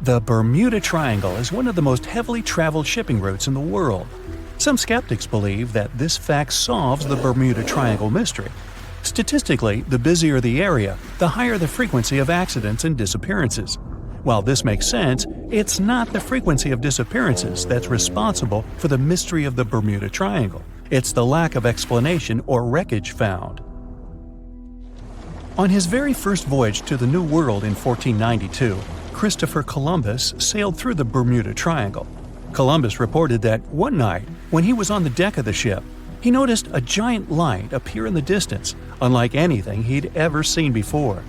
The Bermuda Triangle is one of the most heavily traveled shipping routes in the world. Some skeptics believe that this fact solves the Bermuda Triangle mystery. Statistically, the busier the area, the higher the frequency of accidents and disappearances. While this makes sense, it's not the frequency of disappearances that's responsible for the mystery of the Bermuda Triangle. It's the lack of explanation or wreckage found. On his very first voyage to the New World in 1492, Christopher Columbus sailed through the Bermuda Triangle. Columbus reported that one night, when he was on the deck of the ship, he noticed a giant light appear in the distance, unlike anything he'd ever seen before.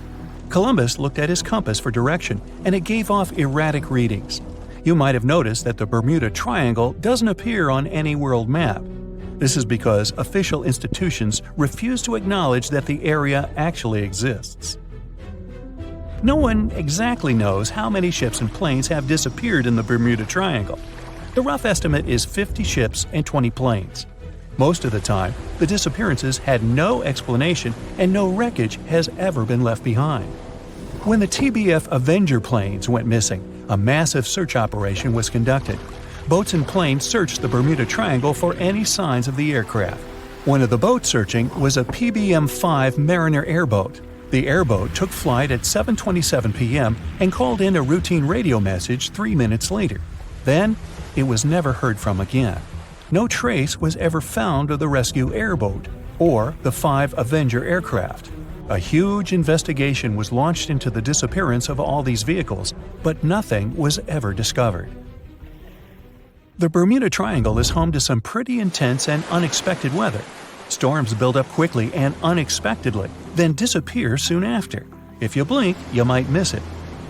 Columbus looked at his compass for direction, and it gave off erratic readings. You might have noticed that the Bermuda Triangle doesn't appear on any world map. This is because official institutions refuse to acknowledge that the area actually exists. No one exactly knows how many ships and planes have disappeared in the Bermuda Triangle. The rough estimate is 50 ships and 20 planes. Most of the time, the disappearances had no explanation and no wreckage has ever been left behind. When the TBF Avenger planes went missing, a massive search operation was conducted. Boats and planes searched the Bermuda Triangle for any signs of the aircraft. One of the boats searching was a PBM-5 Mariner airboat. The airboat took flight at 7:27 p.m. and called in a routine radio message 3 minutes later. Then, it was never heard from again. No trace was ever found of the rescue airboat or the 5 Avenger aircraft. A huge investigation was launched into the disappearance of all these vehicles, but nothing was ever discovered. The Bermuda Triangle is home to some pretty intense and unexpected weather. Storms build up quickly and unexpectedly, then disappear soon after. If you blink, you might miss it.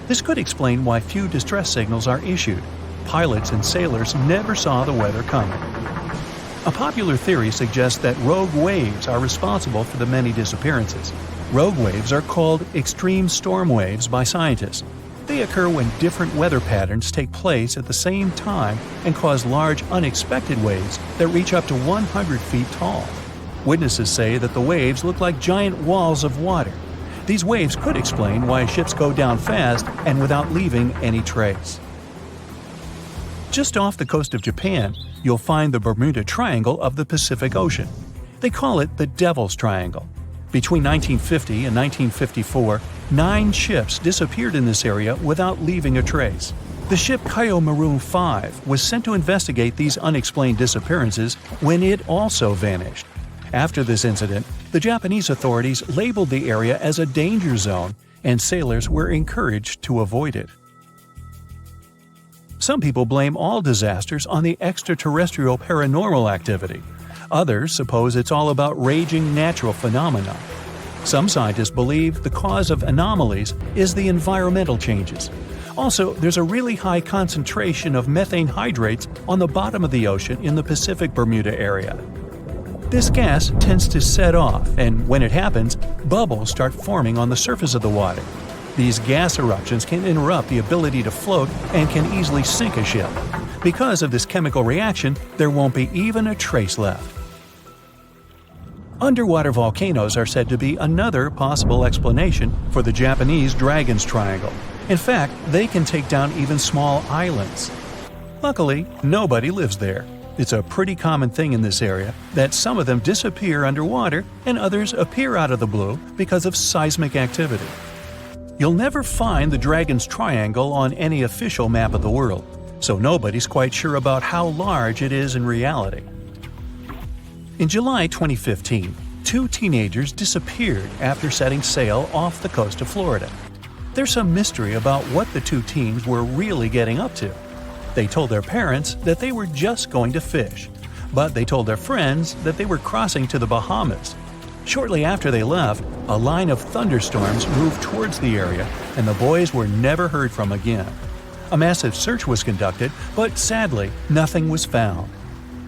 This could explain why few distress signals are issued. Pilots and sailors never saw the weather coming. A popular theory suggests that rogue waves are responsible for the many disappearances. Rogue waves are called extreme storm waves by scientists. They occur when different weather patterns take place at the same time and cause large, unexpected waves that reach up to 100 feet tall. Witnesses say that the waves look like giant walls of water. These waves could explain why ships go down fast and without leaving any trace. Just off the coast of Japan, you'll find the Bermuda Triangle of the Pacific Ocean. They call it the Devil's Triangle. Between 1950 and 1954, 9 ships disappeared in this area without leaving a trace. The ship Kaiomaru 5 was sent to investigate these unexplained disappearances when it also vanished. After this incident, the Japanese authorities labeled the area as a danger zone, and sailors were encouraged to avoid it. Some people blame all disasters on the extraterrestrial paranormal activity. Others suppose it's all about raging natural phenomena. Some scientists believe the cause of anomalies is the environmental changes. Also, there's a really high concentration of methane hydrates on the bottom of the ocean in the Pacific Bermuda area. This gas tends to set off, and when it happens, bubbles start forming on the surface of the water. These gas eruptions can interrupt the ability to float and can easily sink a ship. Because of this chemical reaction, there won't be even a trace left. Underwater volcanoes are said to be another possible explanation for the Japanese Dragon's Triangle. In fact, they can take down even small islands. Luckily, nobody lives there. It's a pretty common thing in this area that some of them disappear underwater and others appear out of the blue because of seismic activity. You'll never find the Dragon's Triangle on any official map of the world, so nobody's quite sure about how large it is in reality. In July 2015, 2 teenagers disappeared after setting sail off the coast of Florida. There's some mystery about what the 2 teens were really getting up to. They told their parents that they were just going to fish, but they told their friends that they were crossing to the Bahamas. Shortly after they left, a line of thunderstorms moved towards the area, and the boys were never heard from again. A massive search was conducted, but sadly, nothing was found.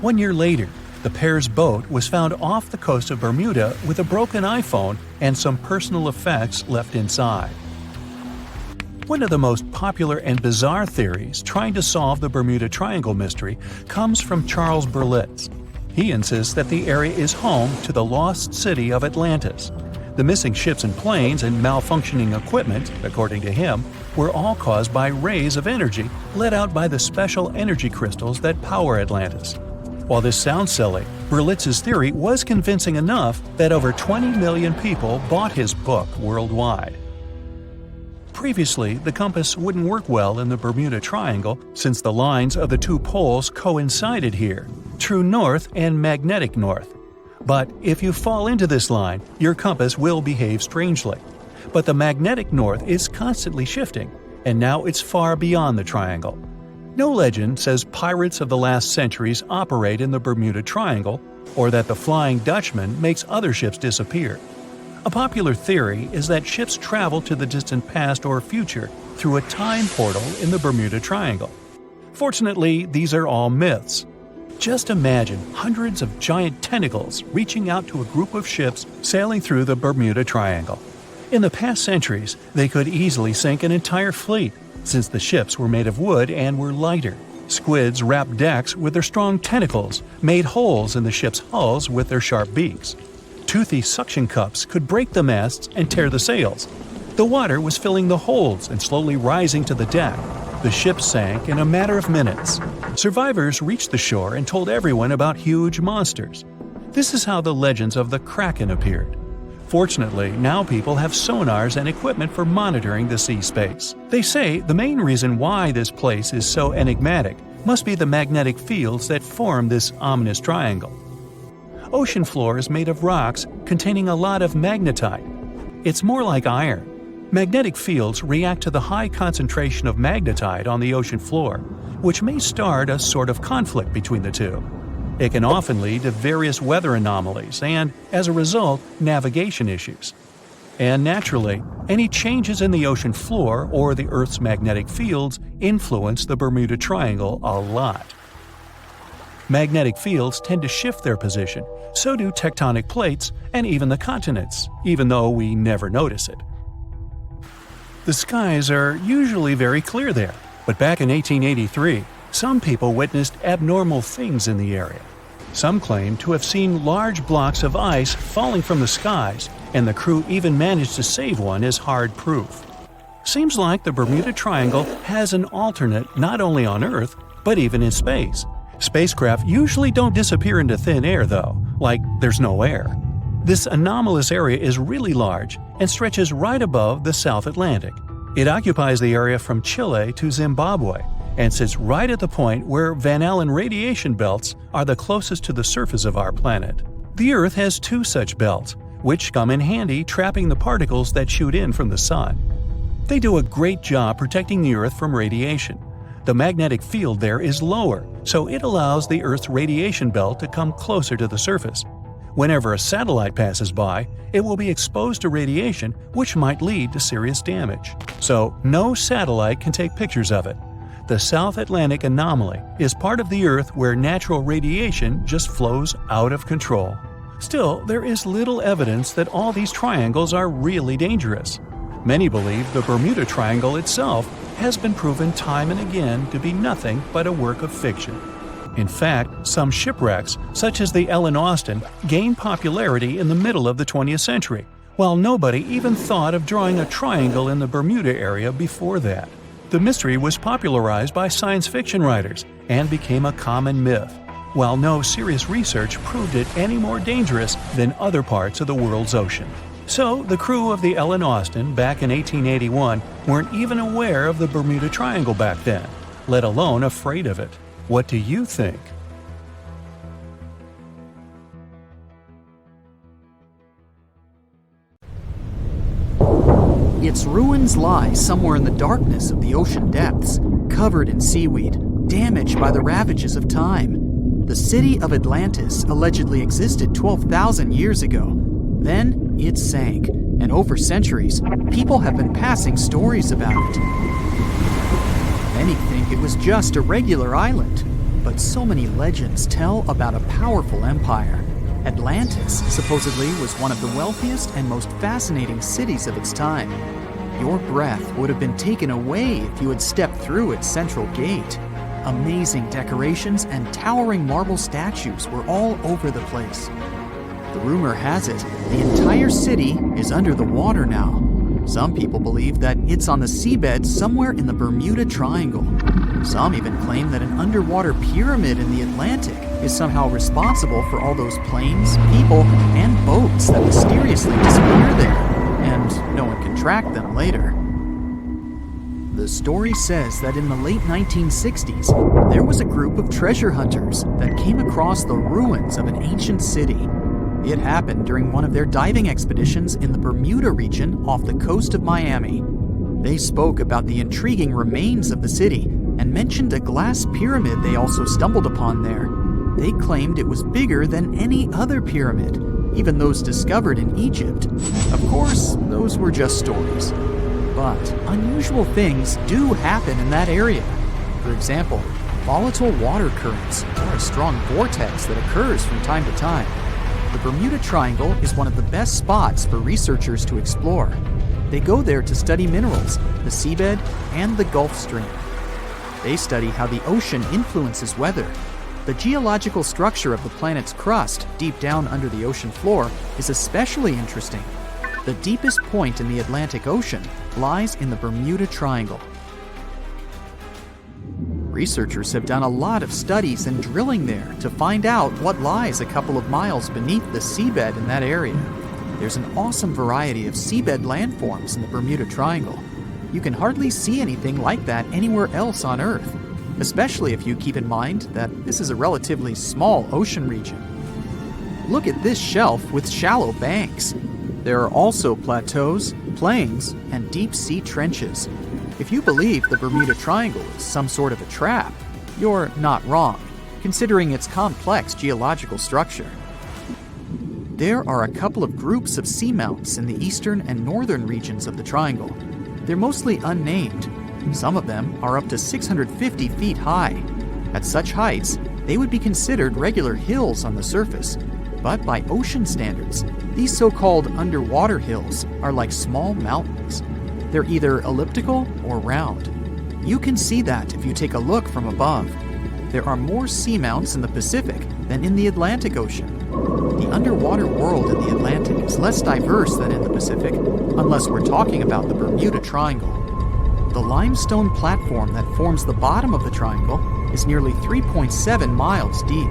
1 year later, the pair's boat was found off the coast of Bermuda with a broken iPhone and some personal effects left inside. One of the most popular and bizarre theories trying to solve the Bermuda Triangle mystery comes from Charles Berlitz. He insists that the area is home to the lost city of Atlantis. The missing ships and planes and malfunctioning equipment, according to him, were all caused by rays of energy let out by the special energy crystals that power Atlantis. While this sounds silly, Berlitz's theory was convincing enough that over 20 million people bought his book worldwide. Previously, the compass wouldn't work well in the Bermuda Triangle since the lines of the two poles coincided here, true north and magnetic north. But if you fall into this line, your compass will behave strangely. But the magnetic north is constantly shifting, and now it's far beyond the triangle. No legend says pirates of the last centuries operate in the Bermuda Triangle, or that the Flying Dutchman makes other ships disappear. A popular theory is that ships travel to the distant past or future through a time portal in the Bermuda Triangle. Fortunately, these are all myths. Just imagine hundreds of giant tentacles reaching out to a group of ships sailing through the Bermuda Triangle. In the past centuries, they could easily sink an entire fleet, since the ships were made of wood and were lighter. Squids wrapped decks with their strong tentacles, made holes in the ship's hulls with their sharp beaks. Toothy suction cups could break the masts and tear the sails. The water was filling the holds and slowly rising to the deck. The ship sank in a matter of minutes. Survivors reached the shore and told everyone about huge monsters. This is how the legends of the Kraken appeared. Fortunately, now people have sonars and equipment for monitoring the sea space. They say the main reason why this place is so enigmatic must be the magnetic fields that form this ominous triangle. Ocean floor is made of rocks containing a lot of magnetite. It's more like iron. Magnetic fields react to the high concentration of magnetite on the ocean floor, which may start a sort of conflict between the two. It can often lead to various weather anomalies and, as a result, navigation issues. And naturally, any changes in the ocean floor or the Earth's magnetic fields influence the Bermuda Triangle a lot. Magnetic fields tend to shift their position, so do tectonic plates and even the continents, even though we never notice it. The skies are usually very clear there, but back in 1883, some people witnessed abnormal things in the area. Some claim to have seen large blocks of ice falling from the skies, and the crew even managed to save one as hard proof. Seems like the Bermuda Triangle has an alternate not only on Earth, but even in space. Spacecraft usually don't disappear into thin air though, like there's no air. This anomalous area is really large and stretches right above the South Atlantic. It occupies the area from Chile to Zimbabwe and sits right at the point where Van Allen radiation belts are the closest to the surface of our planet. The Earth has two such belts, which come in handy trapping the particles that shoot in from the Sun. They do a great job protecting the Earth from radiation. The magnetic field there is lower, so it allows the Earth's radiation belt to come closer to the surface. Whenever a satellite passes by, it will be exposed to radiation, which might lead to serious damage. So, no satellite can take pictures of it. The South Atlantic anomaly is part of the Earth where natural radiation just flows out of control. Still, there is little evidence that all these triangles are really dangerous. Many believe the Bermuda Triangle itself has been proven time and again to be nothing but a work of fiction. In fact, some shipwrecks, such as the Ellen Austin, gained popularity in the middle of the 20th century, while nobody even thought of drawing a triangle in the Bermuda area before that. The mystery was popularized by science fiction writers and became a common myth, while no serious research proved it any more dangerous than other parts of the world's ocean. So, the crew of the Ellen Austin back in 1881 weren't even aware of the Bermuda Triangle back then, let alone afraid of it. What do you think? Its ruins lie somewhere in the darkness of the ocean depths, covered in seaweed, damaged by the ravages of time. The city of Atlantis allegedly existed 12,000 years ago. Then it sank, and over centuries, people have been passing stories about it. Many think it was just a regular island, but so many legends tell about a powerful empire. Atlantis supposedly was one of the wealthiest and most fascinating cities of its time. Your breath would have been taken away if you had stepped through its central gate. Amazing decorations and towering marble statues were all over the place. The rumor has it, the entire city is under the water now. Some people believe that it's on the seabed somewhere in the Bermuda Triangle. Some even claim that an underwater pyramid in the Atlantic is somehow responsible for all those planes, people, and boats that mysteriously disappear there, and no one can track them later. The story says that in the late 1960s, there was a group of treasure hunters that came across the ruins of an ancient city. It happened during one of their diving expeditions in the Bermuda region off the coast of Miami. They spoke about the intriguing remains of the city and mentioned a glass pyramid they also stumbled upon there. They claimed it was bigger than any other pyramid, even those discovered in Egypt. Of course, those were just stories. But unusual things do happen in that area. For example, volatile water currents or a strong vortex that occurs from time to time. The Bermuda Triangle is one of the best spots for researchers to explore. They go there to study minerals, the seabed, and the Gulf Stream. They study how the ocean influences weather. The geological structure of the planet's crust, deep down under the ocean floor, is especially interesting. The deepest point in the Atlantic Ocean lies in the Bermuda Triangle. Researchers have done a lot of studies and drilling there to find out what lies a couple of miles beneath the seabed in that area. There's an awesome variety of seabed landforms in the Bermuda Triangle. You can hardly see anything like that anywhere else on Earth, especially if you keep in mind that this is a relatively small ocean region. Look at this shelf with shallow banks. There are also plateaus, plains, and deep-sea trenches. If you believe the Bermuda Triangle is some sort of a trap, you're not wrong, considering its complex geological structure. There are a couple of groups of seamounts in the eastern and northern regions of the triangle. They're mostly unnamed. Some of them are up to 650 feet high. At such heights, they would be considered regular hills on the surface. But by ocean standards, these so-called underwater hills are like small mountains. They're either elliptical or round. You can see that if you take a look from above. There are more seamounts in the Pacific than in the Atlantic Ocean. The underwater world in the Atlantic is less diverse than in the Pacific, unless we're talking about the Bermuda Triangle. The limestone platform that forms the bottom of the triangle is nearly 3.7 miles deep.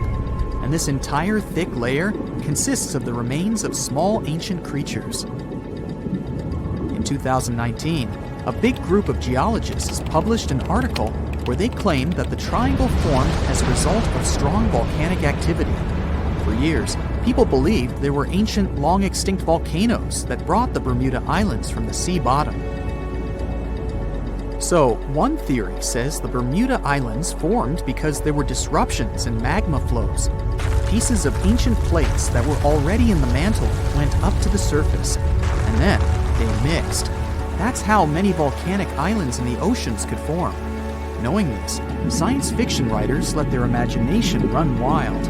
And this entire thick layer consists of the remains of small ancient creatures. In 2019, a big group of geologists published an article where they claimed that the triangle formed as a result of strong volcanic activity. For years, people believed there were ancient, long-extinct volcanoes that brought the Bermuda Islands from the sea bottom. So, one theory says the Bermuda Islands formed because there were disruptions in magma flows. Pieces of ancient plates that were already in the mantle went up to the surface, and then they mixed. That's how many volcanic islands in the oceans could form. Knowing this, science fiction writers let their imagination run wild.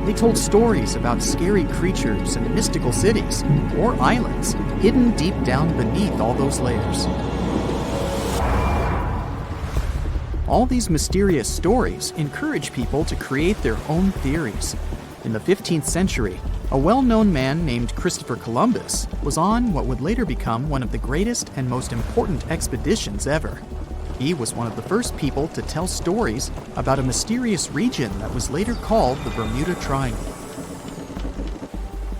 They told stories about scary creatures and mystical cities, or islands, hidden deep down beneath all those layers. All these mysterious stories encourage people to create their own theories. In the 15th century, a well-known man named Christopher Columbus was on what would later become one of the greatest and most important expeditions ever. He was one of the first people to tell stories about a mysterious region that was later called the Bermuda Triangle.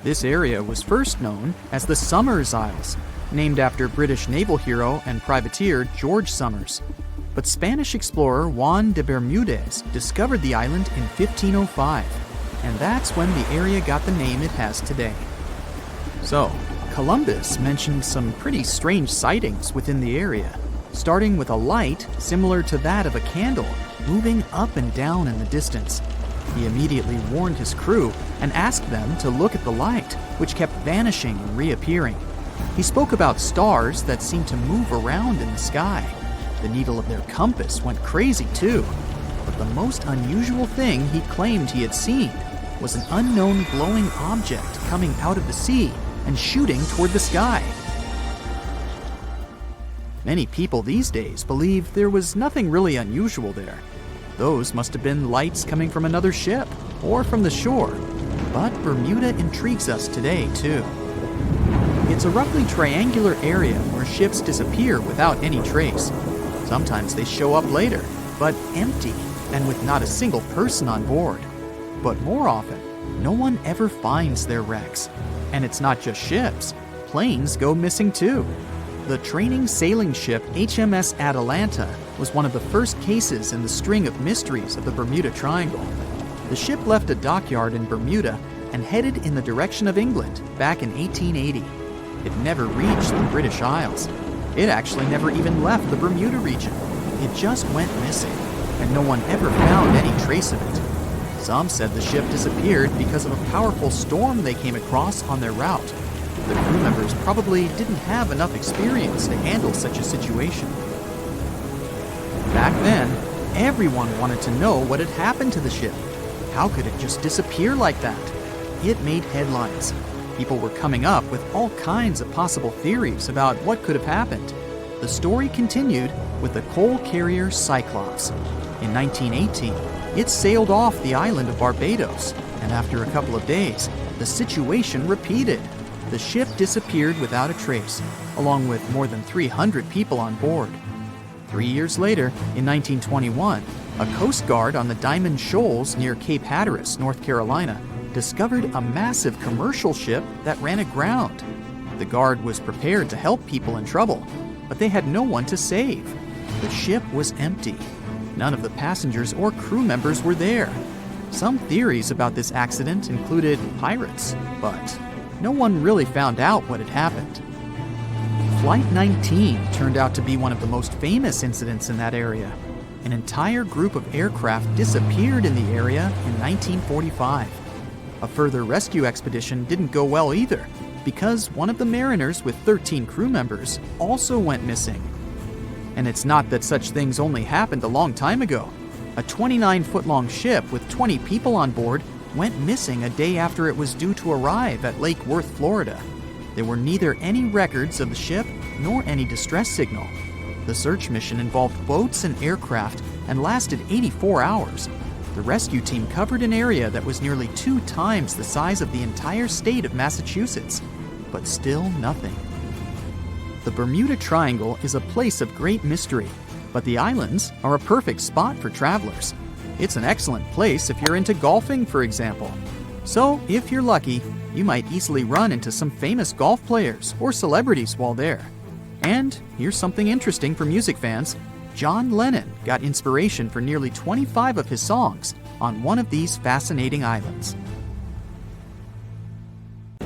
This area was first known as the Somers Isles, named after British naval hero and privateer George Somers. But Spanish explorer Juan de Bermudez discovered the island in 1505, and that's when the area got the name it has today. So, Columbus mentioned some pretty strange sightings within the area, starting with a light similar to that of a candle moving up and down in the distance. He immediately warned his crew and asked them to look at the light, which kept vanishing and reappearing. He spoke about stars that seemed to move around in the sky. The needle of their compass went crazy too. But the most unusual thing he claimed he had seen was an unknown glowing object coming out of the sea and shooting toward the sky. Many people these days believe there was nothing really unusual there. Those must have been lights coming from another ship or from the shore. But Bermuda intrigues us today too. It's a roughly triangular area where ships disappear without any trace. Sometimes they show up later, but empty and with not a single person on board. But more often, no one ever finds their wrecks. And it's not just ships. Planes go missing too. The training sailing ship HMS Atalanta was one of the first cases in the string of mysteries of the Bermuda Triangle. The ship left a dockyard in Bermuda and headed in the direction of England back in 1880. It never reached the British Isles. It actually never even left the Bermuda region. It just went missing, and no one ever found any trace of it. Some said the ship disappeared because of a powerful storm they came across on their route. The crew members probably didn't have enough experience to handle such a situation. Back then, everyone wanted to know what had happened to the ship. How could it just disappear like that? It made headlines. People were coming up with all kinds of possible theories about what could have happened. The story continued with the coal carrier Cyclops. In 1918, it sailed off the island of Barbados, and after a couple of days, the situation repeated. The ship disappeared without a trace, along with more than 300 people on board. 3 years later, in 1921, a Coast Guard on the Diamond Shoals near Cape Hatteras, North Carolina, discovered a massive commercial ship that ran aground. The Guard was prepared to help people in trouble, but they had no one to save. The ship was empty. None of the passengers or crew members were there. Some theories about this accident included pirates, but no one really found out what had happened. Flight 19 turned out to be one of the most famous incidents in that area. An entire group of aircraft disappeared in the area in 1945. A further rescue expedition didn't go well either, because one of the mariners with 13 crew members also went missing. And it's not that such things only happened a long time ago. A 29-foot-long ship with 20 people on board went missing a day after it was due to arrive at Lake Worth, Florida. There were neither any records of the ship nor any distress signal. The search mission involved boats and aircraft and lasted 84 hours. The rescue team covered an area that was nearly 2 times the size of the entire state of Massachusetts, but still nothing. The Bermuda Triangle is a place of great mystery, but the islands are a perfect spot for travelers. It's an excellent place if you're into golfing, for example. So, if you're lucky, you might easily run into some famous golf players or celebrities while there. And here's something interesting for music fans. John Lennon got inspiration for nearly 25 of his songs on one of these fascinating islands.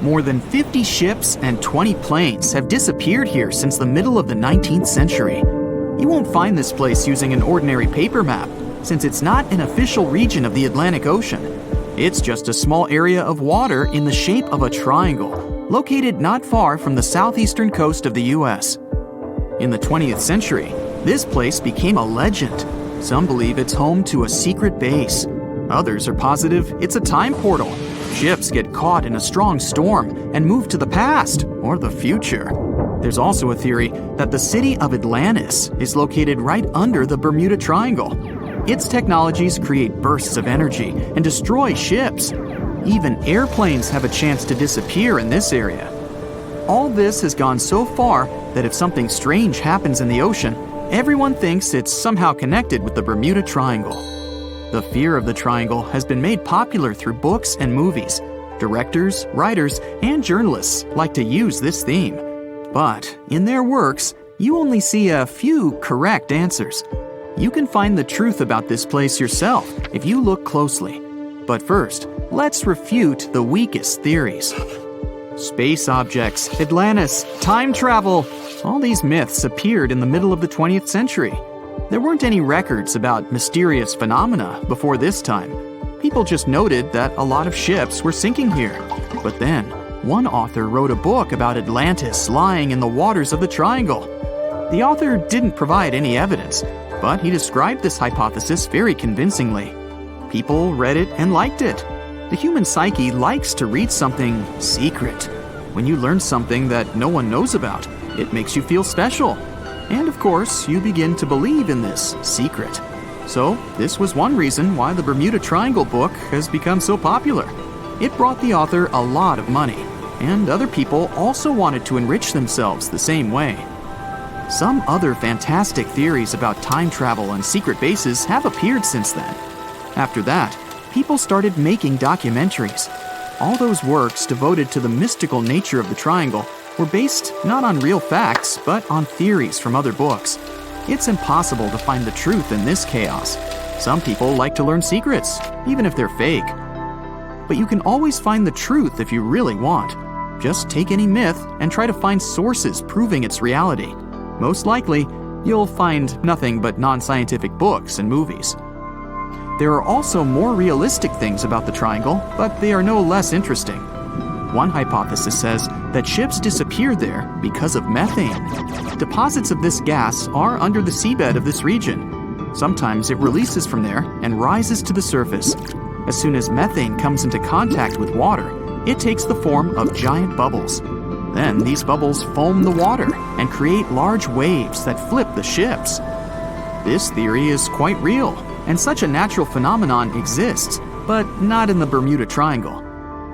More than 50 ships and 20 planes have disappeared here since the middle of the 19th century. You won't find this place using an ordinary paper map, since it's not an official region of the Atlantic Ocean. It's just a small area of water in the shape of a triangle, located not far from the southeastern coast of the US. In the 20th century, this place became a legend. Some believe it's home to a secret base. Others are positive it's a time portal. Ships get caught in a strong storm and move to the past or the future. There's also a theory that the city of Atlantis is located right under the Bermuda Triangle. Its technologies create bursts of energy and destroy ships. Even airplanes have a chance to disappear in this area. All this has gone so far that if something strange happens in the ocean, everyone thinks it's somehow connected with the Bermuda Triangle. The fear of the triangle has been made popular through books and movies. Directors, writers, and journalists like to use this theme. But in their works, you only see a few correct answers. You can find the truth about this place yourself if you look closely. But first, let's refute the weakest theories. Space objects, Atlantis, time travel. All these myths appeared in the middle of the 20th century. There weren't any records about mysterious phenomena before this time. People just noted that a lot of ships were sinking here. But then, one author wrote a book about Atlantis lying in the waters of the triangle. The author didn't provide any evidence, but he described this hypothesis very convincingly. People read it and liked it. The human psyche likes to read something secret. When you learn something that no one knows about, it makes you feel special. And of course, you begin to believe in this secret. So, this was one reason why the Bermuda Triangle book has become so popular. It brought the author a lot of money. and other people also wanted to enrich themselves the same way. Some other fantastic theories about time travel and secret bases have appeared since then. After that, people started making documentaries. All those works devoted to the mystical nature of the triangle were based not on real facts, but on theories from other books. It's impossible to find the truth in this chaos. Some people like to learn secrets, even if they're fake. But you can always find the truth if you really want. Just take any myth and try to find sources proving its reality. Most likely, you'll find nothing but non-scientific books and movies. There are also more realistic things about the triangle, but they are no less interesting. One hypothesis says that ships disappeared there because of methane. Deposits of this gas are under the seabed of this region. Sometimes it releases from there and rises to the surface. As soon as methane comes into contact with water, it takes the form of giant bubbles. Then these bubbles foam the water and create large waves that flip the ships. This theory is quite real, and such a natural phenomenon exists, but not in the Bermuda Triangle.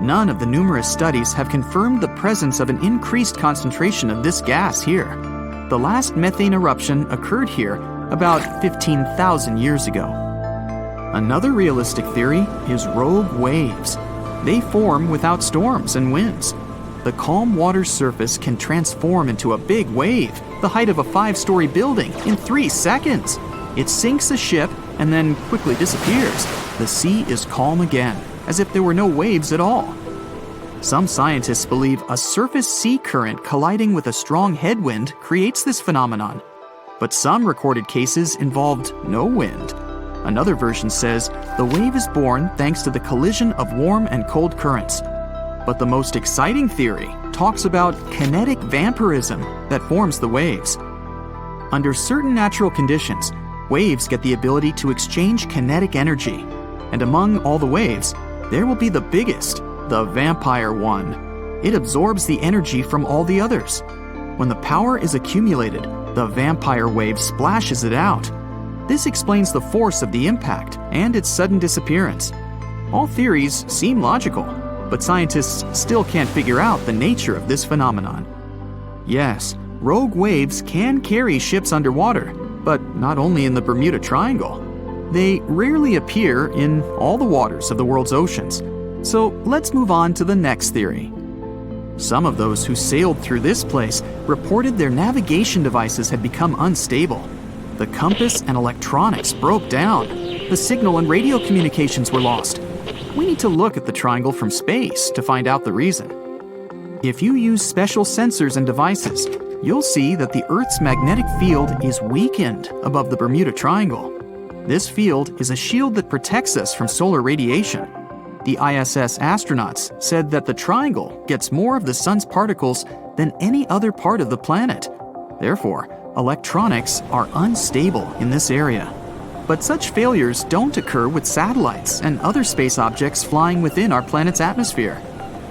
None of the numerous studies have confirmed the presence of an increased concentration of this gas here. The last methane eruption occurred here about 15,000 years ago. Another realistic theory is rogue waves. They form without storms and winds. The calm water surface can transform into a big wave, the height of a 5-story building, in 3 seconds. It sinks a ship and then quickly disappears. The sea is calm again, as if there were no waves at all. Some scientists believe a surface sea current colliding with a strong headwind creates this phenomenon. But some recorded cases involved no wind. Another version says the wave is born thanks to the collision of warm and cold currents. But the most exciting theory talks about kinetic vampirism that forms the waves. Under certain natural conditions, waves get the ability to exchange kinetic energy. And among all the waves, there will be the biggest, the vampire one. It absorbs the energy from all the others. When the power is accumulated, the vampire wave splashes it out. This explains the force of the impact and its sudden disappearance. All theories seem logical, but scientists still can't figure out the nature of this phenomenon. Yes, rogue waves can carry ships underwater, but not only in the Bermuda Triangle. They rarely appear in all the waters of the world's oceans. So let's move on to the next theory. Some of those who sailed through this place reported their navigation devices had become unstable. The compass and electronics broke down. The signal and radio communications were lost. We need to look at the triangle from space to find out the reason. If you use special sensors and devices, you'll see that the Earth's magnetic field is weakened above the Bermuda Triangle. This field is a shield that protects us from solar radiation. The ISS astronauts said that the triangle gets more of the sun's particles than any other part of the planet. Therefore, electronics are unstable in this area. But such failures don't occur with satellites and other space objects flying within our planet's atmosphere.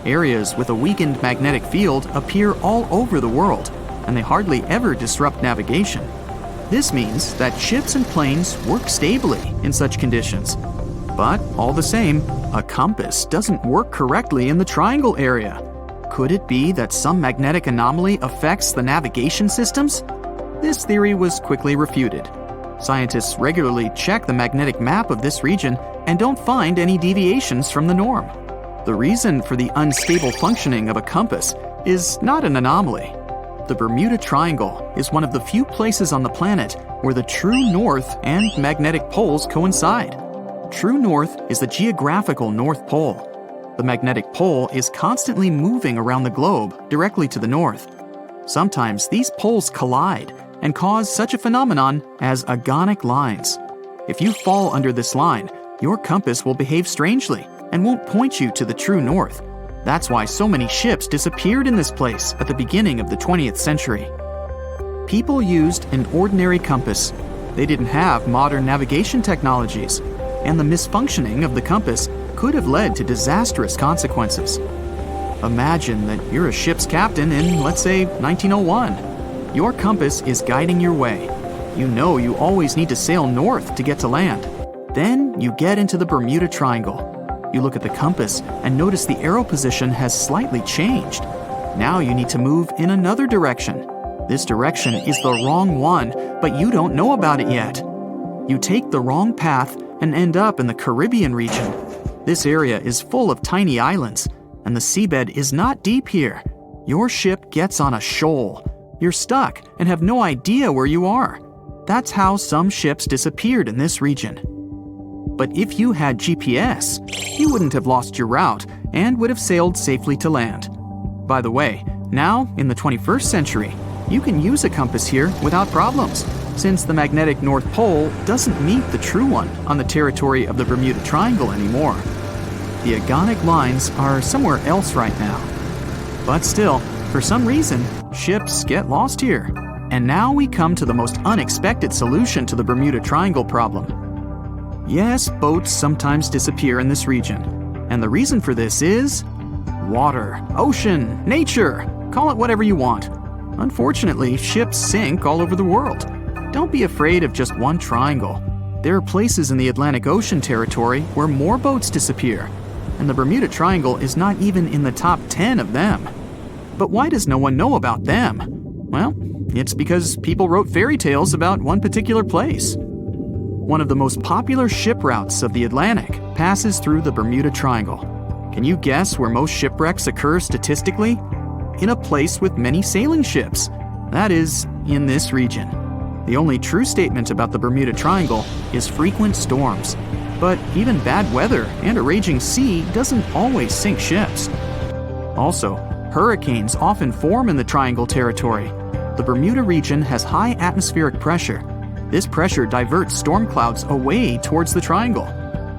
Areas with a weakened magnetic field appear all over the world, and they hardly ever disrupt navigation. This means that ships and planes work stably in such conditions. But all the same, a compass doesn't work correctly in the triangle area. Could it be that some magnetic anomaly affects the navigation systems? This theory was quickly refuted. Scientists regularly check the magnetic map of this region and don't find any deviations from the norm. The reason for the unstable functioning of a compass is not an anomaly. The Bermuda Triangle is one of the few places on the planet where the true north and magnetic poles coincide. True north is the geographical North Pole. The magnetic pole is constantly moving around the globe directly to the north. Sometimes these poles collide and cause such a phenomenon as agonic lines. If you fall under this line, your compass will behave strangely and won't point you to the true north. That's why so many ships disappeared in this place at the beginning of the 20th century. People used an ordinary compass. They didn't have modern navigation technologies, and the misfunctioning of the compass could have led to disastrous consequences. Imagine that you're a ship's captain in, let's say, 1901. Your compass is guiding your way. You know you always need to sail north to get to land. Then you get into the Bermuda Triangle. You look at the compass and notice the arrow position has slightly changed. Now you need to move in another direction. This direction is the wrong one, but you don't know about it yet. You take the wrong path and end up in the Caribbean region. This area is full of tiny islands, and the seabed is not deep here. Your ship gets on a shoal. You're stuck and have no idea where you are. That's how some ships disappeared in this region. But if you had GPS, you wouldn't have lost your route and would have sailed safely to land. By the way, now, in the 21st century, you can use a compass here without problems, since the magnetic North Pole doesn't meet the true one on the territory of the Bermuda Triangle anymore. The agonic lines are somewhere else right now. But still, for some reason, ships get lost here. And now we come to the most unexpected solution to the Bermuda Triangle problem. Yes, boats sometimes disappear in this region. And the reason for this is water, ocean, nature, call it whatever you want. Unfortunately, ships sink all over the world. Don't be afraid of just one triangle. There are places in the Atlantic Ocean territory where more boats disappear, and the Bermuda Triangle is not even in the top 10 of them. But why does no one know about them? Well, it's because people wrote fairy tales about one particular place. One of the most popular ship routes of the Atlantic passes through the Bermuda Triangle. Can you guess where most shipwrecks occur statistically? In a place with many sailing ships. That is, in this region. The only true statement about the Bermuda Triangle is frequent storms. But even bad weather and a raging sea doesn't always sink ships. Also, hurricanes often form in the Triangle territory. The Bermuda region has high atmospheric pressure. This pressure diverts storm clouds away towards the Triangle.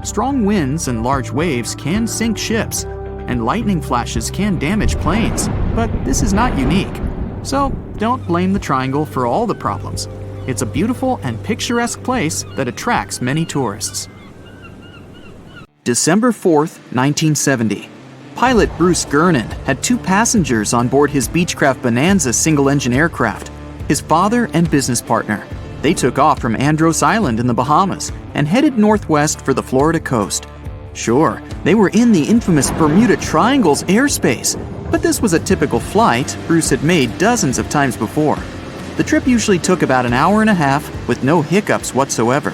Strong winds and large waves can sink ships, and lightning flashes can damage planes, but this is not unique. So don't blame the Triangle for all the problems. It's a beautiful and picturesque place that attracts many tourists. December 4th, 1970. Pilot Bruce Gernon had 2 passengers on board his Beechcraft Bonanza single-engine aircraft, his father and business partner. They took off from Andros Island in the Bahamas and headed northwest for the Florida coast. Sure, they were in the infamous Bermuda Triangle's airspace, but this was a typical flight Bruce had made dozens of times before. The trip usually took about an hour and a half with no hiccups whatsoever.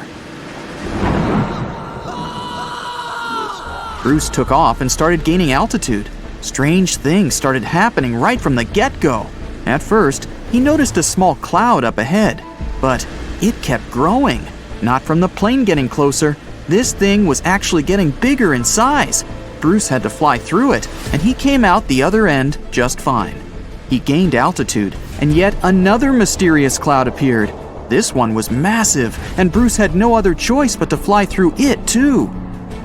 Bruce took off and started gaining altitude. Strange things started happening right from the get-go. At first, he noticed a small cloud up ahead, but it kept growing. Not from the plane getting closer. This thing was actually getting bigger in size. Bruce had to fly through it, and he came out the other end just fine. He gained altitude, and yet another mysterious cloud appeared. This one was massive, and Bruce had no other choice but to fly through it too.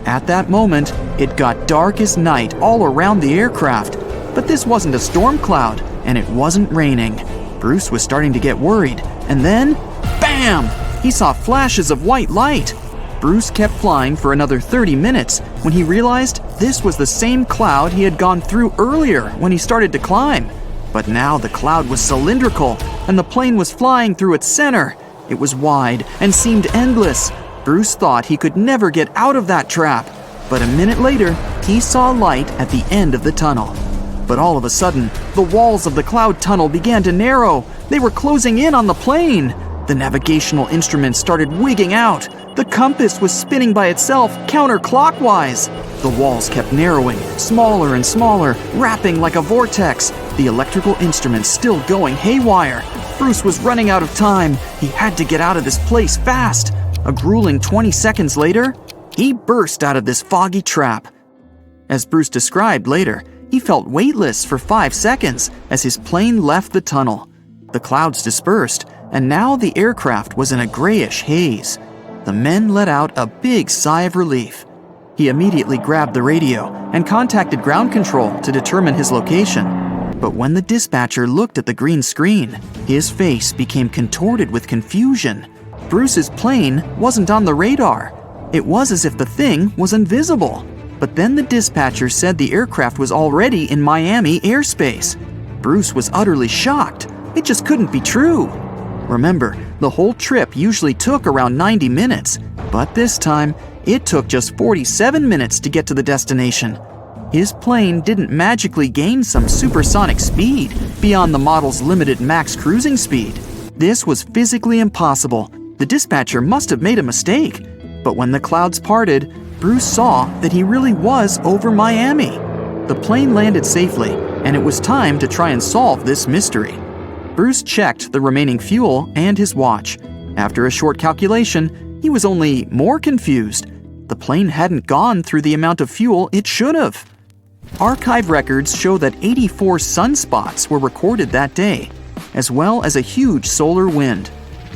At that moment, it got dark as night all around the aircraft. But this wasn't a storm cloud, and it wasn't raining. Bruce was starting to get worried, and then, bam! He saw flashes of white light. Bruce kept flying for another 30 minutes when he realized this was the same cloud he had gone through earlier when he started to climb. But now the cloud was cylindrical, and the plane was flying through its center. It was wide and seemed endless. Bruce thought he could never get out of that trap. But a minute later, he saw light at the end of the tunnel. But all of a sudden, the walls of the cloud tunnel began to narrow. They were closing in on the plane. The navigational instruments started wigging out. The compass was spinning by itself counterclockwise. The walls kept narrowing, smaller and smaller, wrapping like a vortex. The electrical instruments still going haywire. Bruce was running out of time. He had to get out of this place fast. A grueling 20 seconds later, he burst out of this foggy trap. As Bruce described later, he felt weightless for 5 seconds as his plane left the tunnel. The clouds dispersed, and now the aircraft was in a grayish haze. The men let out a big sigh of relief. He immediately grabbed the radio and contacted ground control to determine his location. But when the dispatcher looked at the green screen, his face became contorted with confusion. Bruce's plane wasn't on the radar. It was as if the thing was invisible. But then the dispatcher said the aircraft was already in Miami airspace. Bruce was utterly shocked. It just couldn't be true. Remember, the whole trip usually took around 90 minutes, But this time, it took just 47 minutes to get to the destination. His plane didn't magically gain some supersonic speed beyond the model's limited max cruising speed. This was physically impossible. The dispatcher must have made a mistake. But when the clouds parted, Bruce saw that he really was over Miami. The plane landed safely, and it was time to try and solve this mystery. Bruce checked the remaining fuel and his watch. After a short calculation, he was only more confused. The plane hadn't gone through the amount of fuel it should have. Archive records show that 84 sunspots were recorded that day, as well as a huge solar wind.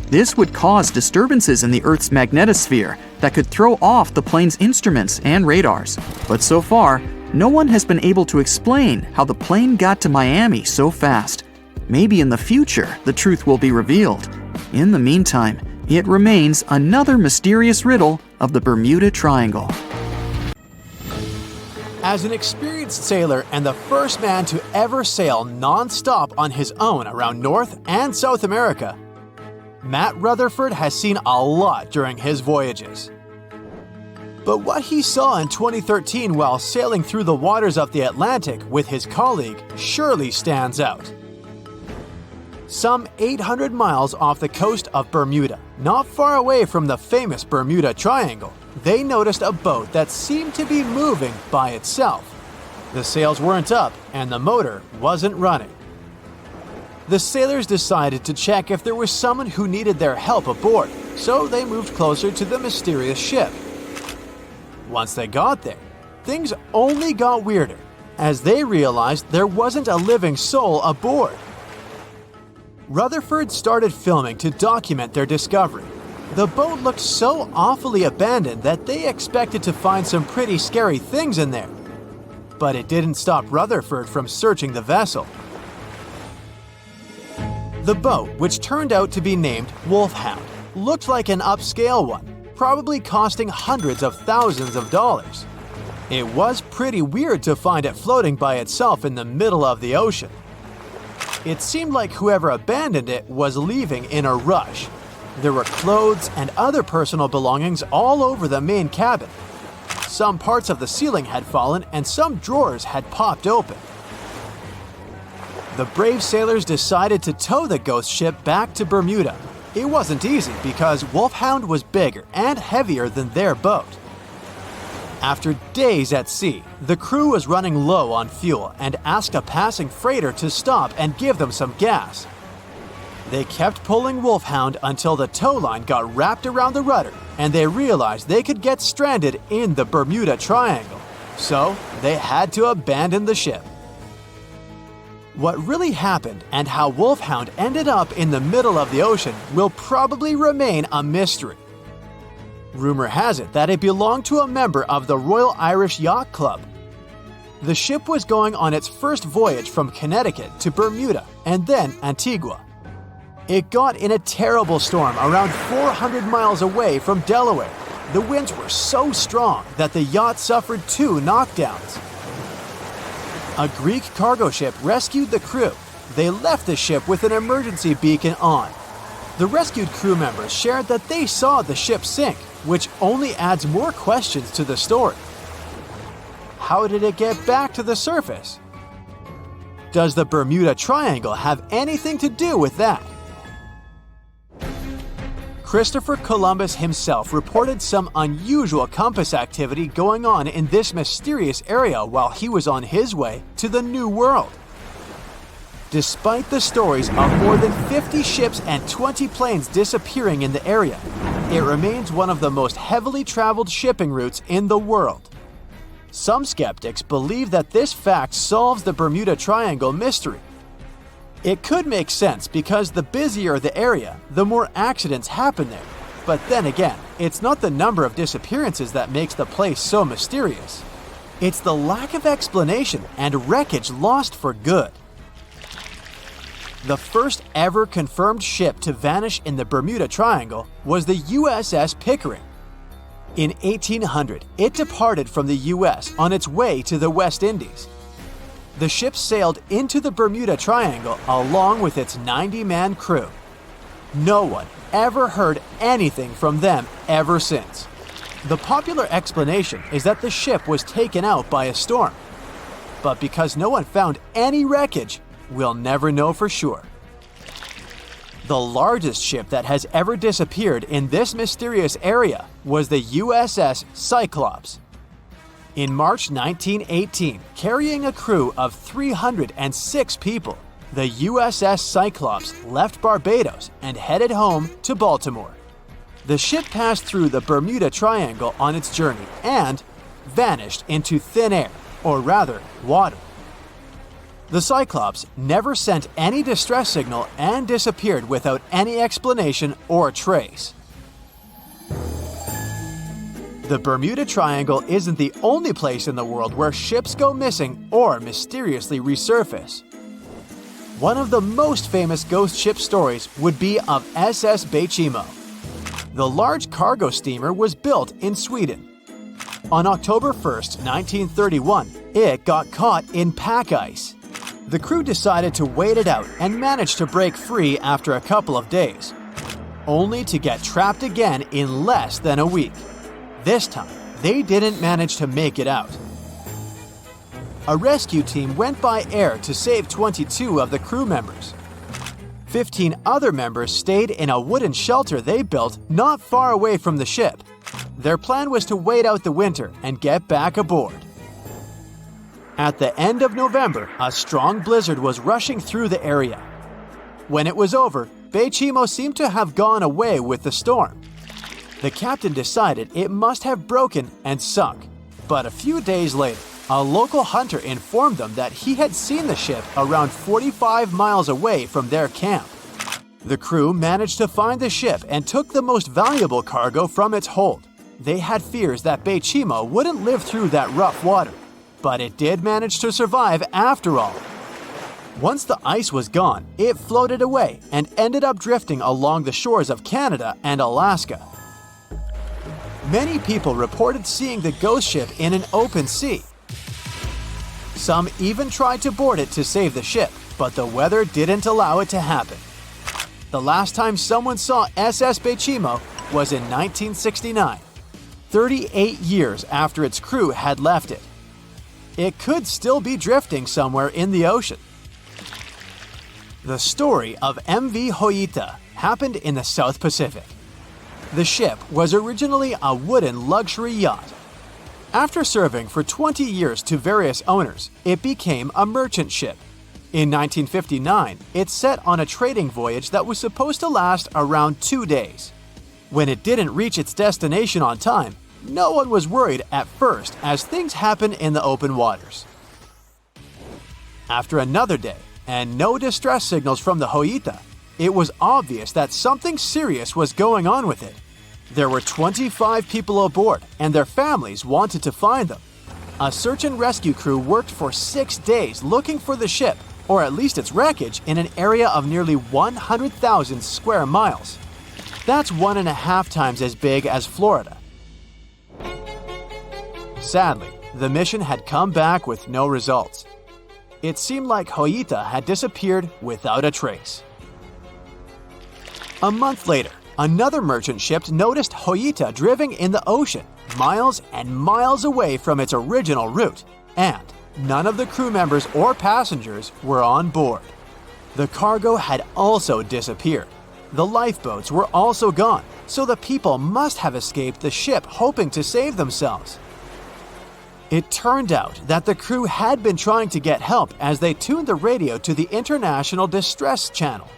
This would cause disturbances in the Earth's magnetosphere that could throw off the plane's instruments and radars. But so far, no one has been able to explain how the plane got to Miami so fast. Maybe in the future, the truth will be revealed. In the meantime, it remains another mysterious riddle of the Bermuda Triangle. As an experienced sailor and the first man to ever sail non-stop on his own around North and South America, Matt Rutherford has seen a lot during his voyages. But what he saw in 2013 while sailing through the waters of the Atlantic with his colleague surely stands out. Some 800 miles off the coast of Bermuda, not far away from the famous Bermuda Triangle, they noticed a boat that seemed to be moving by itself. The sails weren't up and the motor wasn't running. The sailors decided to check if there was someone who needed their help aboard, so they moved closer to the mysterious ship. Once they got there, things only got weirder, as they realized there wasn't a living soul aboard. Rutherford started filming to document their discovery. The boat looked so awfully abandoned that they expected to find some pretty scary things in there. But it didn't stop Rutherford from searching the vessel. The boat, which turned out to be named Wolfhound, looked like an upscale one, probably costing hundreds of thousands of dollars. It was pretty weird to find it floating by itself in the middle of the ocean. It seemed like whoever abandoned it was leaving in a rush. There were clothes and other personal belongings all over the main cabin. Some parts of the ceiling had fallen and some drawers had popped open. The brave sailors decided to tow the ghost ship back to Bermuda. It wasn't easy because Wolfhound was bigger and heavier than their boat. After days at sea, the crew was running low on fuel and asked a passing freighter to stop and give them some gas. They kept pulling Wolfhound until the tow line got wrapped around the rudder and they realized they could get stranded in the Bermuda Triangle. So they had to abandon the ship. What really happened and how Wolfhound ended up in the middle of the ocean will probably remain a mystery. Rumor has it that it belonged to a member of the Royal Irish Yacht Club. The ship was going on its first voyage from Connecticut to Bermuda and then Antigua. It got in a terrible storm around 400 miles away from Delaware. The winds were so strong that the yacht suffered 2 knockdowns. A Greek cargo ship rescued the crew. They left the ship with an emergency beacon on. The rescued crew members shared that they saw the ship sink, which only adds more questions to the story. How did it get back to the surface? Does the Bermuda Triangle have anything to do with that? Christopher Columbus himself reported some unusual compass activity going on in this mysterious area while he was on his way to the New World. Despite the stories of more than 50 ships and 20 planes disappearing in the area, it remains one of the most heavily traveled shipping routes in the world. Some skeptics believe that this fact solves the Bermuda Triangle mystery. It could make sense because the busier the area, the more accidents happen there. But then again, it's not the number of disappearances that makes the place so mysterious. It's the lack of explanation and wreckage lost for good. The first ever confirmed ship to vanish in the Bermuda Triangle was the USS Pickering. In 1800, it departed from the US on its way to the West Indies. The ship sailed into the Bermuda Triangle along with its 90-man crew. No one ever heard anything from them ever since. The popular explanation is that the ship was taken out by a storm. But because no one found any wreckage, we'll never know for sure. The largest ship that has ever disappeared in this mysterious area was the USS Cyclops. In March 1918, carrying a crew of 306 people, the USS Cyclops left Barbados and headed home to Baltimore. The ship passed through the Bermuda Triangle on its journey and vanished into thin air, or rather, water. The Cyclops never sent any distress signal and disappeared without any explanation or trace. The Bermuda Triangle isn't the only place in the world where ships go missing or mysteriously resurface. One of the most famous ghost ship stories would be of SS Bechimo. The large cargo steamer was built in Sweden. On October 1st, 1931, it got caught in pack ice. The crew decided to wait it out and managed to break free after a couple of days, only to get trapped again in less than a week. This time, they didn't manage to make it out. A rescue team went by air to save 22 of the crew members. 15 other members stayed in a wooden shelter they built not far away from the ship. Their plan was to wait out the winter and get back aboard. At the end of November, a strong blizzard was rushing through the area. When it was over, Bechimo seemed to have gone away with the storm. The captain decided it must have broken and sunk, but a few days later, a local hunter informed them that he had seen the ship around 45 miles away from their camp. The crew managed to find the ship and took the most valuable cargo from its hold. They had fears that Bechimo wouldn't live through that rough water, but it did manage to survive after all. Once the ice was gone, it floated away and ended up drifting along the shores of Canada and Alaska. Many people reported seeing the ghost ship in an open sea. Some even tried to board it to save the ship, but the weather didn't allow it to happen. The last time someone saw SS Bechimo was in 1969, 38 years after its crew had left it. It could still be drifting somewhere in the ocean. The story of MV Hoita happened in the South Pacific. The ship was originally a wooden luxury yacht. After serving for 20 years to various owners, it became a merchant ship. In 1959, it set on a trading voyage that was supposed to last around 2 days. When it didn't reach its destination on time, no one was worried at first, as things happen in the open waters. After another day, and no distress signals from the Hoita, it was obvious that something serious was going on with it. There were 25 people aboard, and their families wanted to find them. A search and rescue crew worked for 6 days looking for the ship, or at least its wreckage, in an area of nearly 100,000 square miles. That's 1.5 times as big as Florida. Sadly, the mission had come back with no results. It seemed like Hoita had disappeared without a trace. A month later, another merchant ship noticed Hoita drifting in the ocean, miles and miles away from its original route, and none of the crew members or passengers were on board. The cargo had also disappeared. The lifeboats were also gone, so the people must have escaped the ship hoping to save themselves. It turned out that the crew had been trying to get help as they tuned the radio to the International Distress Channel.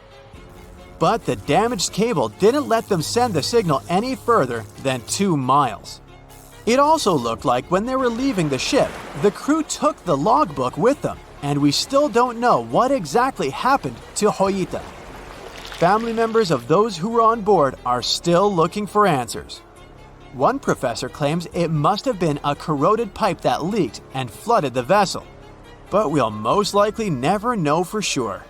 But the damaged cable didn't let them send the signal any further than 2 miles. It also looked like when they were leaving the ship, the crew took the logbook with them, and we still don't know what exactly happened to Hoita. Family members of those who were on board are still looking for answers. One professor claims it must have been a corroded pipe that leaked and flooded the vessel, but we'll most likely never know for sure.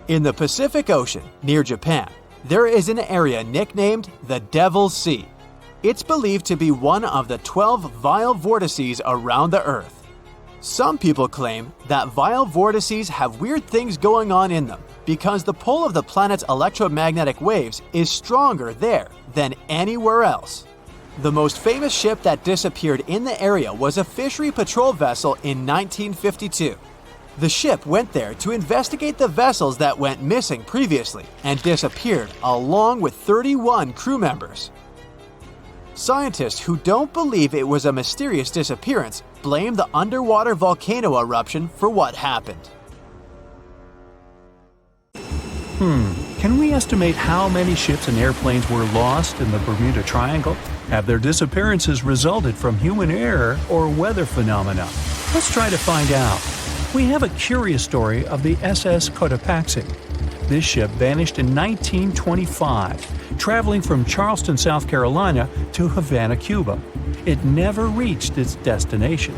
In the Pacific Ocean, near Japan, there is an area nicknamed the Devil's Sea. It's believed to be one of the 12 vile vortices around the Earth. Some people claim that vile vortices have weird things going on in them because the pull of the planet's electromagnetic waves is stronger there than anywhere else. The most famous ship that disappeared in the area was a fishery patrol vessel in 1952. The ship went there to investigate the vessels that went missing previously and disappeared along with 31 crew members. Scientists who don't believe it was a mysterious disappearance blame the underwater volcano eruption for what happened. Can we estimate how many ships and airplanes were lost in the Bermuda Triangle? Have their disappearances resulted from human error or weather phenomena? Let's try to find out. We have a curious story of the SS Cotopaxi. This ship vanished in 1925, traveling from Charleston, South Carolina to Havana, Cuba. It never reached its destination.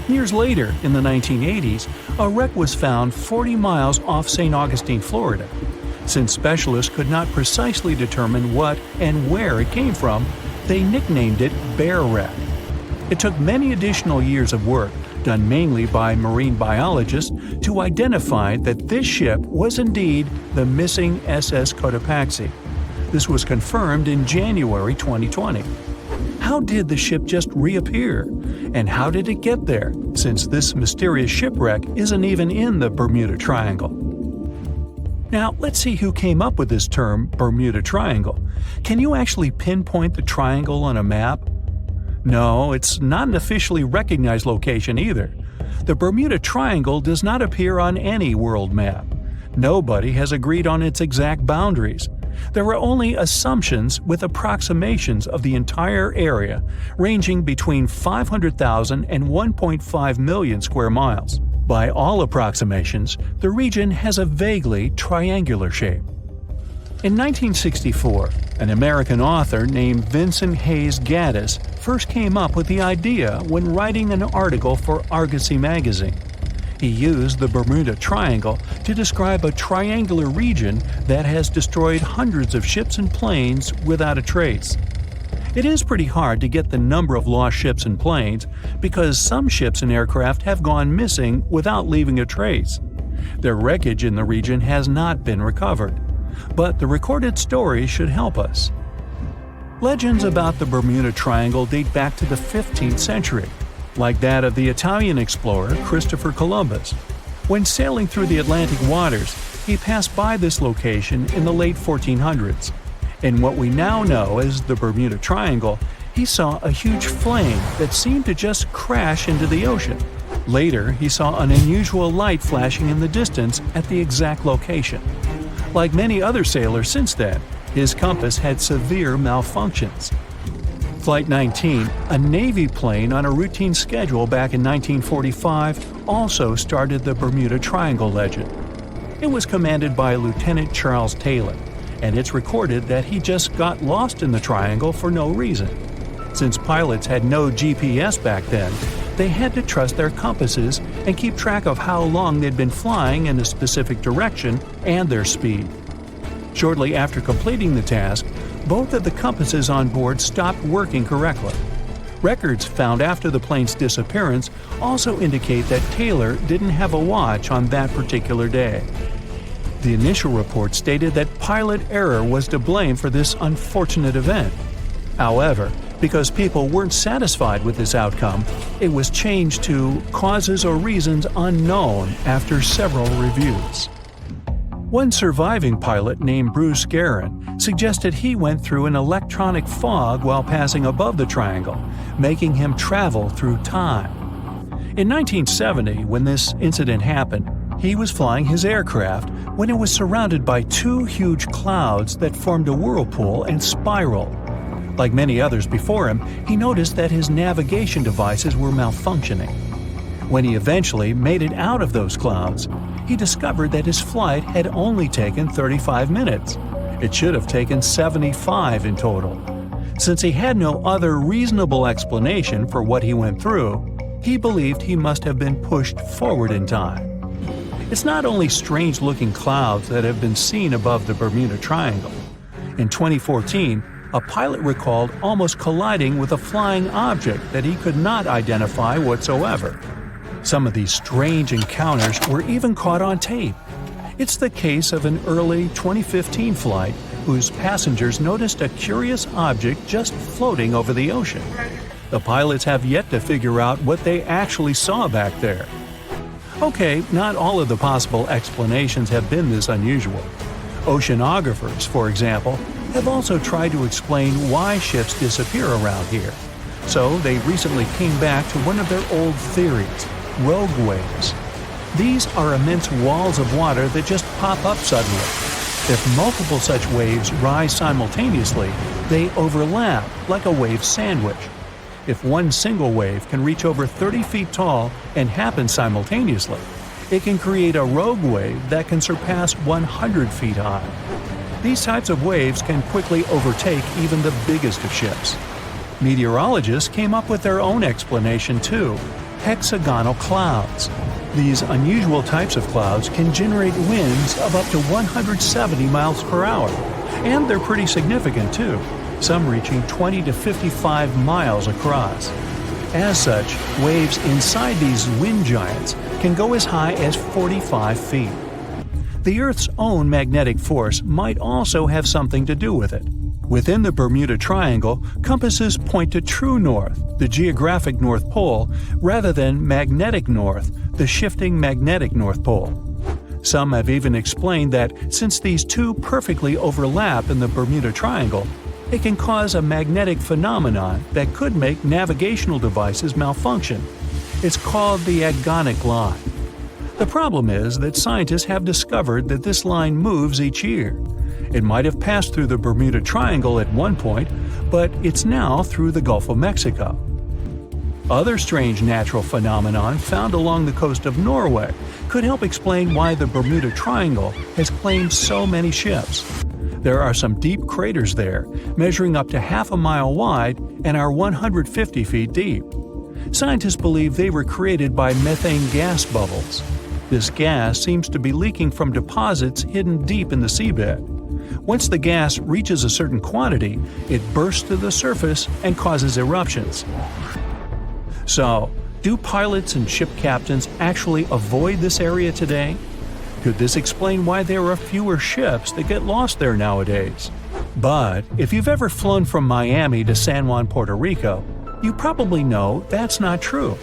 Years later, in the 1980s, a wreck was found 40 miles off St. Augustine, Florida. Since specialists could not precisely determine what and where it came from, they nicknamed it Bear Wreck. It took many additional years of work, done mainly by marine biologists, to identify that this ship was indeed the missing SS Cotopaxi. This was confirmed in January 2020. How did the ship just reappear? And how did it get there, since this mysterious shipwreck isn't even in the Bermuda Triangle? Now, let's see who came up with this term, Bermuda Triangle. Can you actually pinpoint the triangle on a map? No, it's not an officially recognized location either. The Bermuda Triangle does not appear on any world map. Nobody has agreed on its exact boundaries. There are only assumptions with approximations of the entire area, ranging between 500,000 and 1.5 million square miles. By all approximations, the region has a vaguely triangular shape. In 1964, an American author named Vincent Hayes Gaddis first came up with the idea when writing an article for Argosy magazine. He used the Bermuda Triangle to describe a triangular region that has destroyed hundreds of ships and planes without a trace. It is pretty hard to get the number of lost ships and planes because some ships and aircraft have gone missing without leaving a trace. Their wreckage in the region has not been recovered, but the recorded stories should help us. Legends about the Bermuda Triangle date back to the 15th century, like that of the Italian explorer Christopher Columbus. When sailing through the Atlantic waters, he passed by this location in the late 1400s. In what we now know as the Bermuda Triangle, he saw a huge flame that seemed to just crash into the ocean. Later, he saw an unusual light flashing in the distance at the exact location. Like many other sailors since then, his compass had severe malfunctions. Flight 19, a Navy plane on a routine schedule back in 1945, also started the Bermuda Triangle legend. It was commanded by Lieutenant Charles Taylor, and it's recorded that he just got lost in the triangle for no reason. Since pilots had no GPS back then, they had to trust their compasses and keep track of how long they'd been flying in a specific direction and their speed. Shortly after completing the task, both of the compasses on board stopped working correctly. Records found after the plane's disappearance also indicate that Taylor didn't have a watch on that particular day. The initial report stated that pilot error was to blame for this unfortunate event. However, because people weren't satisfied with this outcome, it was changed to causes or reasons unknown after several reviews. One surviving pilot named Bruce Gernon suggested he went through an electronic fog while passing above the triangle, making him travel through time. In 1970, when this incident happened, he was flying his aircraft when it was surrounded by two huge clouds that formed a whirlpool and spiraled. Like many others before him, he noticed that his navigation devices were malfunctioning. When he eventually made it out of those clouds, he discovered that his flight had only taken 35 minutes. It should have taken 75 in total. Since he had no other reasonable explanation for what he went through, he believed he must have been pushed forward in time. It's not only strange-looking clouds that have been seen above the Bermuda Triangle. In 2014, a pilot recalled almost colliding with a flying object that he could not identify whatsoever. Some of these strange encounters were even caught on tape. It's the case of an early 2015 flight whose passengers noticed a curious object just floating over the ocean. The pilots have yet to figure out what they actually saw back there. Okay, not all of the possible explanations have been this unusual. Oceanographers, for example, have also tried to explain why ships disappear around here. So they recently came back to one of their old theories: rogue waves. These are immense walls of water that just pop up suddenly. If multiple such waves rise simultaneously, they overlap like a wave sandwich. If one single wave can reach over 30 feet tall and happen simultaneously, it can create a rogue wave that can surpass 100 feet high. These types of waves can quickly overtake even the biggest of ships. Meteorologists came up with their own explanation too: hexagonal clouds. These unusual types of clouds can generate winds of up to 170 miles per hour, and they're pretty significant too, some reaching 20 to 55 miles across. As such, waves inside these wind giants can go as high as 45 feet. The Earth's own magnetic force might also have something to do with it. Within the Bermuda Triangle, compasses point to true north, the geographic North Pole, rather than magnetic north, the shifting magnetic North Pole. Some have even explained that since these two perfectly overlap in the Bermuda Triangle, it can cause a magnetic phenomenon that could make navigational devices malfunction. It's called the agonic line. The problem is that scientists have discovered that this line moves each year. It might have passed through the Bermuda Triangle at one point, but it's now through the Gulf of Mexico. Other strange natural phenomenon found along the coast of Norway could help explain why the Bermuda Triangle has claimed so many ships. There are some deep craters there, measuring up to half a mile wide and are 150 feet deep. Scientists believe they were created by methane gas bubbles. This gas seems to be leaking from deposits hidden deep in the seabed. Once the gas reaches a certain quantity, it bursts to the surface and causes eruptions. So, do pilots and ship captains actually avoid this area today? Could this explain why there are fewer ships that get lost there nowadays? But if you've ever flown from Miami to San Juan, Puerto Rico, you probably know that's not true.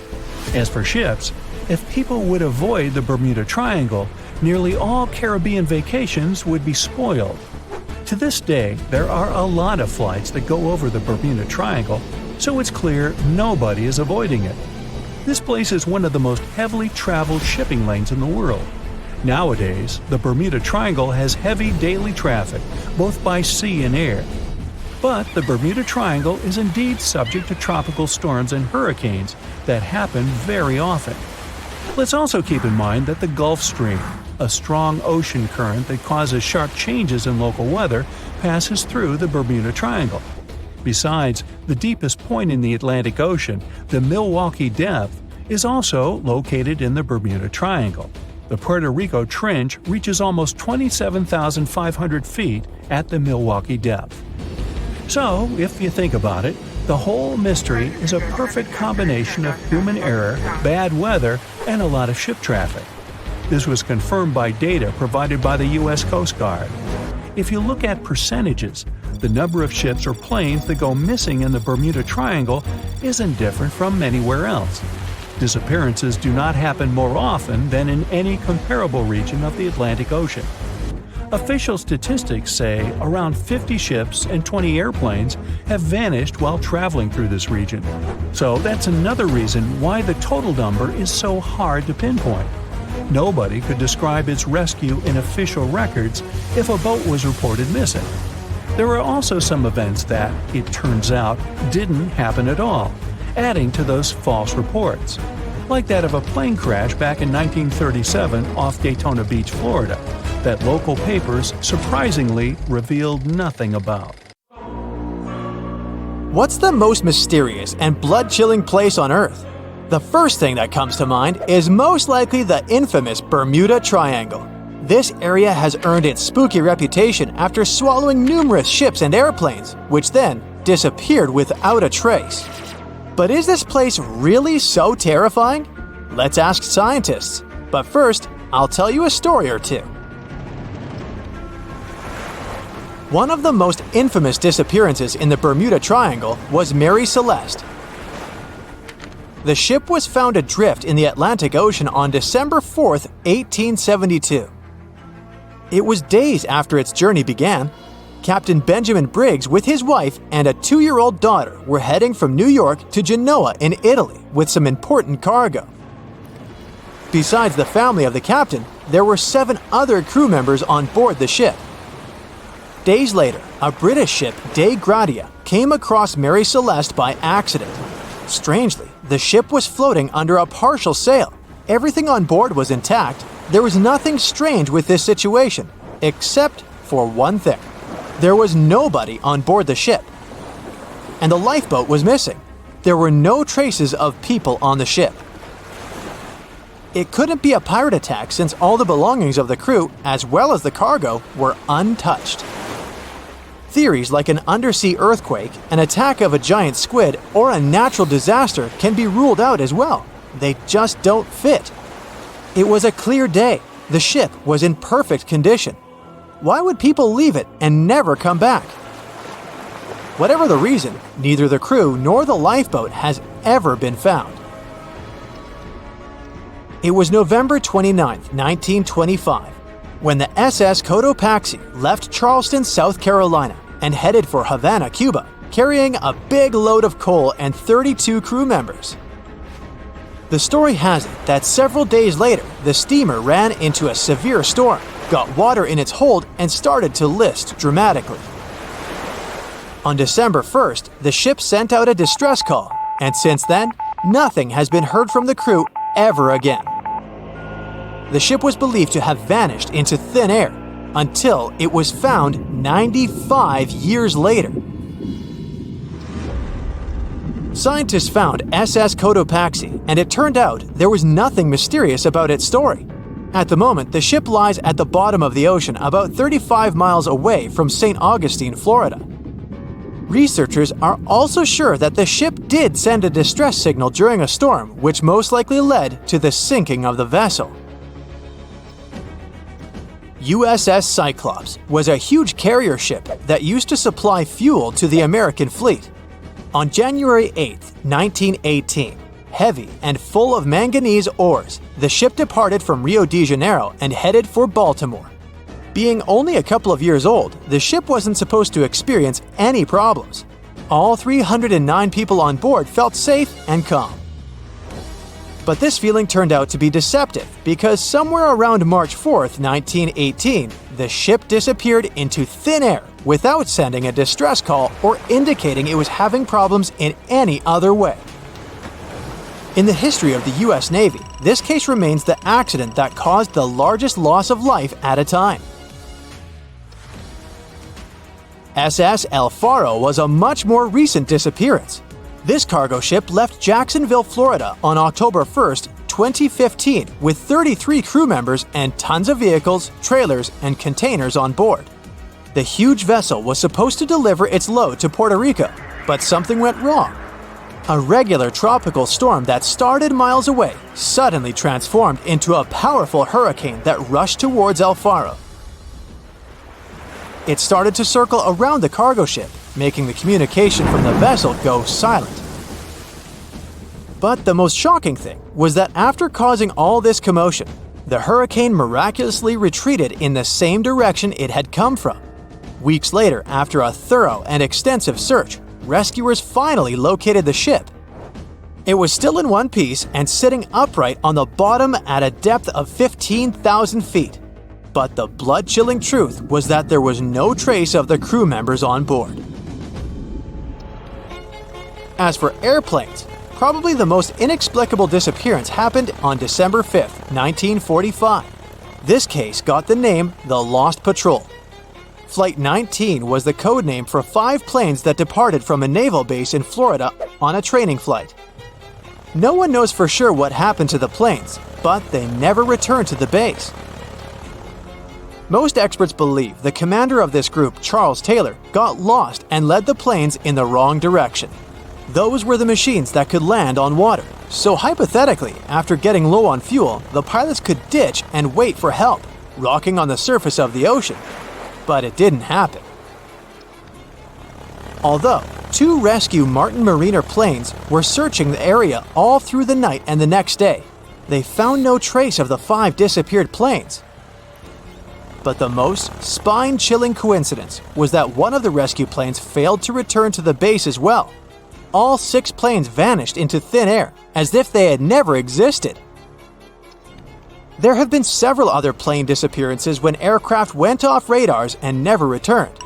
As for ships, if people would avoid the Bermuda Triangle, nearly all Caribbean vacations would be spoiled. To this day, there are a lot of flights that go over the Bermuda Triangle, so it's clear nobody is avoiding it. This place is one of the most heavily traveled shipping lanes in the world. Nowadays, the Bermuda Triangle has heavy daily traffic, both by sea and air. But the Bermuda Triangle is indeed subject to tropical storms and hurricanes that happen very often. Let's also keep in mind that the Gulf Stream, a strong ocean current that causes sharp changes in local weather, passes through the Bermuda Triangle. Besides, the deepest point in the Atlantic Ocean, the Milwaukee Depth, is also located in the Bermuda Triangle. The Puerto Rico Trench reaches almost 27,500 feet at the Milwaukee Depth. So, if you think about it, the whole mystery is a perfect combination of human error, bad weather, and a lot of ship traffic. This was confirmed by data provided by the U.S. Coast Guard. If you look at percentages, the number of ships or planes that go missing in the Bermuda Triangle isn't different from anywhere else. Disappearances do not happen more often than in any comparable region of the Atlantic Ocean. Official statistics say around 50 ships and 20 airplanes have vanished while traveling through this region. So that's another reason why the total number is so hard to pinpoint. Nobody could describe its rescue in official records if a boat was reported missing. There are also some events that, it turns out, didn't happen at all, adding to those false reports, like that of a plane crash back in 1937 off Daytona Beach, Florida, that local papers surprisingly revealed nothing about. What's the most mysterious and blood-chilling place on Earth? The first thing that comes to mind is most likely the infamous Bermuda Triangle. This area has earned its spooky reputation after swallowing numerous ships and airplanes, which then disappeared without a trace. But is this place really so terrifying? Let's ask scientists. But first, I'll tell you a story or two. One of the most infamous disappearances in the Bermuda Triangle was Mary Celeste. The ship was found adrift in the Atlantic Ocean on December 4, 1872. It was days after its journey began. Captain Benjamin Briggs with his wife and a 2-year-old daughter were heading from New York to Genoa in Italy with some important cargo. Besides the family of the captain, there were 7 other crew members on board the ship. Days later, a British ship, De Gradia, came across Mary Celeste by accident. Strangely, the ship was floating under a partial sail. Everything on board was intact. There was nothing strange with this situation, except for one thing. There was nobody on board the ship. And the lifeboat was missing. There were no traces of people on the ship. It couldn't be a pirate attack since all the belongings of the crew, as well as the cargo, were untouched. Theories like an undersea earthquake, an attack of a giant squid, or a natural disaster can be ruled out as well. They just don't fit. It was a clear day. The ship was in perfect condition. Why would people leave it and never come back? Whatever the reason, neither the crew nor the lifeboat has ever been found. It was November 29, 1925, when the SS Cotopaxi left Charleston, South Carolina, and headed for Havana, Cuba, carrying a big load of coal and 32 crew members. The story has it that several days later, the steamer ran into a severe storm, got water in its hold, and started to list dramatically. On December 1st, the ship sent out a distress call, and since then, nothing has been heard from the crew ever again. The ship was believed to have vanished into thin air until it was found 95 years later. Scientists found SS Cotopaxi, and it turned out there was nothing mysterious about its story. At the moment, the ship lies at the bottom of the ocean about 35 miles away from St. Augustine, Florida. Researchers are also sure that the ship did send a distress signal during a storm, which most likely led to the sinking of the vessel. USS Cyclops was a huge carrier ship that used to supply fuel to the American fleet. On January 8, 1918, heavy and full of manganese ores, the ship departed from Rio de Janeiro and headed for Baltimore. Being only a couple of years old, the ship wasn't supposed to experience any problems. All 309 people on board felt safe and calm. But this feeling turned out to be deceptive because somewhere around March 4, 1918, the ship disappeared into thin air without sending a distress call or indicating it was having problems in any other way. In the history of the U.S. Navy, this case remains the accident that caused the largest loss of life at a time. SS El Faro was a much more recent disappearance. This cargo ship left Jacksonville, Florida on October 1, 2015 with 33 crew members and tons of vehicles, trailers, and containers on board. The huge vessel was supposed to deliver its load to Puerto Rico, but something went wrong. A regular tropical storm that started miles away suddenly transformed into a powerful hurricane that rushed towards El Faro. It started to circle around the cargo ship, making the communication from the vessel go silent. But the most shocking thing was that after causing all this commotion, the hurricane miraculously retreated in the same direction it had come from. Weeks later, after a thorough and extensive search, rescuers finally located the ship. It was still in one piece and sitting upright on the bottom at a depth of 15,000 feet. But the blood-chilling truth was that there was no trace of the crew members on board. As for airplanes, probably the most inexplicable disappearance happened on December 5, 1945. This case got the name the Lost Patrol. Flight 19 was the code name for 5 planes that departed from a naval base in Florida on a training flight. No one knows for sure what happened to the planes, but they never returned to the base. Most experts believe the commander of this group, Charles Taylor, got lost and led the planes in the wrong direction. Those were the machines that could land on water, so hypothetically, after getting low on fuel, the pilots could ditch and wait for help, rocking on the surface of the ocean. But it didn't happen. Although, 2 rescue Martin Mariner planes were searching the area all through the night and the next day, they found no trace of the 5 disappeared planes. But the most spine-chilling coincidence was that one of the rescue planes failed to return to the base as well. All 6 planes vanished into thin air, as if they had never existed. There have been several other plane disappearances when aircraft went off radars and never returned.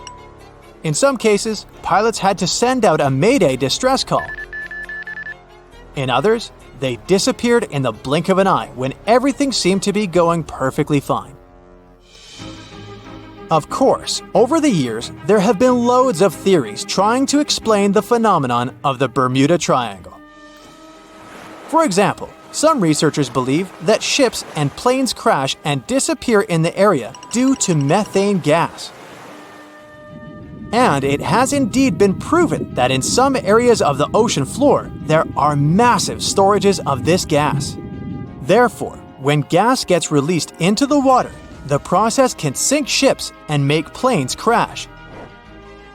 In some cases, pilots had to send out a Mayday distress call. In others, they disappeared in the blink of an eye when everything seemed to be going perfectly fine. Of course, over the years, there have been loads of theories trying to explain the phenomenon of the Bermuda Triangle. For example, some researchers believe that ships and planes crash and disappear in the area due to methane gas. And it has indeed been proven that in some areas of the ocean floor, there are massive storages of this gas. Therefore, when gas gets released into the water, the process can sink ships and make planes crash.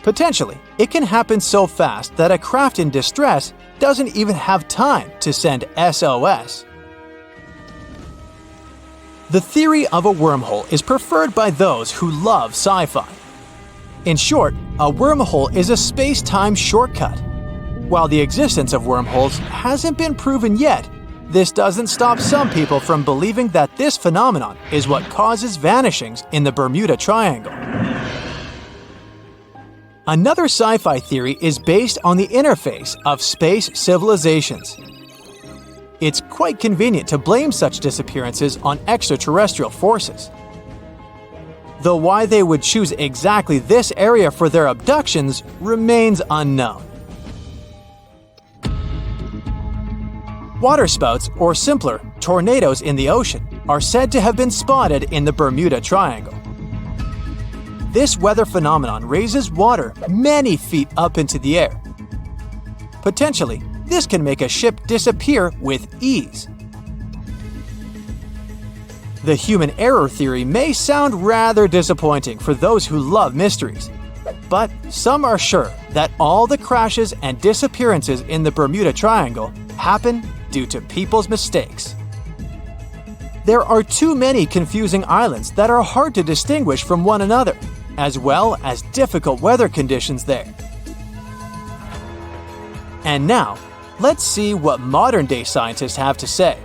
Potentially, it can happen so fast that a craft in distress doesn't even have time to send SOS. The theory of a wormhole is preferred by those who love sci-fi. In short, a wormhole is a space-time shortcut. While the existence of wormholes hasn't been proven yet, this doesn't stop some people from believing that this phenomenon is what causes vanishings in the Bermuda Triangle. Another sci-fi theory is based on the interface of space civilizations. It's quite convenient to blame such disappearances on extraterrestrial forces. Though why they would choose exactly this area for their abductions remains unknown. Waterspouts, or simpler, tornadoes in the ocean, are said to have been spotted in the Bermuda Triangle. This weather phenomenon raises water many feet up into the air. Potentially, this can make a ship disappear with ease. The human error theory may sound rather disappointing for those who love mysteries, but some are sure that all the crashes and disappearances in the Bermuda Triangle happen due to people's mistakes. There are too many confusing islands that are hard to distinguish from one another, as well as difficult weather conditions there. And now, let's see what modern-day scientists have to say.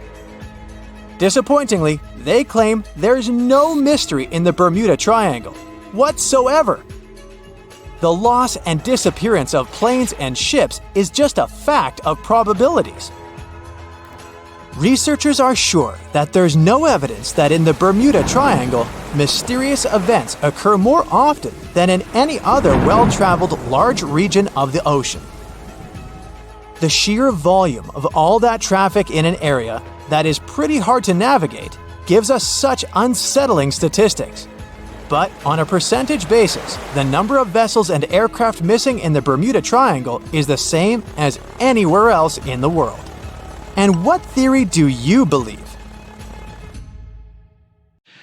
Disappointingly, they claim there's no mystery in the Bermuda Triangle whatsoever. The loss and disappearance of planes and ships is just a fact of probabilities. Researchers are sure that there's no evidence that in the Bermuda Triangle, mysterious events occur more often than in any other well-traveled large region of the ocean. The sheer volume of all that traffic in an area that is pretty hard to navigate gives us such unsettling statistics. But on a percentage basis, the number of vessels and aircraft missing in the Bermuda Triangle is the same as anywhere else in the world. And what theory do you believe?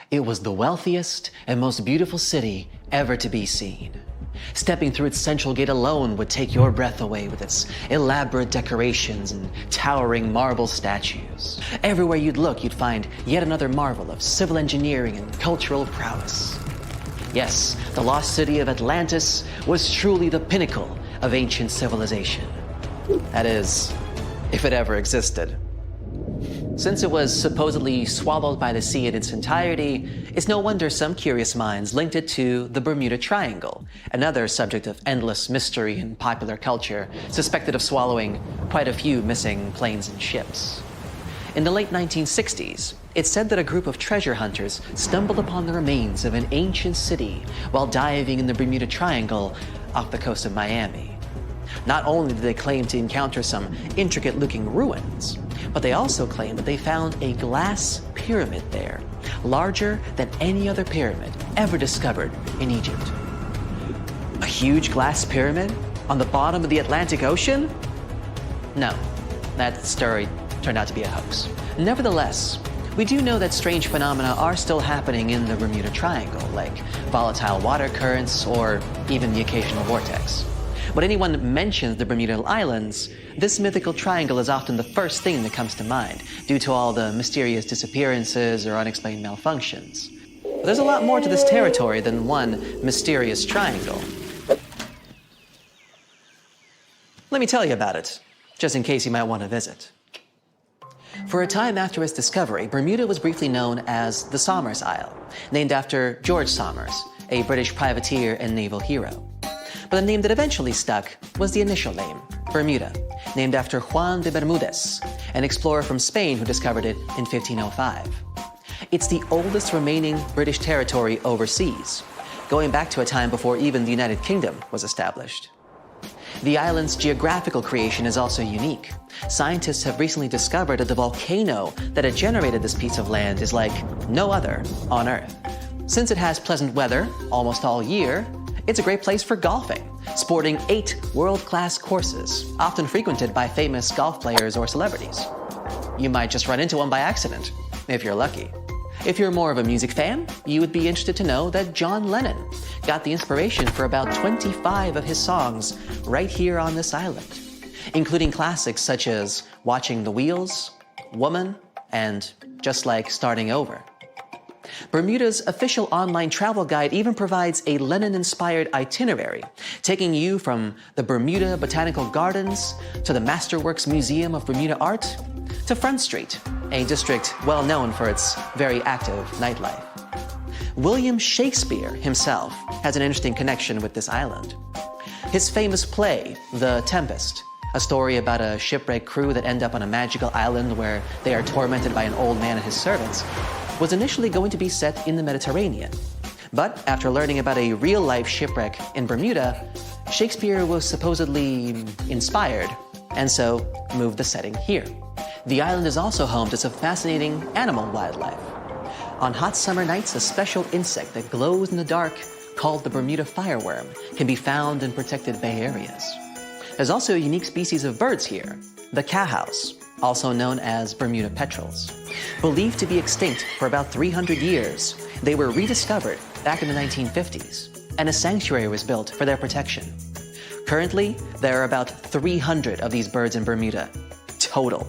It was the wealthiest and most beautiful city ever to be seen. Stepping through its central gate alone would take your breath away with its elaborate decorations and towering marble statues. Everywhere you'd look, you'd find yet another marvel of civil engineering and cultural prowess. Yes, the lost city of Atlantis was truly the pinnacle of ancient civilization. That is, if it ever existed. Since it was supposedly swallowed by the sea in its entirety, it's no wonder some curious minds linked it to the Bermuda Triangle, another subject of endless mystery in popular culture, suspected of swallowing quite a few missing planes and ships. In the late 1960s, it's said that a group of treasure hunters stumbled upon the remains of an ancient city while diving in the Bermuda Triangle off the coast of Miami. Not only did they claim to encounter some intricate-looking ruins, but they also claimed that they found a glass pyramid there, larger than any other pyramid ever discovered in Egypt. A huge glass pyramid on the bottom of the Atlantic Ocean? No, that story turned out to be a hoax. Nevertheless, we do know that strange phenomena are still happening in the Bermuda Triangle, like volatile water currents or even the occasional vortex. When anyone mentions the Bermuda Islands, this mythical triangle is often the first thing that comes to mind, due to all the mysterious disappearances or unexplained malfunctions. But there's a lot more to this territory than one mysterious triangle. Let me tell you about it, just in case you might want to visit. For a time after its discovery, Bermuda was briefly known as the Somers Isle, named after George Somers, a British privateer and naval hero. But the name that eventually stuck was the initial name, Bermuda, named after Juan de Bermudez, an explorer from Spain who discovered it in 1505. It's the oldest remaining British territory overseas, going back to a time before even the United Kingdom was established. The island's geographical creation is also unique. Scientists have recently discovered that the volcano that had generated this piece of land is like no other on Earth. Since it has pleasant weather almost all year, it's a great place for golfing, sporting 8 world-class courses, often frequented by famous golf players or celebrities. You might just run into one by accident, if you're lucky. If you're more of a music fan, you would be interested to know that John Lennon got the inspiration for about 25 of his songs right here on this island, including classics such as Watching the Wheels, Woman, and Just Like Starting Over. Bermuda's official online travel guide even provides a Lennon-inspired itinerary, taking you from the Bermuda Botanical Gardens to the Masterworks Museum of Bermuda Art to Front Street, a district well known for its very active nightlife. William Shakespeare himself has an interesting connection with this island. His famous play, The Tempest, a story about a shipwrecked crew that end up on a magical island where they are tormented by an old man and his servants, was initially going to be set in the Mediterranean. But after learning about a real-life shipwreck in Bermuda, Shakespeare was supposedly inspired, and so moved the setting here. The island is also home to some fascinating animal wildlife. On hot summer nights, a special insect that glows in the dark, called the Bermuda fireworm, can be found in protected bay areas. There's also a unique species of birds here, the cowhouse, also known as Bermuda petrels. Believed to be extinct for about 300 years, they were rediscovered back in the 1950s, and a sanctuary was built for their protection. Currently, there are about 300 of these birds in Bermuda, total.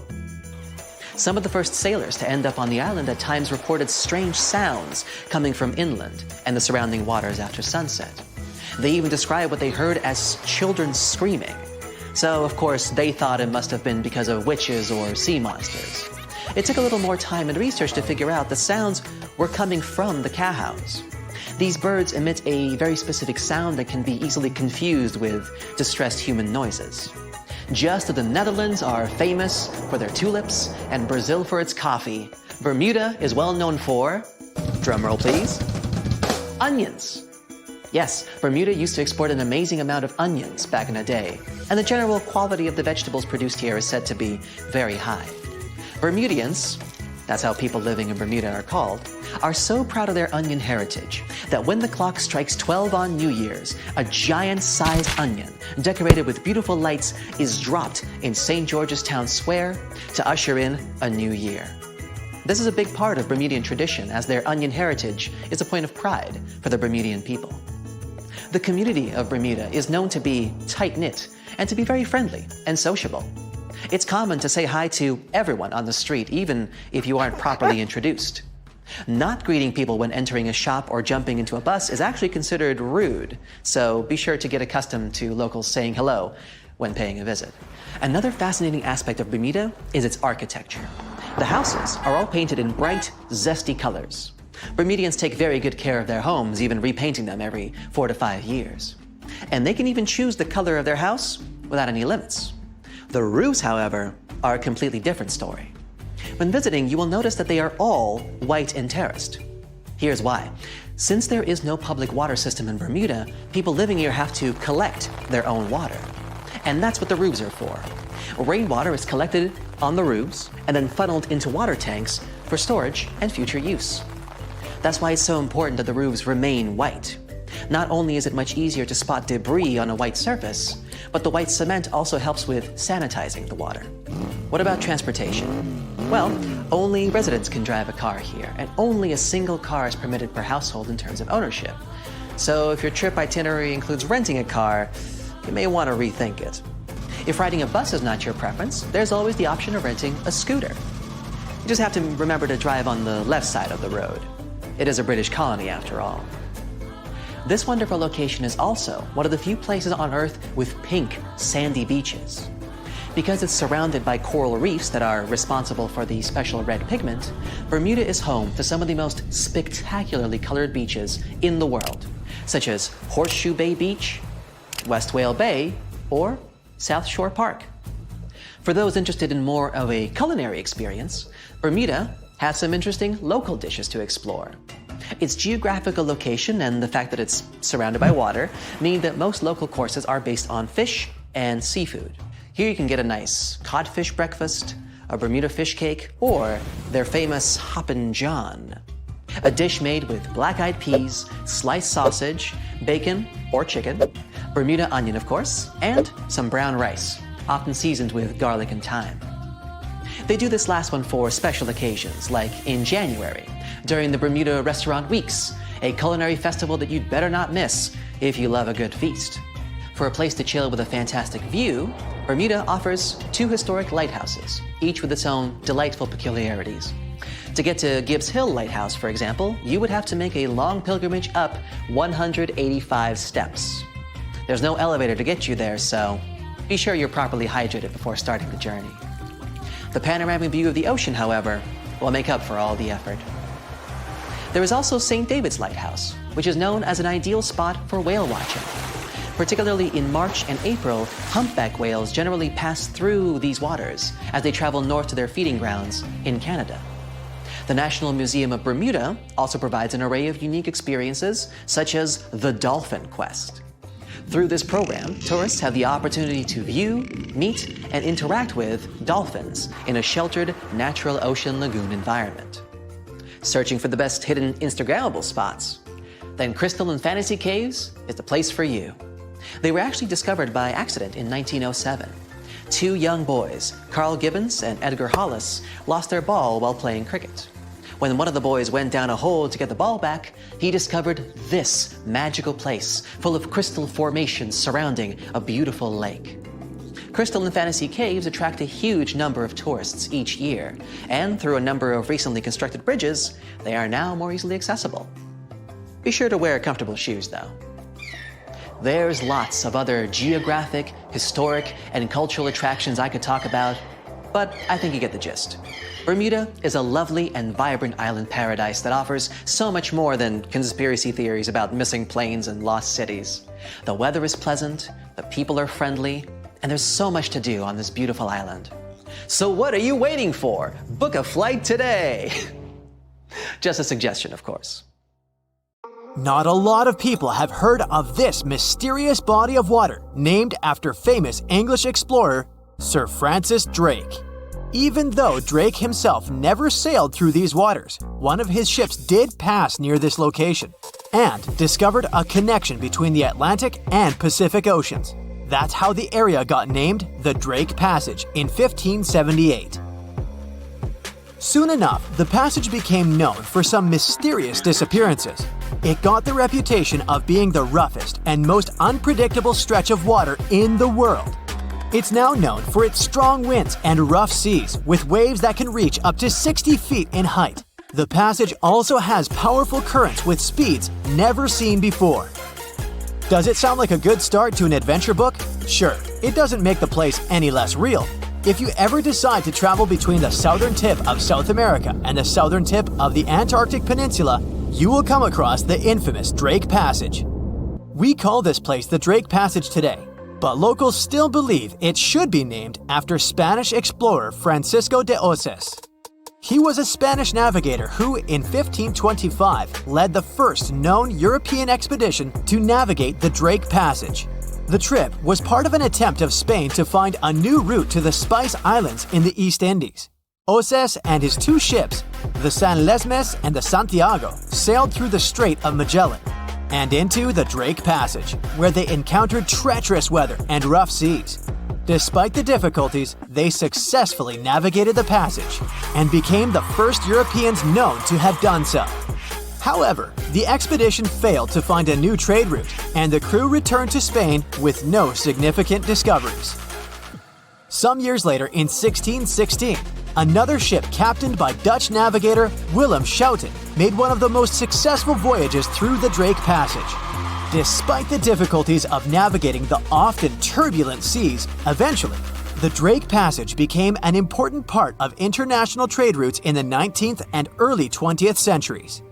Some of the first sailors to end up on the island at times reported strange sounds coming from inland and the surrounding waters after sunset. They even described what they heard as children screaming. So, of course, they thought it must have been because of witches or sea monsters. It took a little more time and research to figure out the sounds were coming from the cowhouse. These birds emit a very specific sound that can be easily confused with distressed human noises. Just as the Netherlands are famous for their tulips and Brazil for its coffee, Bermuda is well known for, drumroll please, onions. Yes, Bermuda used to export an amazing amount of onions back in the day, and the general quality of the vegetables produced here is said to be very high. Bermudians, that's how people living in Bermuda are called, are so proud of their onion heritage that when the clock strikes 12 on New Year's, a giant-sized onion decorated with beautiful lights is dropped in St. George's Town Square to usher in a new year. This is a big part of Bermudian tradition, as their onion heritage is a point of pride for the Bermudian people. The community of Bermuda is known to be tight-knit and to be very friendly and sociable. It's common to say hi to everyone on the street, even if you aren't properly introduced. Not greeting people when entering a shop or jumping into a bus is actually considered rude, so be sure to get accustomed to locals saying hello when paying a visit. Another fascinating aspect of Bermuda is its architecture. The houses are all painted in bright, zesty colors. Bermudians take very good care of their homes, even repainting them every 4 to 5 years. And they can even choose the color of their house without any limits. The roofs, however, are a completely different story. When visiting, you will notice that they are all white and terraced. Here's why. Since there is no public water system in Bermuda, people living here have to collect their own water. And that's what the roofs are for. Rainwater is collected on the roofs and then funneled into water tanks for storage and future use. That's why it's so important that the roofs remain white. Not only is it much easier to spot debris on a white surface, but the white cement also helps with sanitizing the water. What about transportation? Well, only residents can drive a car here, and only a single car is permitted per household in terms of ownership. So if your trip itinerary includes renting a car, you may want to rethink it. If riding a bus is not your preference, there's always the option of renting a scooter. You just have to remember to drive on the left side of the road. It is a British colony after all. This wonderful location is also one of the few places on Earth with pink, sandy beaches. Because it's surrounded by coral reefs that are responsible for the special red pigment, Bermuda is home to some of the most spectacularly colored beaches in the world, such as Horseshoe Bay Beach, West Whale Bay, or South Shore Park. For those interested in more of a culinary experience, Bermuda has some interesting local dishes to explore. Its geographical location and the fact that it's surrounded by water mean that most local courses are based on fish and seafood. Here you can get a nice codfish breakfast, a Bermuda fish cake, or their famous Hoppin' John, a dish made with black-eyed peas, sliced sausage, bacon or chicken, Bermuda onion, of course, and some brown rice, often seasoned with garlic and thyme. They do this last one for special occasions, like in January, during the Bermuda Restaurant Weeks, a culinary festival that you'd better not miss if you love a good feast. For a place to chill with a fantastic view, Bermuda offers 2 historic lighthouses, each with its own delightful peculiarities. To get to Gibbs Hill Lighthouse, for example, you would have to make a long pilgrimage up 185 steps. There's no elevator to get you there, so be sure you're properly hydrated before starting the journey. The panoramic view of the ocean, however, will make up for all the effort. There is also St. David's Lighthouse, which is known as an ideal spot for whale watching. Particularly in March and April, humpback whales generally pass through these waters as they travel north to their feeding grounds in Canada. The National Museum of Bermuda also provides an array of unique experiences, such as the Dolphin Quest. Through this program, tourists have the opportunity to view, meet, and interact with dolphins in a sheltered, natural ocean lagoon environment. Searching for the best hidden Instagrammable spots? Then Crystal and Fantasy Caves is the place for you. They were actually discovered by accident in 1907. 2 young boys, Carl Gibbons and Edgar Hollis, lost their ball while playing cricket. When one of the boys went down a hole to get the ball back, he discovered this magical place full of crystal formations surrounding a beautiful lake. Crystal and Fantasy Caves attract a huge number of tourists each year, and through a number of recently constructed bridges, they are now more easily accessible. Be sure to wear comfortable shoes, though. There's lots of other geographic, historic, and cultural attractions I could talk about, but I think you get the gist. Bermuda is a lovely and vibrant island paradise that offers so much more than conspiracy theories about missing planes and lost cities. The weather is pleasant, the people are friendly, and there's so much to do on this beautiful island. So what are you waiting for? Book a flight today! Just a suggestion, of course. Not a lot of people have heard of this mysterious body of water named after famous English explorer Sir Francis Drake. Even though Drake himself never sailed through these waters, one of his ships did pass near this location and discovered a connection between the Atlantic and Pacific Oceans. That's how the area got named the Drake Passage in 1578. Soon enough, the passage became known for some mysterious disappearances. It got the reputation of being the roughest and most unpredictable stretch of water in the world. It's now known for its strong winds and rough seas, with waves that can reach up to 60 feet in height. The passage also has powerful currents with speeds never seen before. Does it sound like a good start to an adventure book? Sure, it doesn't make the place any less real. If you ever decide to travel between the southern tip of South America and the southern tip of the Antarctic Peninsula, you will come across the infamous Drake Passage. We call this place the Drake Passage today, but locals still believe it should be named after Spanish explorer Francisco de Oces. He was a Spanish navigator who, in 1525, led the first known European expedition to navigate the Drake Passage. The trip was part of an attempt of Spain to find a new route to the Spice Islands in the East Indies. Oces and his 2 ships, the San Lesmes and the Santiago, sailed through the Strait of Magellan and into the Drake Passage, where they encountered treacherous weather and rough seas. Despite the difficulties, they successfully navigated the passage and became the first Europeans known to have done so. However, the expedition failed to find a new trade route, and the crew returned to Spain with no significant discoveries. Some years later, in 1616, another ship captained by Dutch navigator Willem Schouten made one of the most successful voyages through the Drake Passage. Despite the difficulties of navigating the often turbulent seas, eventually, the Drake Passage became an important part of international trade routes in the 19th and early 20th centuries.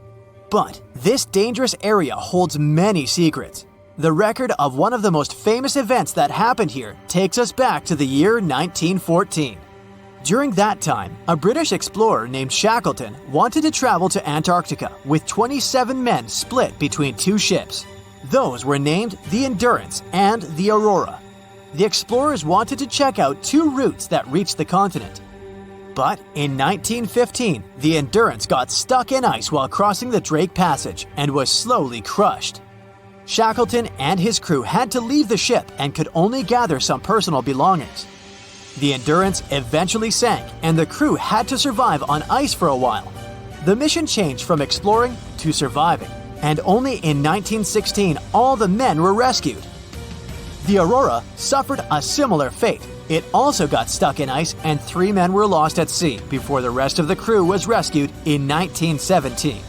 But this dangerous area holds many secrets. The record of one of the most famous events that happened here takes us back to the year 1914. During that time, a British explorer named Shackleton wanted to travel to Antarctica with 27 men split between two ships. Those were named the Endurance and the Aurora. The explorers wanted to check out two routes that reached the continent. But in 1915, the Endurance got stuck in ice while crossing the Drake Passage and was slowly crushed. Shackleton and his crew had to leave the ship and could only gather some personal belongings. The Endurance eventually sank, and the crew had to survive on ice for a while. The mission changed from exploring to surviving, and only in 1916 all the men were rescued. The Aurora suffered a similar fate. It also got stuck in ice, and 3 men were lost at sea before the rest of the crew was rescued in 1917.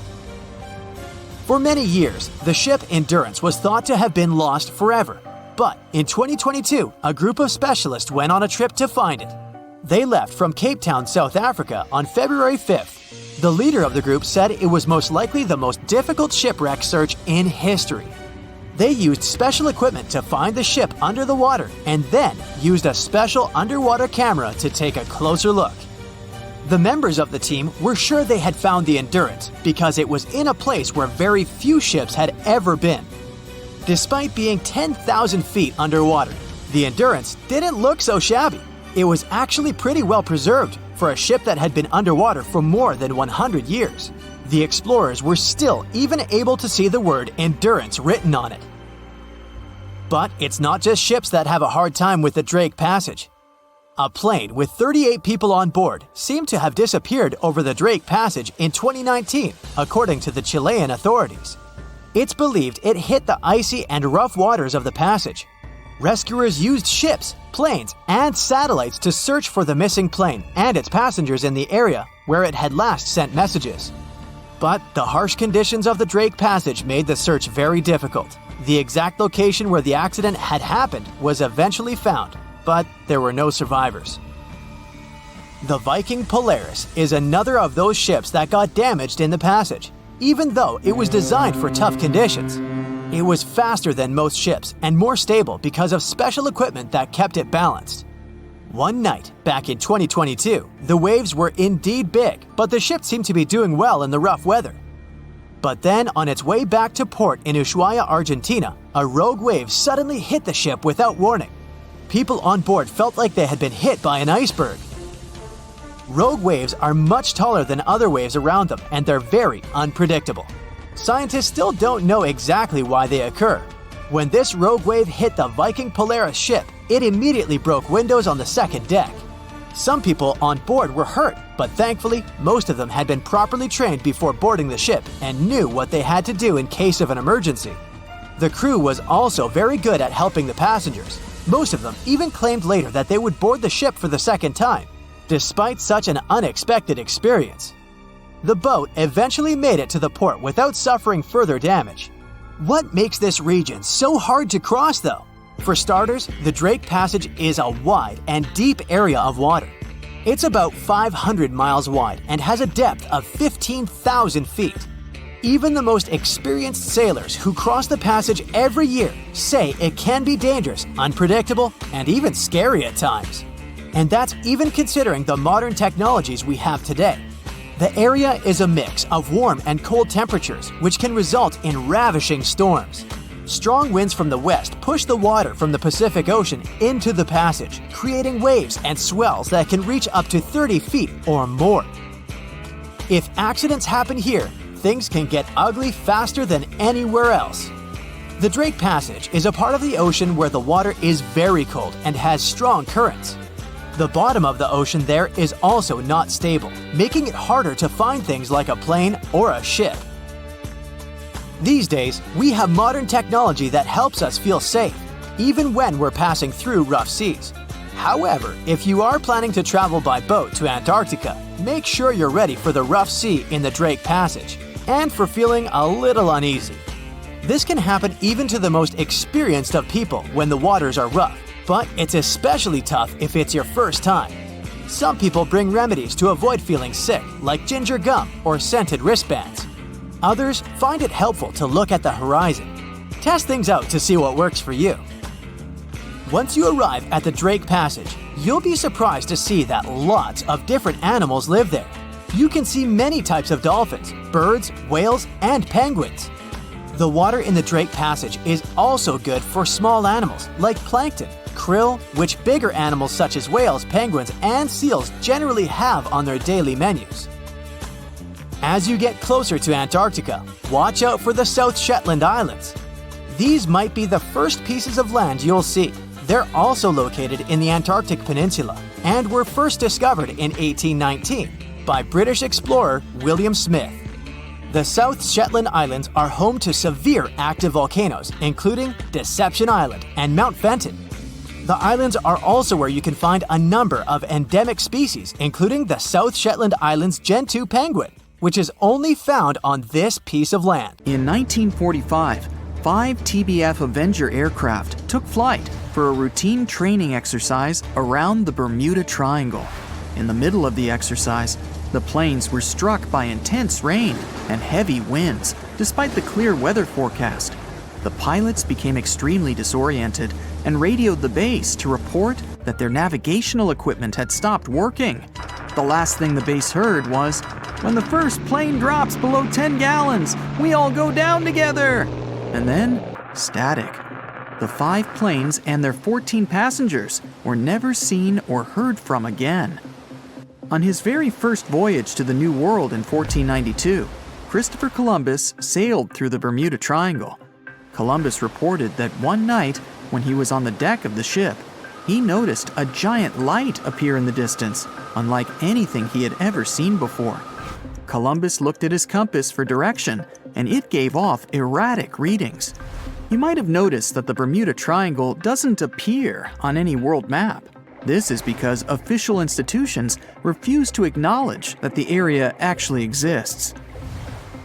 For many years, the ship Endurance was thought to have been lost forever. But in 2022, a group of specialists went on a trip to find it. They left from Cape Town, South Africa on February 5th. The leader of the group said it was most likely the most difficult shipwreck search in history. They used special equipment to find the ship under the water and then used a special underwater camera to take a closer look. The members of the team were sure they had found the Endurance because it was in a place where very few ships had ever been. Despite being 10,000 feet underwater, the Endurance didn't look so shabby. It was actually pretty well preserved for a ship that had been underwater for more than 100 years. The explorers were still even able to see the word Endurance written on it. But it's not just ships that have a hard time with the Drake Passage. A plane with 38 people on board seemed to have disappeared over the Drake Passage in 2019, according to the Chilean authorities. It's believed it hit the icy and rough waters of the passage. Rescuers used ships, planes, and satellites to search for the missing plane and its passengers in the area where it had last sent messages. But the harsh conditions of the Drake Passage made the search very difficult. The exact location where the accident had happened was eventually found, but there were no survivors. The Viking Polaris is another of those ships that got damaged in the passage, even though it was designed for tough conditions. It was faster than most ships and more stable because of special equipment that kept it balanced. One night, back in 2022, the waves were indeed big, but the ship seemed to be doing well in the rough weather. But then, on its way back to port in Ushuaia, Argentina, a rogue wave suddenly hit the ship without warning. People on board felt like they had been hit by an iceberg. Rogue waves are much taller than other waves around them, and they're very unpredictable. Scientists still don't know exactly why they occur. When this rogue wave hit the Viking Polaris ship, it immediately broke windows on the second deck. Some people on board were hurt, but thankfully, most of them had been properly trained before boarding the ship and knew what they had to do in case of an emergency. The crew was also very good at helping the passengers. Most of them even claimed later that they would board the ship for the second time, despite such an unexpected experience. The boat eventually made it to the port without suffering further damage. What makes this region so hard to cross, though? For starters, the Drake Passage is a wide and deep area of water. It's about 500 miles wide and has a depth of 15,000 feet. Even the most experienced sailors who cross the passage every year say it can be dangerous, unpredictable, and even scary at times. And that's even considering the modern technologies we have today. The area is a mix of warm and cold temperatures, which can result in ravishing storms. Strong winds from the west push the water from the Pacific Ocean into the passage, creating waves and swells that can reach up to 30 feet or more. If accidents happen here, things can get ugly faster than anywhere else. The Drake Passage is a part of the ocean where the water is very cold and has strong currents. The bottom of the ocean there is also not stable, making it harder to find things like a plane or a ship. These days, we have modern technology that helps us feel safe, even when we're passing through rough seas. However, if you are planning to travel by boat to Antarctica, make sure you're ready for the rough sea in the Drake Passage, and for feeling a little uneasy. This can happen even to the most experienced of people when the waters are rough, but it's especially tough if it's your first time. Some people bring remedies to avoid feeling sick, like ginger gum or scented wristbands. Others find it helpful to look at the horizon. Test things out to see what works for you. Once you arrive at the Drake Passage, you'll be surprised to see that lots of different animals live there. You can see many types of dolphins, birds, whales, and penguins. The water in the Drake Passage is also good for small animals like plankton, krill, which bigger animals such as whales, penguins, and seals generally have on their daily menus. As you get closer to Antarctica, watch out for the South Shetland Islands. These might be the first pieces of land you'll see. They're also located in the Antarctic Peninsula and were first discovered in 1819 by British explorer William Smith. The South Shetland Islands are home to severe active volcanoes, including Deception Island and Mount Fenton. The islands are also where you can find a number of endemic species, including the South Shetland Islands Gen 2 penguin, which is only found on this piece of land. In 1945, 5 TBF Avenger aircraft took flight for a routine training exercise around the Bermuda Triangle. In the middle of the exercise, the planes were struck by intense rain and heavy winds, despite the clear weather forecast. The pilots became extremely disoriented and radioed the base to report that their navigational equipment had stopped working. The last thing the base heard was, "When the first plane drops below 10 gallons, we all go down together." And then, static. The 5 planes and their 14 passengers were never seen or heard from again. On his very first voyage to the New World in 1492, Christopher Columbus sailed through the Bermuda Triangle. Columbus reported that one night, when he was on the deck of the ship, he noticed a giant light appear in the distance, unlike anything he had ever seen before. Columbus looked at his compass for direction, and it gave off erratic readings. You might have noticed that the Bermuda Triangle doesn't appear on any world map. This is because official institutions refuse to acknowledge that the area actually exists.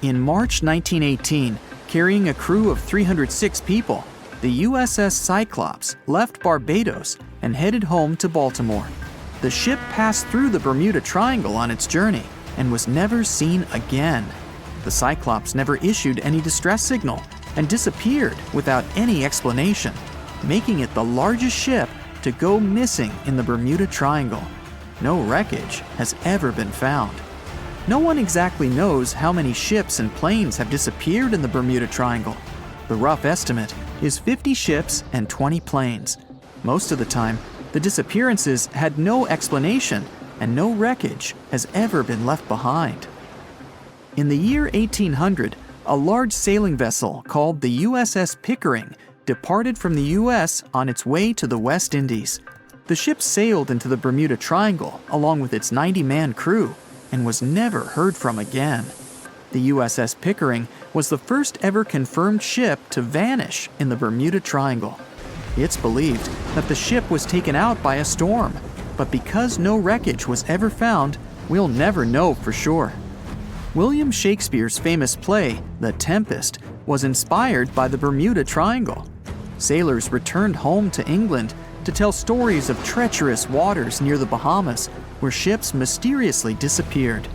In March 1918, carrying a crew of 306 people, the USS Cyclops left Barbados and headed home to Baltimore. The ship passed through the Bermuda Triangle on its journey and was never seen again. The Cyclops never issued any distress signal and disappeared without any explanation, making it the largest ship to go missing in the Bermuda Triangle. No wreckage has ever been found. No one exactly knows how many ships and planes have disappeared in the Bermuda Triangle. The rough estimate is 50 ships and 20 planes. Most of the time, the disappearances had no explanation and no wreckage has ever been left behind. In the year 1800, a large sailing vessel called the USS Pickering departed from the US on its way to the West Indies. The ship sailed into the Bermuda Triangle along with its 90-man crew and was never heard from again. The USS Pickering was the first ever confirmed ship to vanish in the Bermuda Triangle. It's believed that the ship was taken out by a storm, but because no wreckage was ever found, we'll never know for sure. William Shakespeare's famous play, The Tempest, was inspired by the Bermuda Triangle. Sailors returned home to England to tell stories of treacherous waters near the Bahamas, where ships mysteriously disappeared.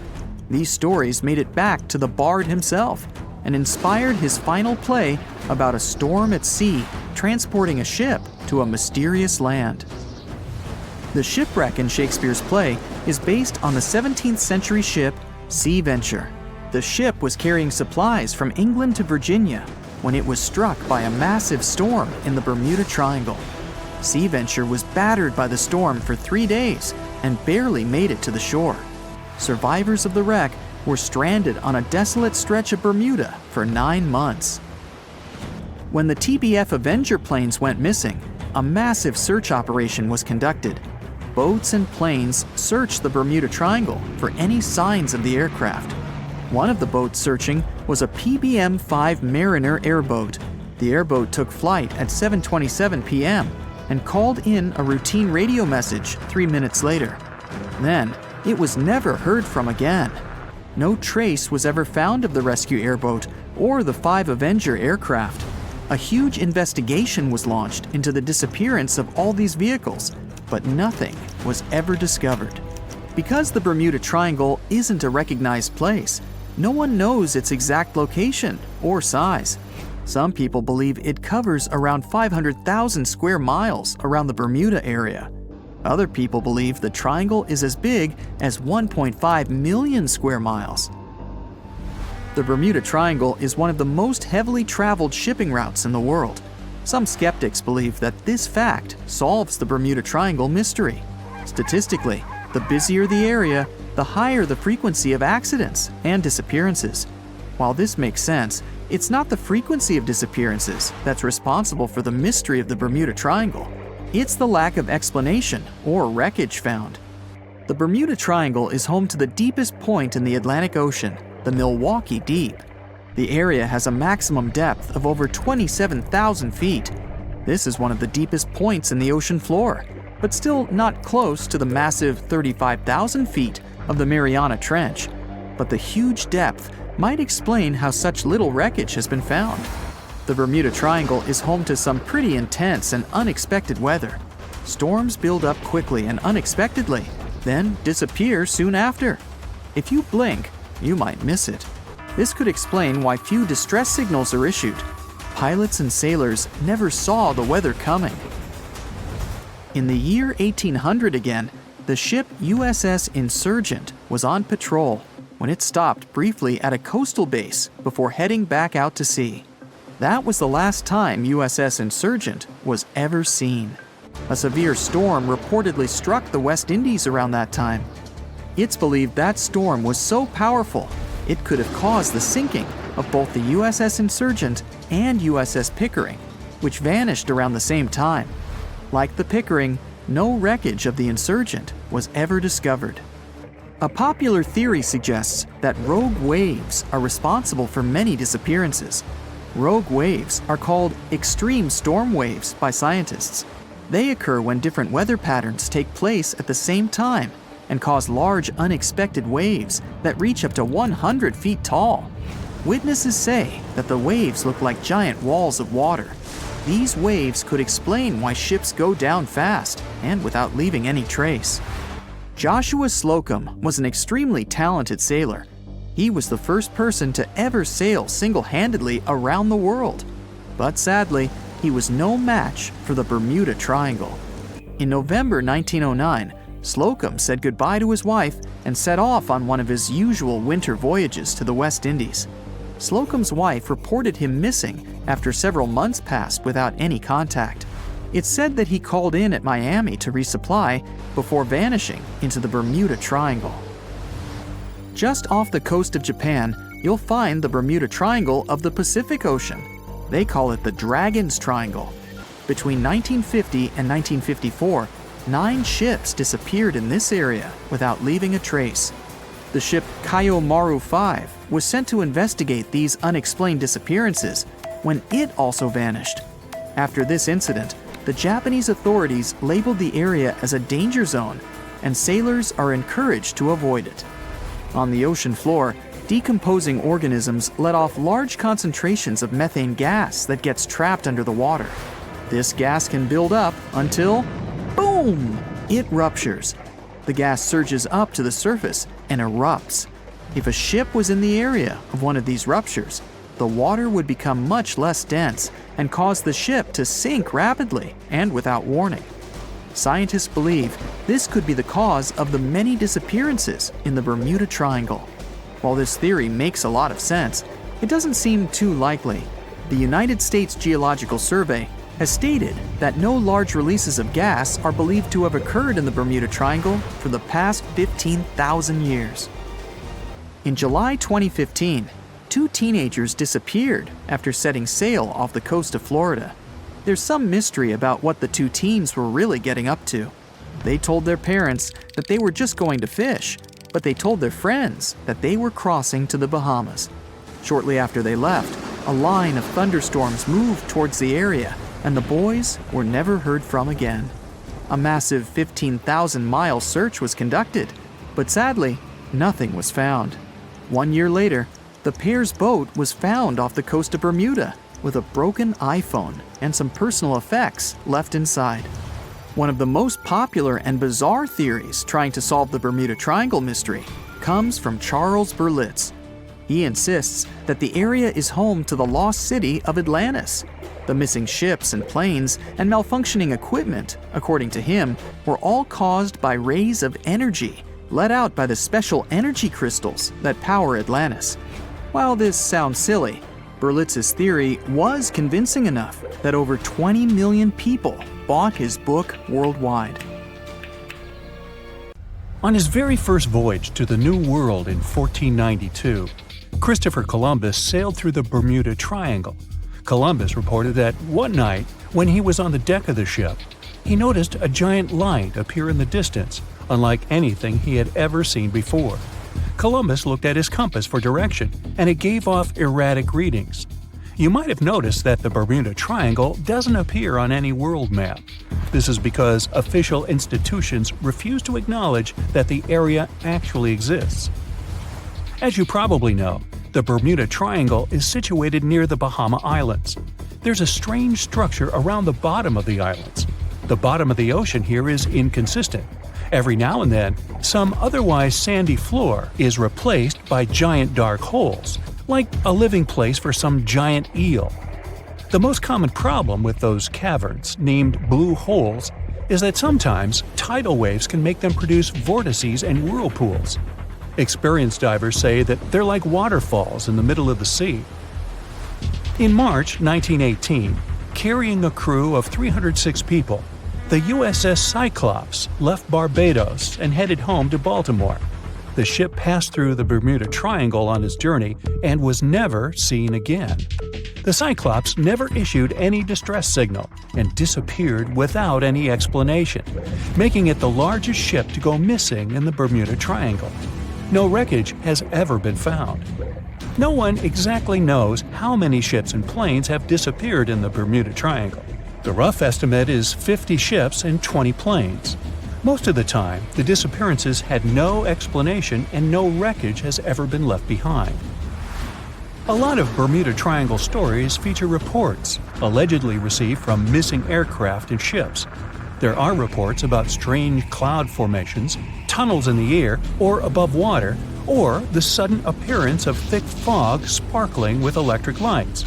These stories made it back to the bard himself and inspired his final play about a storm at sea transporting a ship to a mysterious land. The shipwreck in Shakespeare's play is based on the 17th century ship Sea Venture. The ship was carrying supplies from England to Virginia when it was struck by a massive storm in the Bermuda Triangle. Sea Venture was battered by the storm for 3 days and barely made it to the shore. Survivors of the wreck were stranded on a desolate stretch of Bermuda for 9 months. When the TBF Avenger planes went missing, a massive search operation was conducted. Boats and planes searched the Bermuda Triangle for any signs of the aircraft. One of the boats searching was a PBM-5 Mariner airboat. The airboat took flight at 7:27 p.m. and called in a routine radio message 3 minutes later. Then, it was never heard from again. No trace was ever found of the rescue airboat or the 5 Avenger aircraft. A huge investigation was launched into the disappearance of all these vehicles, but nothing was ever discovered. Because the Bermuda Triangle isn't a recognized place, no one knows its exact location or size. Some people believe it covers around 500,000 square miles around the Bermuda area. Other people believe the triangle is as big as 1.5 million square miles. The Bermuda Triangle is one of the most heavily traveled shipping routes in the world. Some skeptics believe that this fact solves the Bermuda Triangle mystery. Statistically, the busier the area, the higher the frequency of accidents and disappearances. While this makes sense, it's not the frequency of disappearances that's responsible for the mystery of the Bermuda Triangle. It's the lack of explanation or wreckage found. The Bermuda Triangle is home to the deepest point in the Atlantic Ocean, the Milwaukee Deep. The area has a maximum depth of over 27,000 feet. This is one of the deepest points in the ocean floor, but still not close to the massive 35,000 feet of the Mariana Trench. But the huge depth might explain how such little wreckage has been found. The Bermuda Triangle is home to some pretty intense and unexpected weather. Storms build up quickly and unexpectedly, then disappear soon after. If you blink, you might miss it. This could explain why few distress signals are issued. Pilots and sailors never saw the weather coming. In the year 1800 again, the ship USS Insurgent was on patrol when it stopped briefly at a coastal base before heading back out to sea. That was the last time USS Insurgent was ever seen. A severe storm reportedly struck the West Indies around that time. It's believed that storm was so powerful, it could have caused the sinking of both the USS Insurgent and USS Pickering, which vanished around the same time. Like the Pickering, no wreckage of the Insurgent was ever discovered. A popular theory suggests that rogue waves are responsible for many disappearances. Rogue waves are called extreme storm waves by scientists. They occur when different weather patterns take place at the same time and cause large unexpected waves that reach up to 100 feet tall. Witnesses say that the waves look like giant walls of water. These waves could explain why ships go down fast and without leaving any trace. Joshua Slocum was an extremely talented sailor. He was the first person to ever sail single-handedly around the world. But sadly, he was no match for the Bermuda Triangle. In November 1909, Slocum said goodbye to his wife and set off on one of his usual winter voyages to the West Indies. Slocum's wife reported him missing after several months passed without any contact. It's said that he called in at Miami to resupply before vanishing into the Bermuda Triangle. Just off the coast of Japan, you'll find the Bermuda Triangle of the Pacific Ocean. They call it the Dragon's Triangle. Between 1950 and 1954, 9 ships disappeared in this area without leaving a trace. The ship Kaiomaru 5 was sent to investigate these unexplained disappearances when it also vanished. After this incident, the Japanese authorities labeled the area as a danger zone, and sailors are encouraged to avoid it. On the ocean floor, decomposing organisms let off large concentrations of methane gas that gets trapped under the water. This gas can build up until, boom, it ruptures. The gas surges up to the surface and erupts. If a ship was in the area of one of these ruptures, the water would become much less dense and cause the ship to sink rapidly and without warning. Scientists believe this could be the cause of the many disappearances in the Bermuda Triangle. While this theory makes a lot of sense, it doesn't seem too likely. The United States Geological Survey has stated that no large releases of gas are believed to have occurred in the Bermuda Triangle for the past 15,000 years. In July 2015, 2 teenagers disappeared after setting sail off the coast of Florida. There's some mystery about what the 2 teens were really getting up to. They told their parents that they were just going to fish, but they told their friends that they were crossing to the Bahamas. Shortly after they left, a line of thunderstorms moved towards the area, and the boys were never heard from again. A massive 15,000-mile search was conducted, but sadly, nothing was found. 1 year later, the pair's boat was found off the coast of Bermuda with a broken iPhone and some personal effects left inside. One of the most popular and bizarre theories trying to solve the Bermuda Triangle mystery comes from Charles Berlitz. He insists that the area is home to the lost city of Atlantis. The missing ships and planes and malfunctioning equipment, according to him, were all caused by rays of energy let out by the special energy crystals that power Atlantis. While this sounds silly, Berlitz's theory was convincing enough that over 20 million people bought his book worldwide. On his very first voyage to the New World in 1492, Christopher Columbus sailed through the Bermuda Triangle. Columbus reported that one night, when he was on the deck of the ship, he noticed a giant light appear in the distance, unlike anything he had ever seen before. Columbus looked at his compass for direction, and it gave off erratic readings. You might have noticed that the Bermuda Triangle doesn't appear on any world map. This is because official institutions refuse to acknowledge that the area actually exists. As you probably know, the Bermuda Triangle is situated near the Bahama Islands. There's a strange structure around the bottom of the islands. The bottom of the ocean here is inconsistent. Every now and then, some otherwise sandy floor is replaced by giant dark holes, like a living place for some giant eel. The most common problem with those caverns, named blue holes, is that sometimes tidal waves can make them produce vortices and whirlpools. Experienced divers say that they're like waterfalls in the middle of the sea. In March 1918, carrying a crew of 306 people, the USS Cyclops left Barbados and headed home to Baltimore. The ship passed through the Bermuda Triangle on its journey and was never seen again. The Cyclops never issued any distress signal and disappeared without any explanation, making it the largest ship to go missing in the Bermuda Triangle. No wreckage has ever been found. No one exactly knows how many ships and planes have disappeared in the Bermuda Triangle. The rough estimate is 50 ships and 20 planes. Most of the time, the disappearances had no explanation and no wreckage has ever been left behind. A lot of Bermuda Triangle stories feature reports allegedly received from missing aircraft and ships. There are reports about strange cloud formations, tunnels in the air or above water, or the sudden appearance of thick fog sparkling with electric lights.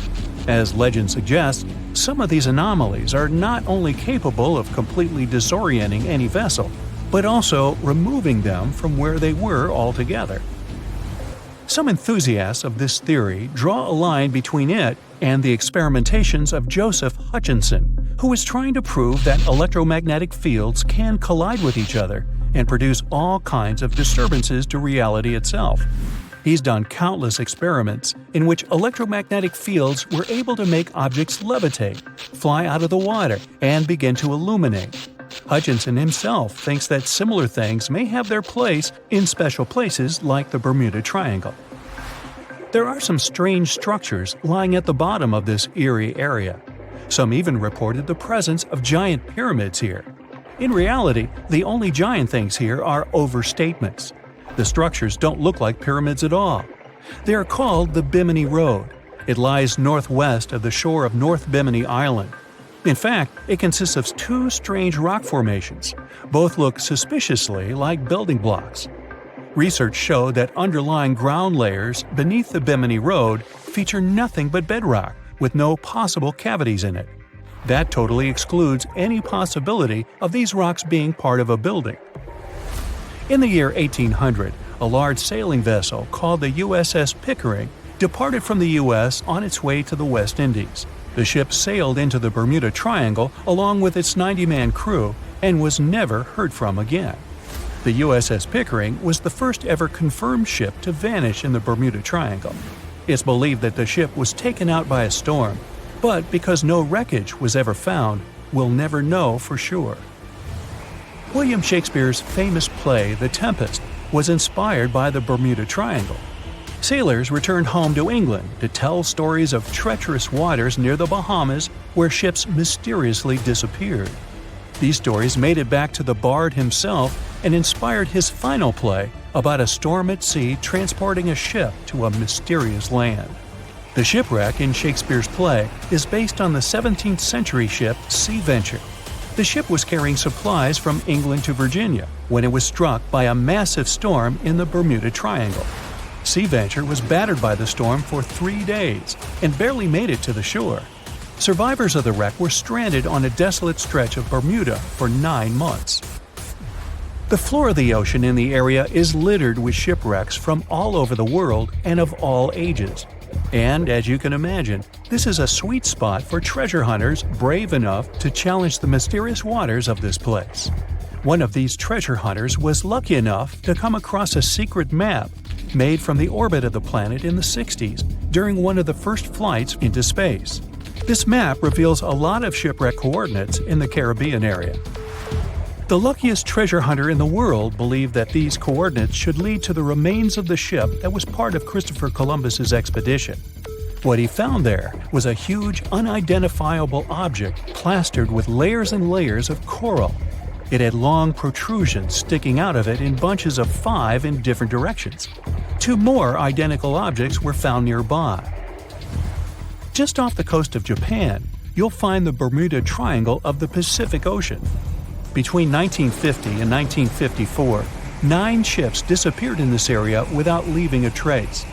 As legend suggests, some of these anomalies are not only capable of completely disorienting any vessel, but also removing them from where they were altogether. Some enthusiasts of this theory draw a line between it and the experimentations of Joseph Hutchinson, who is trying to prove that electromagnetic fields can collide with each other and produce all kinds of disturbances to reality itself. He's done countless experiments in which electromagnetic fields were able to make objects levitate, fly out of the water, and begin to illuminate. Hutchinson himself thinks that similar things may have their place in special places like the Bermuda Triangle. There are some strange structures lying at the bottom of this eerie area. Some even reported the presence of giant pyramids here. In reality, the only giant things here are overstatements. The structures don't look like pyramids at all. They are called the Bimini Road. It lies northwest of the shore of North Bimini Island. In fact, it consists of two strange rock formations. Both look suspiciously like building blocks. Research showed that underlying ground layers beneath the Bimini Road feature nothing but bedrock, with no possible cavities in it. That totally excludes any possibility of these rocks being part of a building. In the year 1800, a large sailing vessel called the USS Pickering departed from the U.S. on its way to the West Indies. The ship sailed into the Bermuda Triangle along with its 90-man crew and was never heard from again. The USS Pickering was the first ever confirmed ship to vanish in the Bermuda Triangle. It's believed that the ship was taken out by a storm, but because no wreckage was ever found, we'll never know for sure. William Shakespeare's famous play The Tempest was inspired by the Bermuda Triangle. Sailors returned home to England to tell stories of treacherous waters near the Bahamas where ships mysteriously disappeared. These stories made it back to the bard himself and inspired his final play about a storm at sea transporting a ship to a mysterious land. The shipwreck in Shakespeare's play is based on the 17th century ship Sea Venture. The ship was carrying supplies from England to Virginia when it was struck by a massive storm in the Bermuda Triangle. Sea Venture was battered by the storm for 3 days and barely made it to the shore. Survivors of the wreck were stranded on a desolate stretch of Bermuda for 9 months. The floor of the ocean in the area is littered with shipwrecks from all over the world and of all ages. And as you can imagine, this is a sweet spot for treasure hunters brave enough to challenge the mysterious waters of this place. One of these treasure hunters was lucky enough to come across a secret map made from the orbit of the planet in the 60s during one of the first flights into space. This map reveals a lot of shipwreck coordinates in the Caribbean area. The luckiest treasure hunter in the world believed that these coordinates should lead to the remains of the ship that was part of Christopher Columbus's expedition. What he found there was a huge, unidentifiable object plastered with layers and layers of coral. It had long protrusions sticking out of it in bunches of 5 in different directions. 2 more identical objects were found nearby. Just off the coast of Japan, you'll find the Bermuda Triangle of the Pacific Ocean. Between 1950 and 1954, 9 ships disappeared in this area without leaving a trace.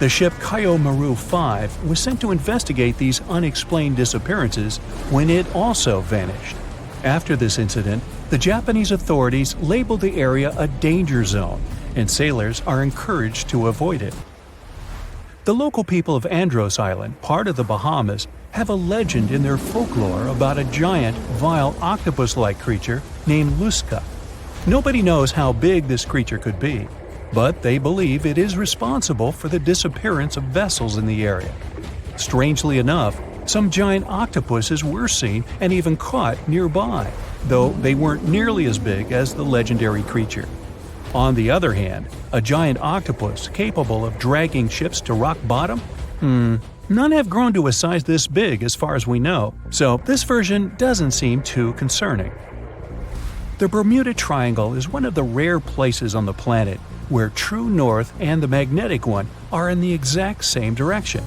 The ship Kaiomaru 5 was sent to investigate these unexplained disappearances when it also vanished. After this incident, the Japanese authorities labeled the area a danger zone, and sailors are encouraged to avoid it. The local people of Andros Island, part of the Bahamas, have a legend in their folklore about a giant, vile octopus-like creature named Luska. Nobody knows how big this creature could be, but they believe it is responsible for the disappearance of vessels in the area. Strangely enough, some giant octopuses were seen and even caught nearby, though they weren't nearly as big as the legendary creature. On the other hand, a giant octopus capable of dragging ships to rock bottom? None have grown to a size this big as far as we know, so this version doesn't seem too concerning. The Bermuda Triangle is one of the rare places on the planet where true north and the magnetic one are in the exact same direction.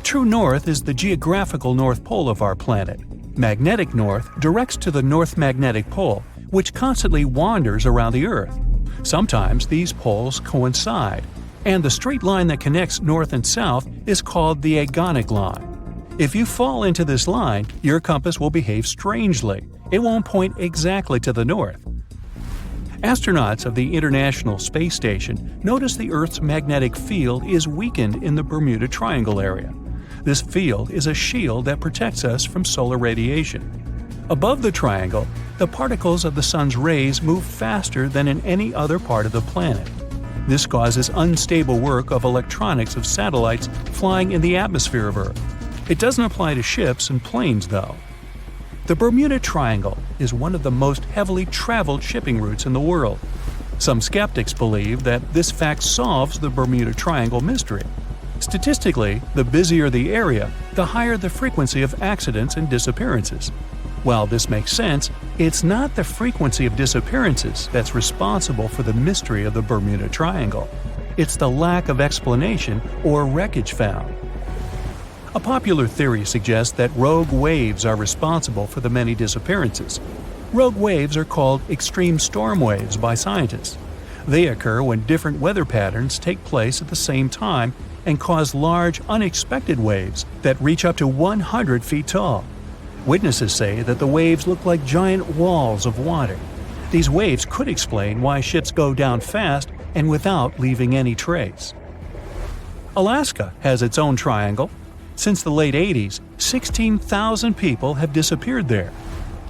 True north is the geographical north pole of our planet. Magnetic north directs to the north magnetic pole, which constantly wanders around the Earth. Sometimes these poles coincide, and the straight line that connects north and south is called the agonic line. If you fall into this line, your compass will behave strangely. It won't point exactly to the north. Astronauts of the International Space Station notice the Earth's magnetic field is weakened in the Bermuda Triangle area. This field is a shield that protects us from solar radiation. Above the triangle, the particles of the sun's rays move faster than in any other part of the planet. This causes unstable work of electronics of satellites flying in the atmosphere of Earth. It doesn't apply to ships and planes, though. The Bermuda Triangle is one of the most heavily traveled shipping routes in the world. Some skeptics believe that this fact solves the Bermuda Triangle mystery. Statistically, the busier the area, the higher the frequency of accidents and disappearances. While this makes sense, it's not the frequency of disappearances that's responsible for the mystery of the Bermuda Triangle. It's the lack of explanation or wreckage found. A popular theory suggests that rogue waves are responsible for the many disappearances. Rogue waves are called extreme storm waves by scientists. They occur when different weather patterns take place at the same time and cause large, unexpected waves that reach up to 100 feet tall. Witnesses say that the waves look like giant walls of water. These waves could explain why ships go down fast and without leaving any trace. Alaska has its own triangle. Since the late 80s, 16,000 people have disappeared there.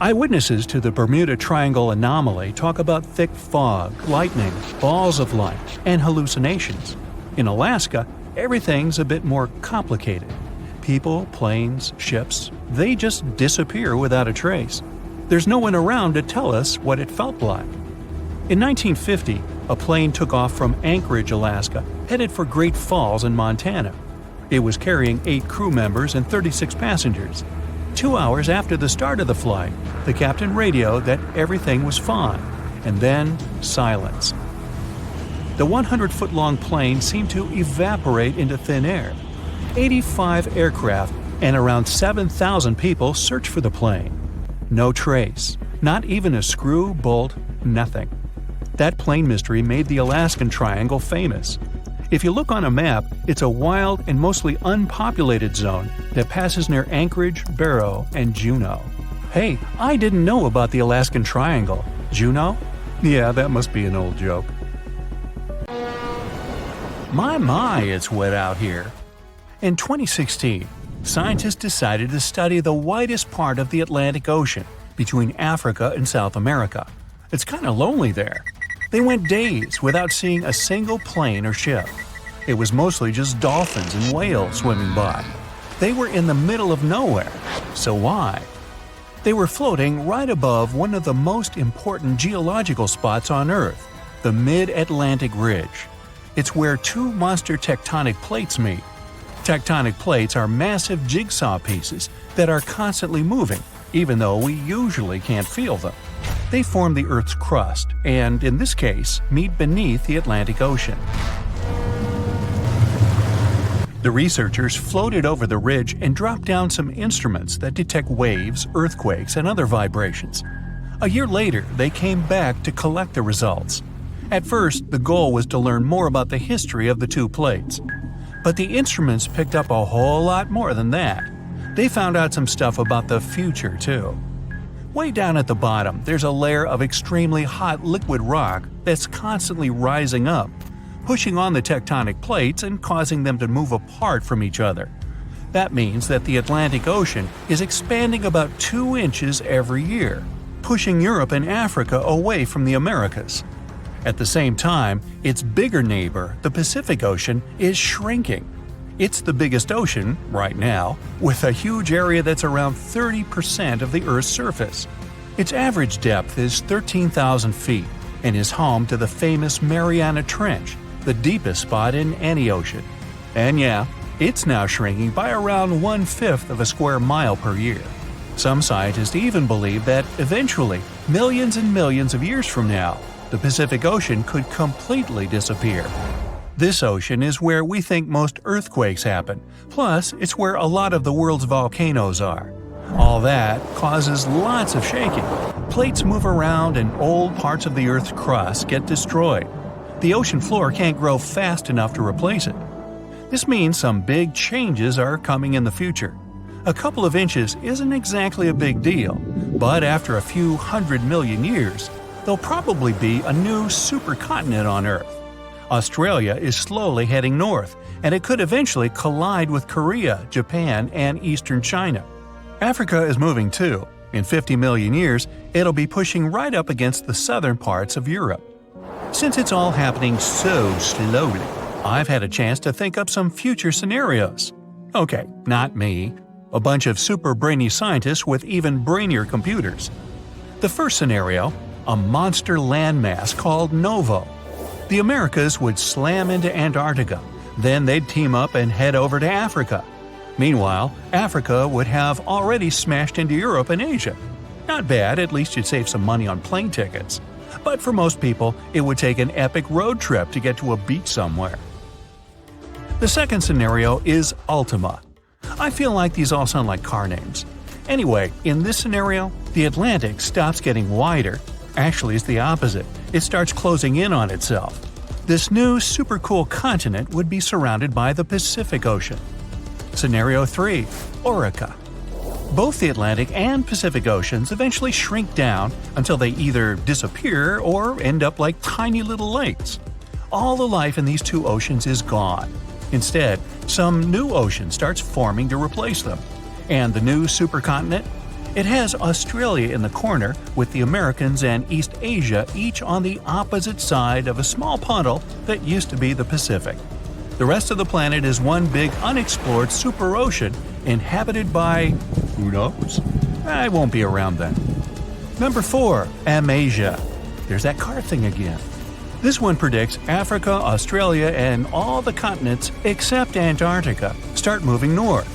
Eyewitnesses to the Bermuda Triangle anomaly talk about thick fog, lightning, balls of light, and hallucinations. In Alaska, everything's a bit more complicated. People, planes, ships, they just disappear without a trace. There's no one around to tell us what it felt like. In 1950, a plane took off from Anchorage, Alaska, headed for Great Falls in Montana. It was carrying 8 crew members and 36 passengers. 2 hours after the start of the flight, the captain radioed that everything was fine, and then silence. The 100-foot-long plane seemed to evaporate into thin air. 85 aircraft and around 7,000 people searched for the plane. No trace, not even a screw, bolt, nothing. That plane mystery made the Alaskan Triangle famous. If you look on a map, it's a wild and mostly unpopulated zone that passes near Anchorage, Barrow, and Juneau. Hey, I didn't know about the Alaskan Triangle. Juneau? Yeah, that must be an old joke. My, it's wet out here. In 2016, scientists decided to study the widest part of the Atlantic Ocean between Africa and South America. It's kind of lonely there. They went days without seeing a single plane or ship. It was mostly just dolphins and whales swimming by. They were in the middle of nowhere. So why? They were floating right above one of the most important geological spots on Earth, the Mid-Atlantic Ridge. It's where 2 monster tectonic plates meet. Tectonic plates are massive jigsaw pieces that are constantly moving, even though we usually can't feel them. They form the Earth's crust and, in this case, meet beneath the Atlantic Ocean. The researchers floated over the ridge and dropped down some instruments that detect waves, earthquakes, and other vibrations. A year later, they came back to collect the results. At first, the goal was to learn more about the history of the 2 plates. But the instruments picked up a whole lot more than that. They found out some stuff about the future, too. Way down at the bottom, there's a layer of extremely hot liquid rock that's constantly rising up, pushing on the tectonic plates and causing them to move apart from each other. That means that the Atlantic Ocean is expanding about 2 inches every year, pushing Europe and Africa away from the Americas. At the same time, its bigger neighbor, the Pacific Ocean, is shrinking. It's the biggest ocean, right now, with a huge area that's around 30% of the Earth's surface. Its average depth is 13,000 feet and is home to the famous Mariana Trench, the deepest spot in any ocean. And yeah, it's now shrinking by around 1/5 of a square mile per year. Some scientists even believe that eventually, millions and millions of years from now, the Pacific Ocean could completely disappear. This ocean is where we think most earthquakes happen, plus it's where a lot of the world's volcanoes are. All that causes lots of shaking. Plates move around and old parts of the Earth's crust get destroyed. The ocean floor can't grow fast enough to replace it. This means some big changes are coming in the future. A couple of inches isn't exactly a big deal, but after a few 100 million years, there'll probably be a new supercontinent on Earth. Australia is slowly heading north, and it could eventually collide with Korea, Japan, and eastern China. Africa is moving too. In 50 million years, it'll be pushing right up against the southern parts of Europe. Since it's all happening so slowly, I've had a chance to think up some future scenarios. Okay, not me. A bunch of super brainy scientists with even brainier computers. The first scenario, a monster landmass called Novo. The Americas would slam into Antarctica, then they'd team up and head over to Africa. Meanwhile, Africa would have already smashed into Europe and Asia. Not bad, at least you'd save some money on plane tickets. But for most people, it would take an epic road trip to get to a beach somewhere. The second scenario is Ultima. I feel like these all sound like car names. Anyway, in this scenario, the Atlantic stops getting wider. Actually, it's the opposite. It starts closing in on itself. This new super cool continent would be surrounded by the Pacific Ocean. Scenario 3. Orica. Both the Atlantic and Pacific Oceans eventually shrink down until they either disappear or end up like tiny little lakes. All the life in these 2 oceans is gone. Instead, some new ocean starts forming to replace them. And the new supercontinent? It has Australia in the corner, with the Americans and East Asia each on the opposite side of a small puddle that used to be the Pacific. The rest of the planet is one big unexplored super ocean inhabited by… who knows? I won't be around then. Number 4. Amasia. There's that car thing again. This one predicts Africa, Australia, and all the continents except Antarctica start moving north.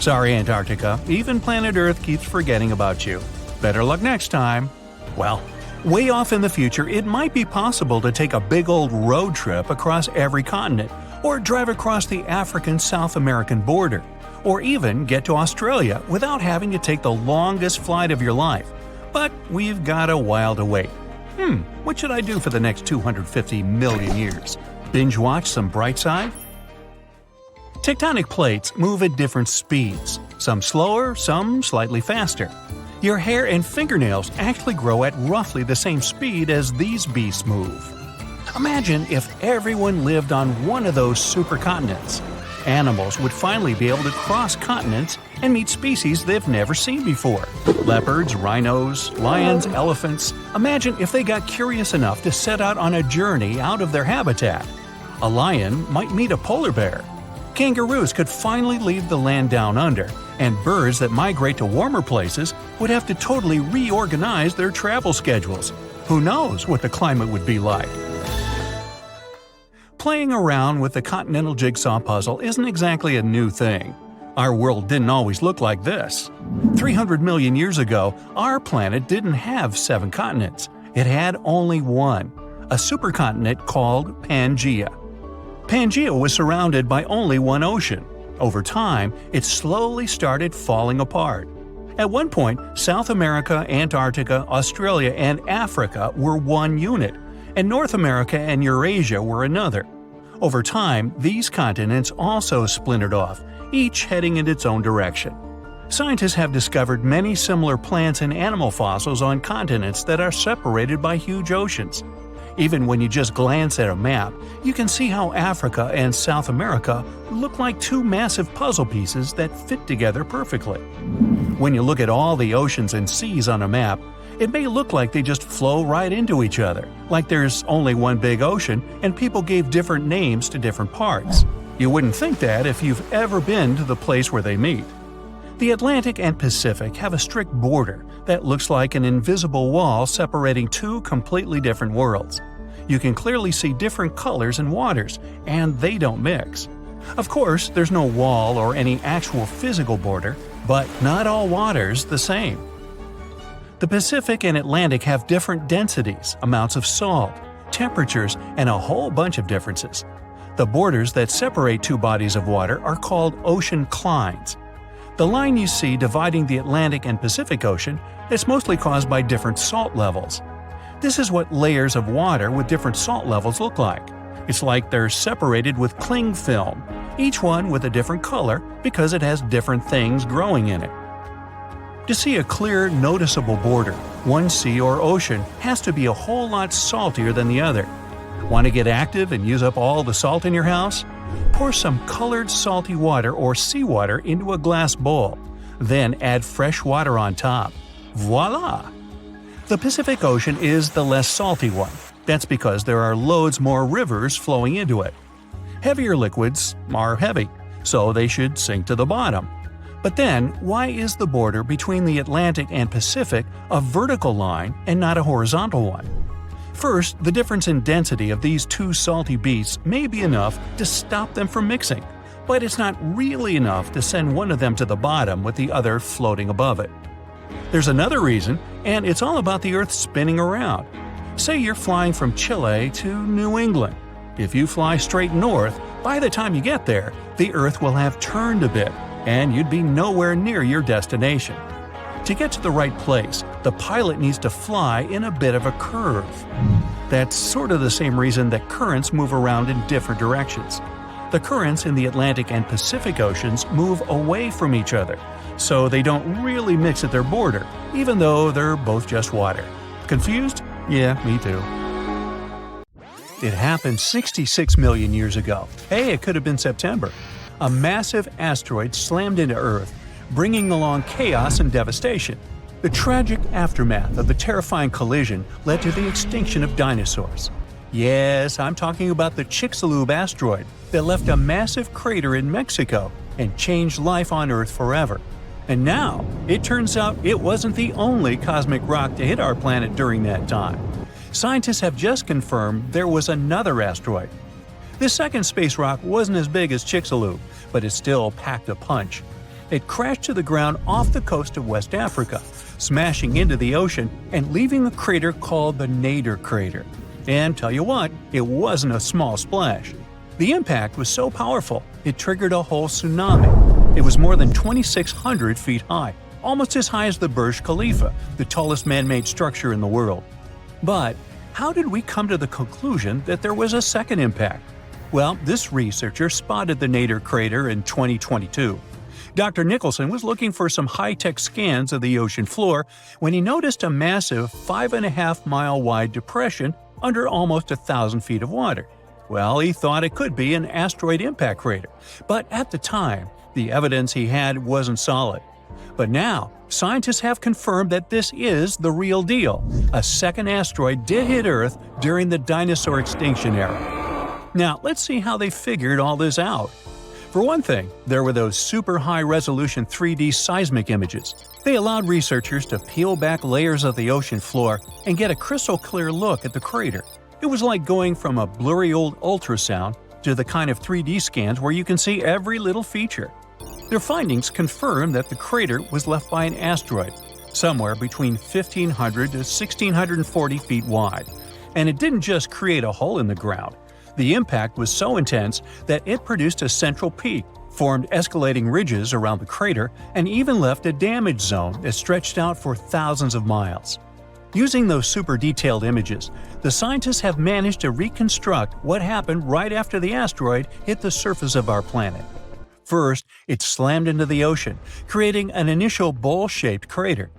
Sorry, Antarctica, even planet Earth keeps forgetting about you. Better luck next time. Well, way off in the future, it might be possible to take a big old road trip across every continent, or drive across the African-South American border, or even get to Australia without having to take the longest flight of your life. But we've got a while to wait. What should I do for the next 250 million years? Binge watch some Brightside? Tectonic plates move at different speeds, some slower, some slightly faster. Your hair and fingernails actually grow at roughly the same speed as these beasts move. Imagine if everyone lived on one of those supercontinents. Animals would finally be able to cross continents and meet species they've never seen before. Leopards, rhinos, lions, elephants. Imagine if they got curious enough to set out on a journey out of their habitat. A lion might meet a polar bear. Kangaroos could finally leave the land down under, and birds that migrate to warmer places would have to totally reorganize their travel schedules. Who knows what the climate would be like? Playing around with the continental jigsaw puzzle isn't exactly a new thing. Our world didn't always look like this. 300 million years ago, our planet didn't have 7 continents. It had only one, a supercontinent called Pangaea. Pangaea was surrounded by only one ocean. Over time, it slowly started falling apart. At one point, South America, Antarctica, Australia, and Africa were one unit, and North America and Eurasia were another. Over time, these continents also splintered off, each heading in its own direction. Scientists have discovered many similar plants and animal fossils on continents that are separated by huge oceans. Even when you just glance at a map, you can see how Africa and South America look like two massive puzzle pieces that fit together perfectly. When you look at all the oceans and seas on a map, it may look like they just flow right into each other, like there's only one big ocean and people gave different names to different parts. You wouldn't think that if you've ever been to the place where they meet. The Atlantic and Pacific have a strict border that looks like an invisible wall separating two completely different worlds. You can clearly see different colors and waters, and they don't mix. Of course, there's no wall or any actual physical border, but not all water's the same. The Pacific and Atlantic have different densities, amounts of salt, temperatures, and a whole bunch of differences. The borders that separate two bodies of water are called ocean clines. The line you see dividing the Atlantic and Pacific Ocean is mostly caused by different salt levels. This is what layers of water with different salt levels look like. It's like they're separated with cling film, each one with a different color because it has different things growing in it. To see a clear, noticeable border, one sea or ocean has to be a whole lot saltier than the other. Want to get active and use up all the salt in your house? Pour some colored salty water or seawater into a glass bowl. Then add fresh water on top. Voila! The Pacific Ocean is the less salty one. That's because there are loads more rivers flowing into it. Heavier liquids are heavy, so they should sink to the bottom. But then, why is the border between the Atlantic and Pacific a vertical line and not a horizontal one? First, the difference in density of these two salty beasts may be enough to stop them from mixing, but it's not really enough to send one of them to the bottom with the other floating above it. There's another reason, and it's all about the Earth spinning around. Say you're flying from Chile to New England. If you fly straight north, by the time you get there, the Earth will have turned a bit, and you'd be nowhere near your destination. To get to the right place, the pilot needs to fly in a bit of a curve. That's sort of the same reason that currents move around in different directions. The currents in the Atlantic and Pacific Oceans move away from each other, so they don't really mix at their border, even though they're both just water. Confused? Yeah, me too. It happened 66 million years ago. Hey, it could have been September. A massive asteroid slammed into Earth, bringing along chaos and devastation. The tragic aftermath of the terrifying collision led to the extinction of dinosaurs. Yes, I'm talking about the Chicxulub asteroid that left a massive crater in Mexico and changed life on Earth forever. And now, it turns out it wasn't the only cosmic rock to hit our planet during that time. Scientists have just confirmed there was another asteroid. This second space rock wasn't as big as Chicxulub, but it still packed a punch. It crashed to the ground off the coast of West Africa, smashing into the ocean and leaving a crater called the Nader crater. And tell you what, it wasn't a small splash. The impact was so powerful, it triggered a whole tsunami. It was more than 2,600 feet high, almost as high as the Burj Khalifa, the tallest man-made structure in the world. But how did we come to the conclusion that there was a second impact? Well, this researcher spotted the Nader crater in 2022. Dr. Nicholson was looking for some high-tech scans of the ocean floor when he noticed a massive 5.5-mile-wide depression under almost 1,000 feet of water. Well, he thought it could be an asteroid impact crater, but at the time, the evidence he had wasn't solid. But now, scientists have confirmed that this is the real deal. A second asteroid did hit Earth during the dinosaur extinction era. Now, let's see how they figured all this out. For one thing, there were those super high-resolution 3D seismic images. They allowed researchers to peel back layers of the ocean floor and get a crystal-clear look at the crater. It was like going from a blurry old ultrasound to the kind of 3D scans where you can see every little feature. Their findings confirm that the crater was left by an asteroid, somewhere between 1,500 to 1,640 feet wide. And it didn't just create a hole in the ground. The impact was so intense that it produced a central peak, formed escalating ridges around the crater, and even left a damage zone that stretched out for thousands of miles. Using those super detailed images, the scientists have managed to reconstruct what happened right after the asteroid hit the surface of our planet. First, it slammed into the ocean, creating an initial bowl-shaped crater.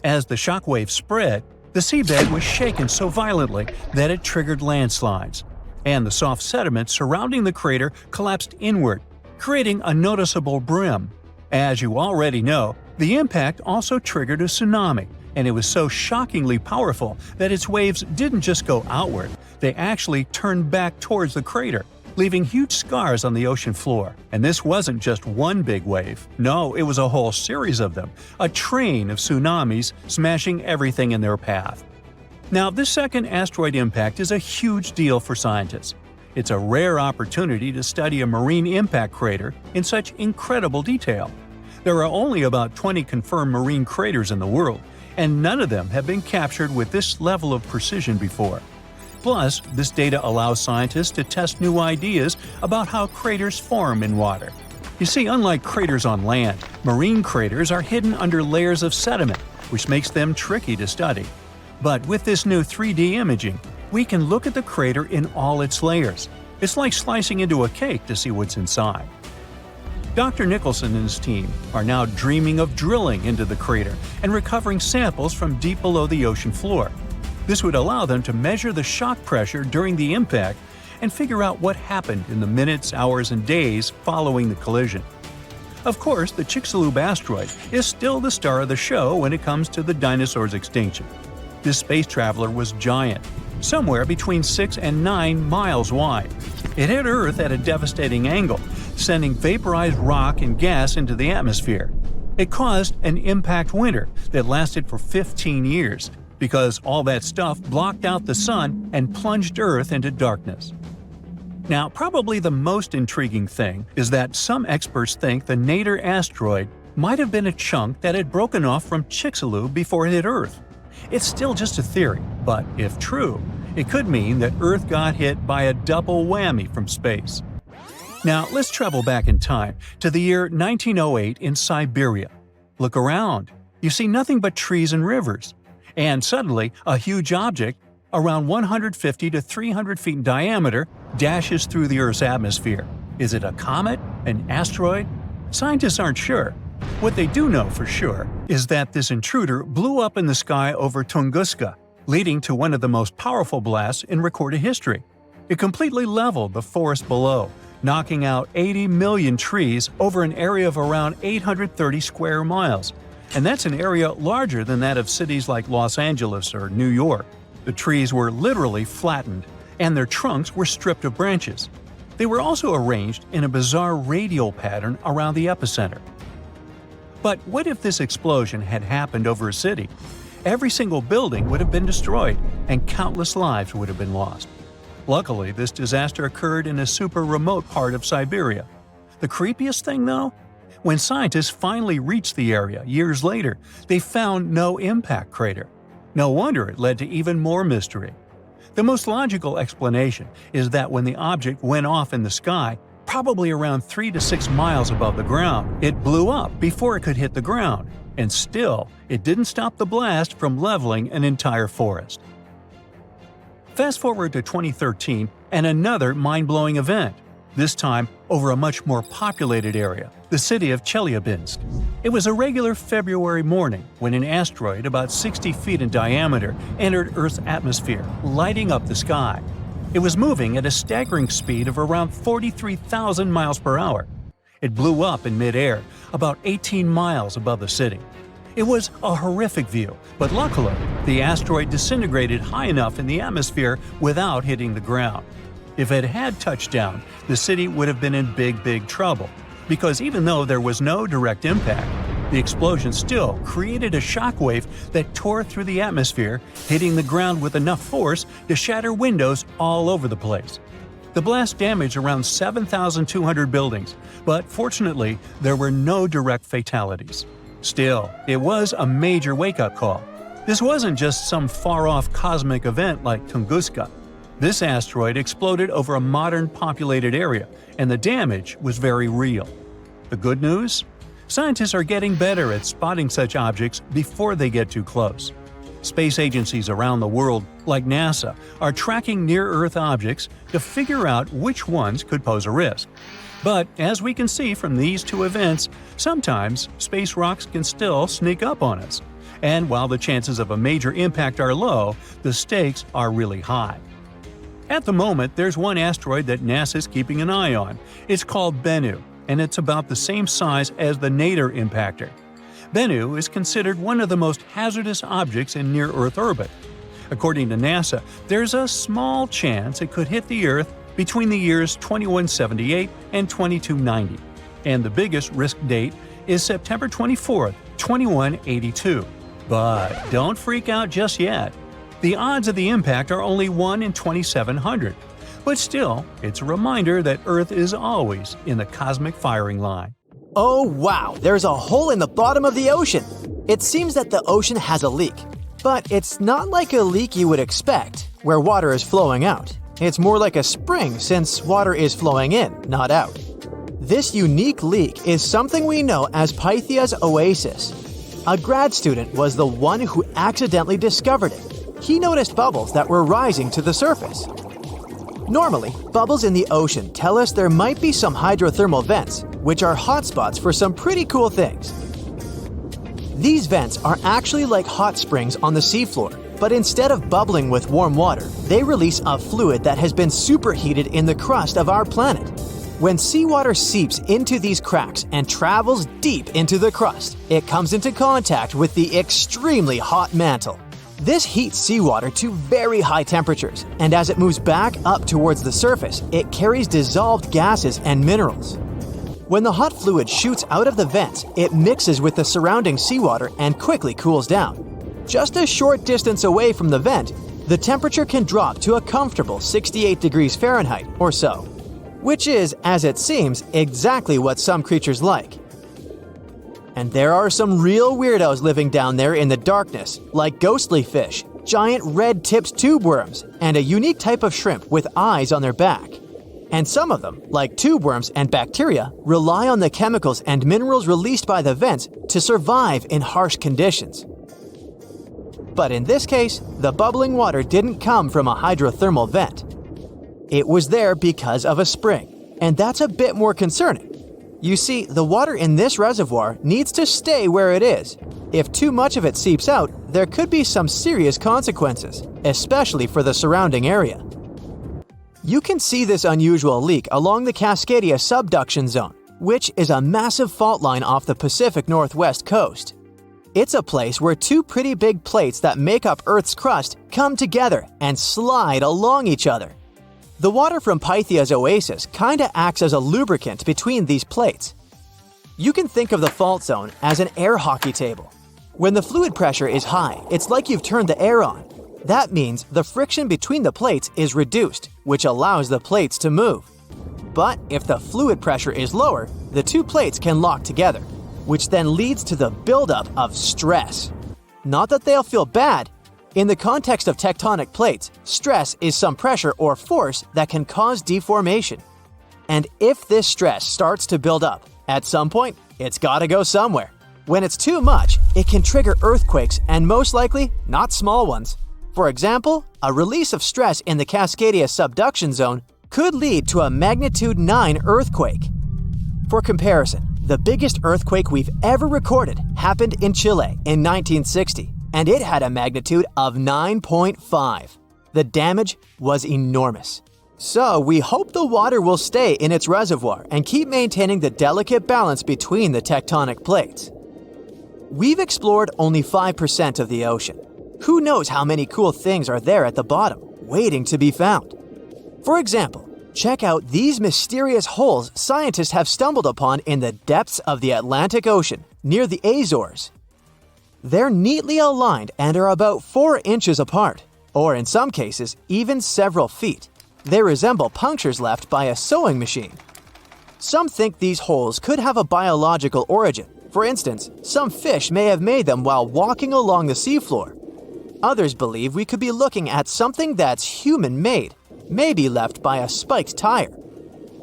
As the shockwave spread, the seabed was shaken so violently that it triggered landslides, and the soft sediment surrounding the crater collapsed inward, creating a noticeable brim. As you already know, the impact also triggered a tsunami, and it was so shockingly powerful that its waves didn't just go outward, they actually turned back towards the crater, leaving huge scars on the ocean floor. And this wasn't just one big wave. No, it was a whole series of them, a train of tsunamis smashing everything in their path. Now, this second asteroid impact is a huge deal for scientists. It's a rare opportunity to study a marine impact crater in such incredible detail. There are only about 20 confirmed marine craters in the world, and none of them have been captured with this level of precision before. Plus, this data allows scientists to test new ideas about how craters form in water. You see, unlike craters on land, marine craters are hidden under layers of sediment, which makes them tricky to study. But with this new 3D imaging, we can look at the crater in all its layers. It's like slicing into a cake to see what's inside. Dr. Nicholson and his team are now dreaming of drilling into the crater and recovering samples from deep below the ocean floor. This would allow them to measure the shock pressure during the impact and figure out what happened in the minutes, hours, and days following the collision. Of course, the Chicxulub asteroid is still the star of the show when it comes to the dinosaurs' extinction. This space traveler was giant, somewhere between 6 and 9 miles wide. It hit Earth at a devastating angle, sending vaporized rock and gas into the atmosphere. It caused an impact winter that lasted for 15 years, because all that stuff blocked out the sun and plunged Earth into darkness. Now, probably the most intriguing thing is that some experts think the Nader asteroid might have been a chunk that had broken off from Chicxulub before it hit Earth. It's still just a theory, but if true, it could mean that Earth got hit by a double whammy from space. Now, let's travel back in time to the year 1908 in Siberia. Look around. You see nothing but trees and rivers. And suddenly, a huge object, around 150 to 300 feet in diameter, dashes through the Earth's atmosphere. Is it a comet? An asteroid? Scientists aren't sure. What they do know for sure is that this intruder blew up in the sky over Tunguska, leading to one of the most powerful blasts in recorded history. It completely leveled the forest below, knocking out 80 million trees over an area of around 830 square miles. And that's an area larger than that of cities like Los Angeles or New York. The trees were literally flattened, and their trunks were stripped of branches. They were also arranged in a bizarre radial pattern around the epicenter. But what if this explosion had happened over a city? Every single building would have been destroyed, and countless lives would have been lost. Luckily, this disaster occurred in a super remote part of Siberia. The creepiest thing, though? When scientists finally reached the area years later, they found no impact crater. No wonder it led to even more mystery. The most logical explanation is that when the object went off in the sky, probably around 3 to 6 miles above the ground, it blew up before it could hit the ground, and still, it didn't stop the blast from leveling an entire forest. Fast forward to 2013 and another mind-blowing event, this time over a much more populated area, the city of Chelyabinsk. It was a regular February morning when an asteroid about 60 feet in diameter entered Earth's atmosphere, lighting up the sky. It was moving at a staggering speed of around 43,000 miles per hour. It blew up in midair, about 18 miles above the city. It was a horrific view, but luckily, the asteroid disintegrated high enough in the atmosphere without hitting the ground. If it had touched down, the city would have been in big trouble, because even though there was no direct impact, the explosion still created a shockwave that tore through the atmosphere, hitting the ground with enough force to shatter windows all over the place. The blast damaged around 7,200 buildings, but fortunately, there were no direct fatalities. Still, it was a major wake-up call. This wasn't just some far-off cosmic event like Tunguska. This asteroid exploded over a modern populated area, and the damage was very real. The good news? Scientists are getting better at spotting such objects before they get too close. Space agencies around the world, like NASA, are tracking near-Earth objects to figure out which ones could pose a risk. But as we can see from these two events, sometimes space rocks can still sneak up on us. And while the chances of a major impact are low, the stakes are really high. At the moment, there's one asteroid that NASA is keeping an eye on. It's called Bennu, and it's about the same size as the Nader impactor. Bennu is considered one of the most hazardous objects in near-Earth orbit. According to NASA, there's a small chance it could hit the Earth between the years 2178 and 2290, and the biggest risk date is September 24, 2182. But don't freak out just yet. The odds of the impact are only 1 in 2,700, but still, it's a reminder that Earth is always in the cosmic firing line. Oh wow, there's a hole in the bottom of the ocean! It seems that the ocean has a leak. But it's not like a leak you would expect, where water is flowing out. It's more like a spring since water is flowing in, not out. This unique leak is something we know as Pythia's oasis. A grad student was the one who accidentally discovered it. He noticed bubbles that were rising to the surface. Normally, bubbles in the ocean tell us there might be some hydrothermal vents, which are hotspots for some pretty cool things. These vents are actually like hot springs on the seafloor, but instead of bubbling with warm water, they release a fluid that has been superheated in the crust of our planet. When seawater seeps into these cracks and travels deep into the crust, it comes into contact with the extremely hot mantle. This heats seawater to very high temperatures, and as it moves back up towards the surface, it carries dissolved gases and minerals. When the hot fluid shoots out of the vents, it mixes with the surrounding seawater and quickly cools down. Just a short distance away from the vent, the temperature can drop to a comfortable 68 degrees Fahrenheit or so, which is, as it seems, exactly what some creatures like. And there are some real weirdos living down there in the darkness, like ghostly fish, giant red-tipped tube worms, and a unique type of shrimp with eyes on their back. And some of them, like tube worms and bacteria, rely on the chemicals and minerals released by the vents to survive in harsh conditions. But in this case, the bubbling water didn't come from a hydrothermal vent. It was there because of a spring, and that's a bit more concerning. You see, the water in this reservoir needs to stay where it is. If too much of it seeps out, there could be some serious consequences, especially for the surrounding area. You can see this unusual leak along the Cascadia subduction zone, which is a massive fault line off the Pacific Northwest coast. It's a place where two pretty big plates that make up Earth's crust come together and slide along each other. The water from Pythia's oasis kinda acts as a lubricant between these plates. You can think of the fault zone as an air hockey table. When the fluid pressure is high, it's like you've turned the air on. That means the friction between the plates is reduced, which allows the plates to move. But if the fluid pressure is lower, the two plates can lock together, which then leads to the buildup of stress. Not that they'll feel bad. In the context of tectonic plates, stress is some pressure or force that can cause deformation. And if this stress starts to build up, at some point, it's gotta go somewhere. When it's too much, it can trigger earthquakes and most likely, not small ones. For example, a release of stress in the Cascadia subduction zone could lead to a magnitude 9 earthquake. For comparison, the biggest earthquake we've ever recorded happened in Chile in 1960, and it had a magnitude of 9.5. The damage was enormous. So we hope the water will stay in its reservoir and keep maintaining the delicate balance between the tectonic plates. We've explored only 5% of the ocean. Who knows how many cool things are there at the bottom, waiting to be found? For example, check out these mysterious holes scientists have stumbled upon in the depths of the Atlantic Ocean, near the Azores. They're neatly aligned and are about 4 inches apart, or in some cases, even several feet. They resemble punctures left by a sewing machine. Some think these holes could have a biological origin. For instance, some fish may have made them while walking along the seafloor. Others believe we could be looking at something that's human-made, maybe left by a spiked tire.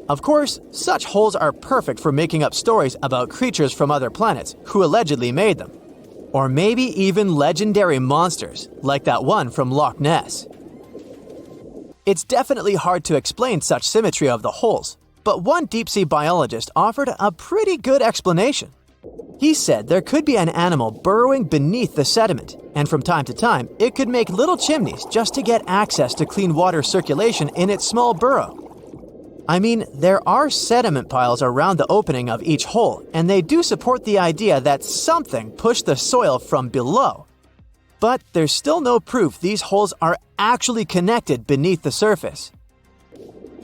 Of course, such holes are perfect for making up stories about creatures from other planets who allegedly made them. Or maybe even legendary monsters, like that one from Loch Ness. It's definitely hard to explain such symmetry of the holes, but one deep-sea biologist offered a pretty good explanation. He said there could be an animal burrowing beneath the sediment, and from time to time, it could make little chimneys just to get access to clean water circulation in its small burrow. I mean, there are sediment piles around the opening of each hole, and they do support the idea that something pushed the soil from below. But there's still no proof these holes are actually connected beneath the surface.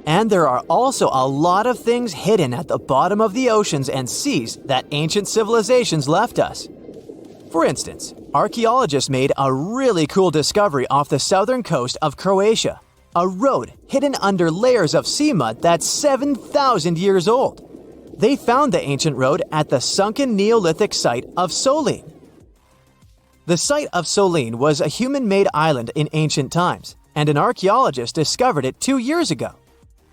And there are also a lot of things hidden at the bottom of the oceans and seas that ancient civilizations left us. For instance, archaeologists made a really cool discovery off the southern coast of Croatia, a road hidden under layers of sea mud that's 7,000 years old. They found the ancient road at the sunken Neolithic site of Solin. The site of Solin was a human-made island in ancient times, and an archaeologist discovered it 2 years ago.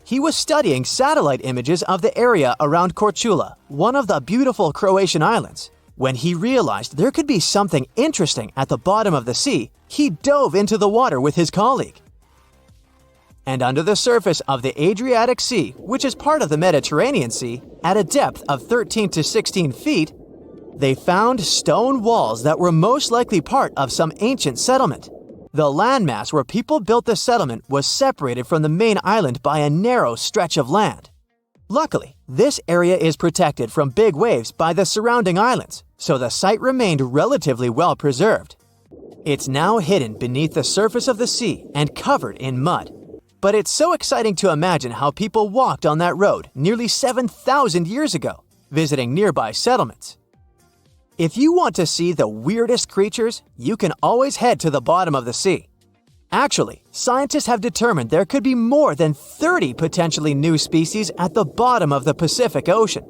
He was studying satellite images of the area around Korčula, one of the beautiful Croatian islands. When he realized there could be something interesting at the bottom of the sea, he dove into the water with his colleague. And under the surface of the Adriatic Sea, which is part of the Mediterranean Sea, at a depth of 13 to 16 feet, they found stone walls that were most likely part of some ancient settlement. The landmass where people built the settlement was separated from the main island by a narrow stretch of land. Luckily, this area is protected from big waves by the surrounding islands, so the site remained relatively well preserved. It's now hidden beneath the surface of the sea and covered in mud. But it's so exciting to imagine how people walked on that road nearly 7,000 years ago, visiting nearby settlements. If you want to see the weirdest creatures, you can always head to the bottom of the sea. Actually, scientists have determined there could be more than 30 potentially new species at the bottom of the Pacific Ocean.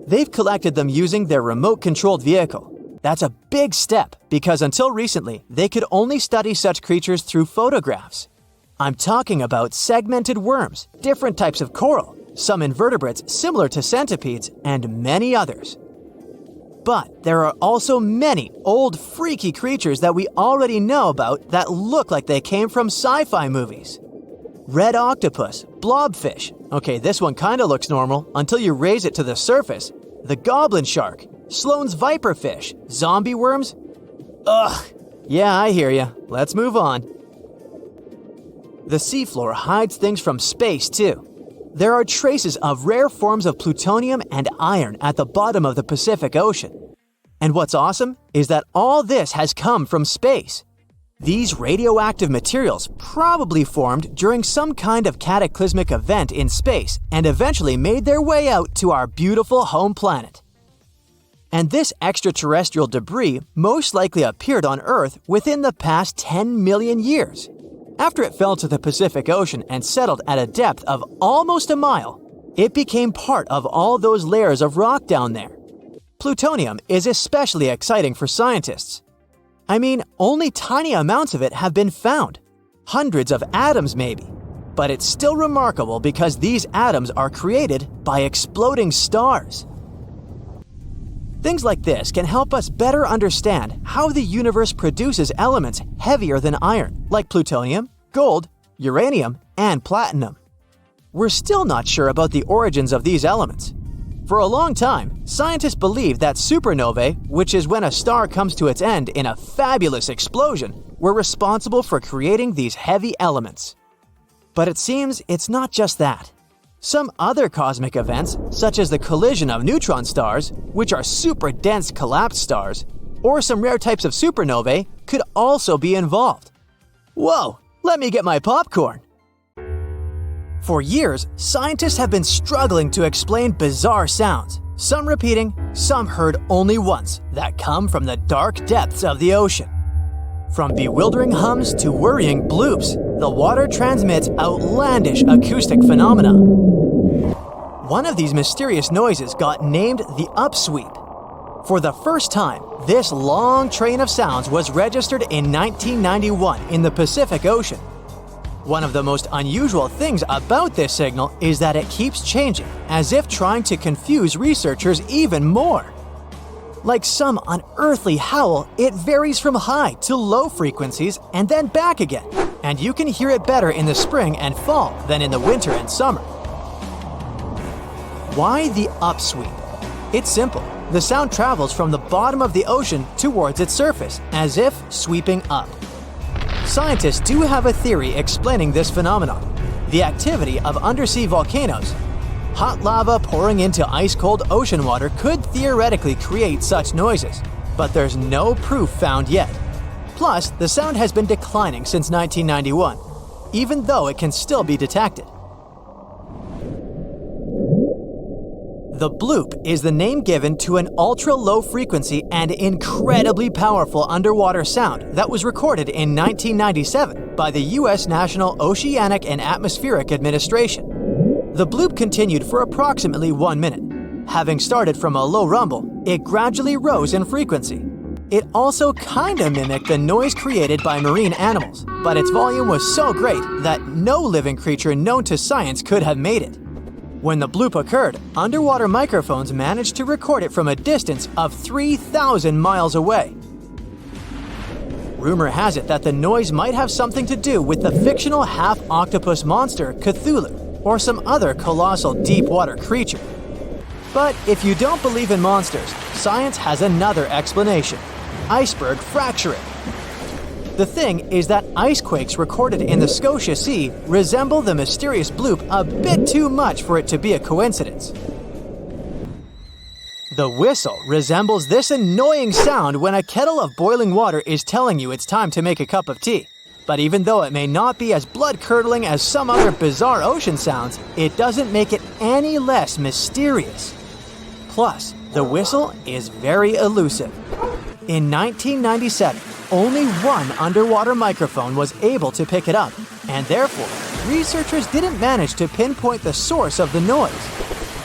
They've collected them using their remote-controlled vehicle. That's a big step because until recently, they could only study such creatures through photographs. I'm talking about segmented worms, different types of coral, some invertebrates similar to centipedes, and many others. But there are also many old freaky creatures that we already know about that look like they came from sci-fi movies. Red octopus, blobfish. Okay, this one kinda looks normal until you raise it to the surface. The goblin shark, Sloane's viperfish, zombie worms. Ugh. Yeah, I hear ya. Let's move on. The seafloor hides things from space too. There are traces of rare forms of plutonium and iron at the bottom of the Pacific Ocean. And what's awesome is that all this has come from space. These radioactive materials probably formed during some kind of cataclysmic event in space and eventually made their way out to our beautiful home planet. And this extraterrestrial debris most likely appeared on Earth within the past 10 million years. After it fell to the Pacific Ocean and settled at a depth of almost a mile, it became part of all those layers of rock down there. Plutonium is especially exciting for scientists. I mean, only tiny amounts of it have been found. Hundreds of atoms maybe. But it's still remarkable because these atoms are created by exploding stars. Things like this can help us better understand how the universe produces elements heavier than iron, like plutonium, gold, uranium, and platinum. We're still not sure about the origins of these elements. For a long time, scientists believed that supernovae, which is when a star comes to its end in a fabulous explosion, were responsible for creating these heavy elements. But it seems it's not just that. Some other cosmic events, such as the collision of neutron stars, which are super dense collapsed stars, or some rare types of supernovae, could also be involved. Whoa, let me get my popcorn! For years, scientists have been struggling to explain bizarre sounds, some repeating, some heard only once, that come from the dark depths of the ocean. From bewildering hums to worrying bloops, the water transmits outlandish acoustic phenomena. One of these mysterious noises got named the upsweep. For the first time, this long train of sounds was registered in 1991 in the Pacific Ocean. One of the most unusual things about this signal is that it keeps changing, as if trying to confuse researchers even more. Like some unearthly howl, it varies from high to low frequencies and then back again, and you can hear it better in the spring and fall than in the winter and summer. Why the upsweep? It's simple. The sound travels from the bottom of the ocean towards its surface, as if sweeping up. Scientists do have a theory explaining this phenomenon: the activity of undersea volcanoes. Hot lava pouring into ice-cold ocean water could theoretically create such noises, but there's no proof found yet. Plus, the sound has been declining since 1991, even though it can still be detected. The bloop is the name given to an ultra-low frequency and incredibly powerful underwater sound that was recorded in 1997 by the U.S. National Oceanic and Atmospheric Administration. The bloop continued for approximately 1 minute. Having started from a low rumble, it gradually rose in frequency. It also kinda mimicked the noise created by marine animals, but its volume was so great that no living creature known to science could have made it. When the bloop occurred, underwater microphones managed to record it from a distance of 3,000 miles away. Rumor has it that the noise might have something to do with the fictional half-octopus monster Cthulhu, or some other colossal deep-water creature. But if you don't believe in monsters, science has another explanation: iceberg fracturing. The thing is that icequakes recorded in the Scotia Sea resemble the mysterious bloop a bit too much for it to be a coincidence. The whistle resembles this annoying sound when a kettle of boiling water is telling you it's time to make a cup of tea. But even though it may not be as blood-curdling as some other bizarre ocean sounds, it doesn't make it any less mysterious. Plus, the whistle is very elusive. In 1997, only one underwater microphone was able to pick it up, and therefore, researchers didn't manage to pinpoint the source of the noise.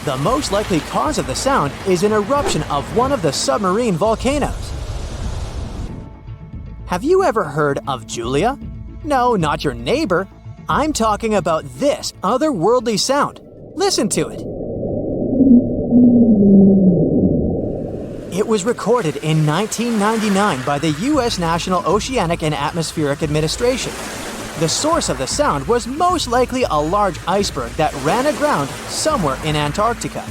The most likely cause of the sound is an eruption of one of the submarine volcanoes. Have you ever heard of Julia? No, not your neighbor. I'm talking about this otherworldly sound. Listen to it. It was recorded in 1999 by the U.S. National Oceanic and Atmospheric Administration. The source of the sound was most likely a large iceberg that ran aground somewhere in Antarctica.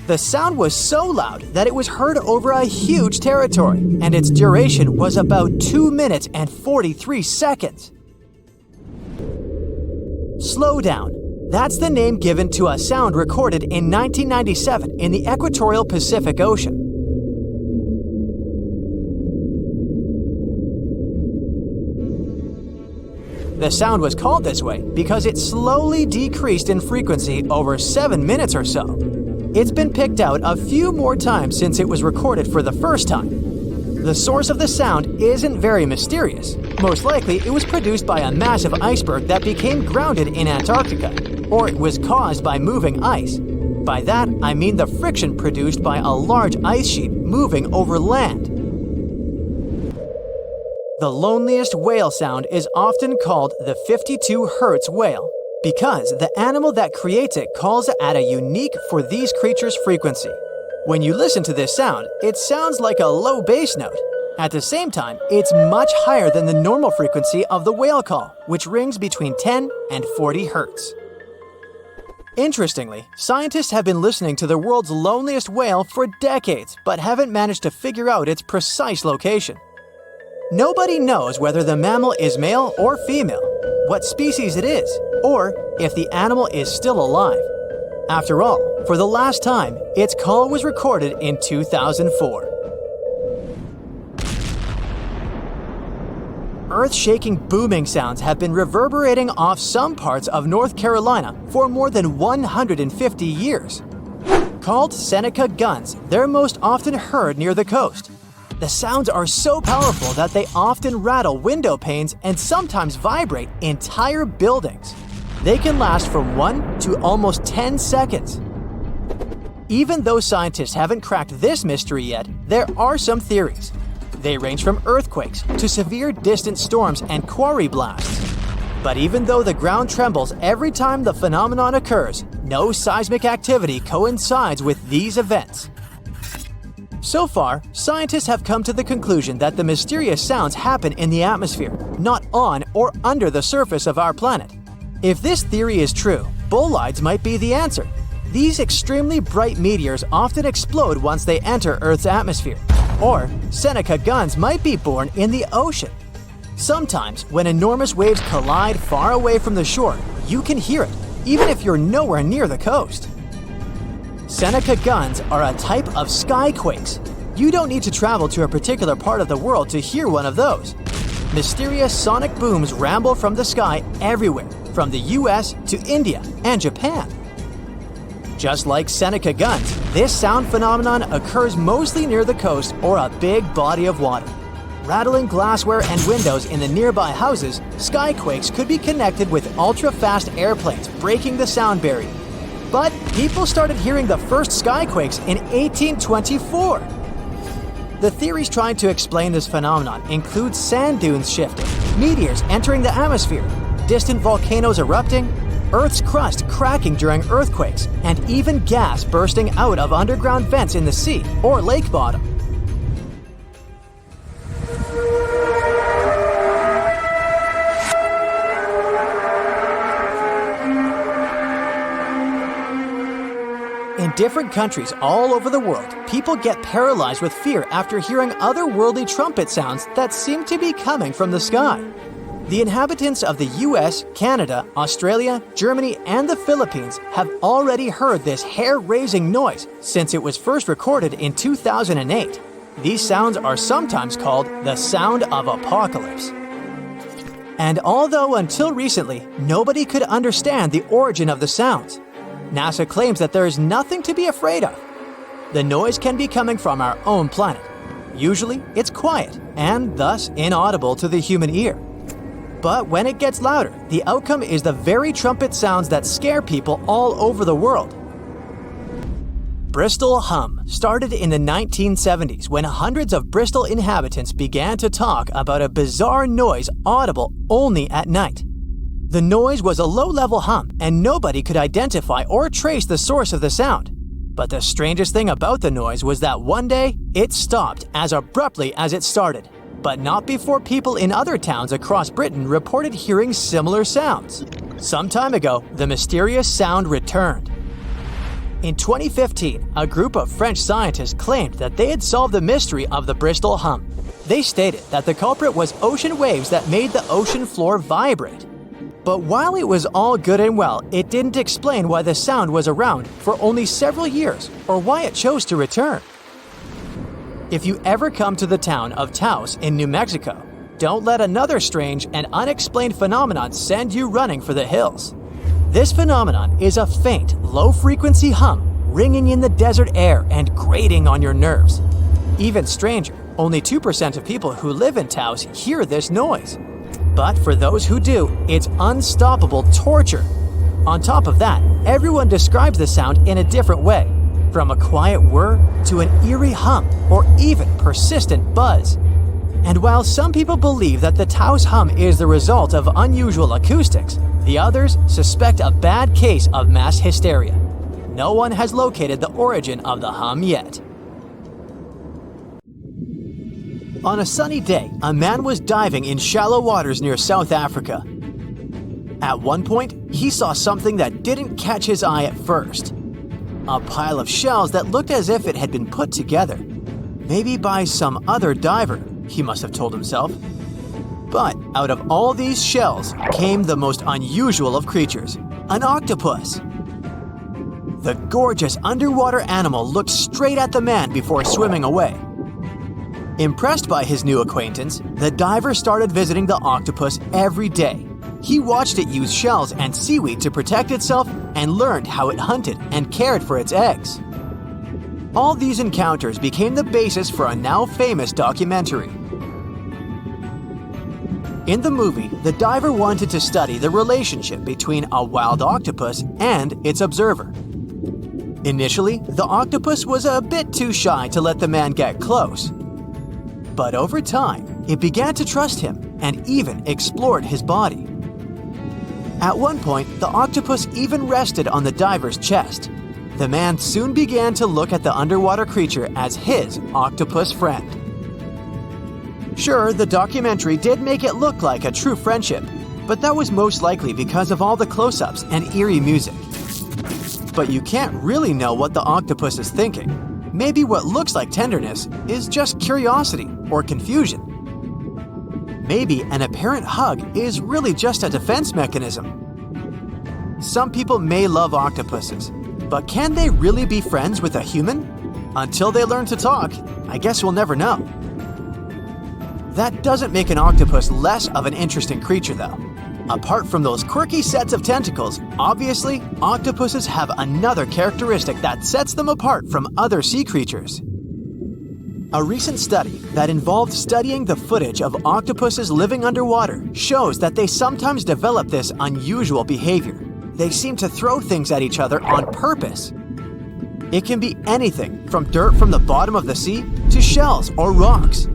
The sound was so loud that it was heard over a huge territory, and its duration was about 2 minutes and 43 seconds. Slowdown. That's the name given to a sound recorded in 1997 in the equatorial Pacific Ocean. The sound was called this way because it slowly decreased in frequency over 7 minutes or so. it's been picked out a few more times since it was recorded for the first time. The source of the sound isn't very mysterious. Most likely, it was produced by a massive iceberg that became grounded in Antarctica, or it was caused by moving ice. By that, I mean the friction produced by a large ice sheet moving over land. The loneliest whale sound is often called the 52 Hz whale, because the animal that creates it calls at a unique for these creatures frequency. When you listen to this sound, it sounds like a low bass note. At the same time, it's much higher than the normal frequency of the whale call, which rings between 10 and 40 Hz. Interestingly, scientists have been listening to the world's loneliest whale for decades, but haven't managed to figure out its precise location. Nobody knows whether the mammal is male or female, what species it is, or if the animal is still alive. After all, for the last time, its call was recorded in 2004. Earth-shaking booming sounds have been reverberating off some parts of North Carolina for more than 150 years. Called Seneca guns, they're most often heard near the coast. The sounds are so powerful that they often rattle window panes and sometimes vibrate entire buildings. They can last from 1 to almost 10 seconds. Even though scientists haven't cracked this mystery yet, there are some theories. They range from earthquakes to severe distant storms and quarry blasts. But even though the ground trembles every time the phenomenon occurs, no seismic activity coincides with these events. So far, scientists have come to the conclusion that the mysterious sounds happen in the atmosphere, not on or under the surface of our planet. If this theory is true, bolides might be the answer. These extremely bright meteors often explode once they enter Earth's atmosphere. Or Seneca guns might be born in the ocean. Sometimes, when enormous waves collide far away from the shore, you can hear it, even if you're nowhere near the coast. Seneca guns are a type of skyquakes. You don't need to travel to a particular part of the world to hear one of those. Mysterious sonic booms ramble from the sky everywhere, from the US to India and Japan. Just like Seneca guns, this sound phenomenon occurs mostly near the coast or a big body of water. Rattling glassware and windows in the nearby houses, skyquakes could be connected with ultra-fast airplanes breaking the sound barrier. But people started hearing the first skyquakes in 1824. The theories trying to explain this phenomenon include sand dunes shifting, meteors entering the atmosphere, distant volcanoes erupting, Earth's crust cracking during earthquakes, and even gas bursting out of underground vents in the sea or lake bottom. In different countries all over the world, people get paralyzed with fear after hearing otherworldly trumpet sounds that seem to be coming from the sky. The inhabitants of the US, Canada, Australia, Germany, and the Philippines have already heard this hair-raising noise since it was first recorded in 2008. These sounds are sometimes called the sound of apocalypse. And although until recently, nobody could understand the origin of the sounds, NASA claims that there is nothing to be afraid of. The noise can be coming from our own planet. Usually, it's quiet and thus inaudible to the human ear. But when it gets louder, the outcome is the very trumpet sounds that scare people all over the world. Bristol hum started in the 1970s when hundreds of Bristol inhabitants began to talk about a bizarre noise audible only at night. The noise was a low-level hum, and nobody could identify or trace the source of the sound. But the strangest thing about the noise was that one day, it stopped as abruptly as it started. But not before people in other towns across Britain reported hearing similar sounds. Some time ago, the mysterious sound returned. In 2015, a group of French scientists claimed that they had solved the mystery of the Bristol hum. They stated that the culprit was ocean waves that made the ocean floor vibrate. But while it was all good and well, it didn't explain why the sound was around for only several years or why it chose to return. If you ever come to the town of Taos in New Mexico, don't let another strange and unexplained phenomenon send you running for the hills. This phenomenon is a faint, low-frequency hum ringing in the desert air and grating on your nerves. Even stranger, only 2% of people who live in Taos hear this noise. But for those who do, it's unstoppable torture. On top of that, everyone describes the sound in a different way, from a quiet whir to an eerie hum or even persistent buzz. And while some people believe that the Taos hum is the result of unusual acoustics, the others suspect a bad case of mass hysteria. No one has located the origin of the hum yet. On a sunny day, a man was diving in shallow waters near South Africa. At one point, he saw something that didn't catch his eye at first. A pile of shells that looked as if it had been put together. Maybe by some other diver, he must have told himself. But out of all these shells came the most unusual of creatures, an octopus. The gorgeous underwater animal looked straight at the man before swimming away. Impressed by his new acquaintance, the diver started visiting the octopus every day. He watched it use shells and seaweed to protect itself and learned how it hunted and cared for its eggs. All these encounters became the basis for a now famous documentary. In the movie, the diver wanted to study the relationship between a wild octopus and its observer. Initially, the octopus was a bit too shy to let the man get close. But over time, it began to trust him and even explored his body. At one point, the octopus even rested on the diver's chest. The man soon began to look at the underwater creature as his octopus friend. Sure, the documentary did make it look like a true friendship, but that was most likely because of all the close-ups and eerie music. But you can't really know what the octopus is thinking. Maybe what looks like tenderness is just curiosity or confusion. Maybe an apparent hug is really just a defense mechanism. Some people may love octopuses, but can they really be friends with a human? Until they learn to talk, I guess we'll never know. That doesn't make an octopus less of an interesting creature, though. Apart from those quirky sets of tentacles, obviously, octopuses have another characteristic that sets them apart from other sea creatures. A recent study that involved studying the footage of octopuses living underwater shows that they sometimes develop this unusual behavior. They seem to throw things at each other on purpose. It can be anything from dirt from the bottom of the sea to shells or rocks.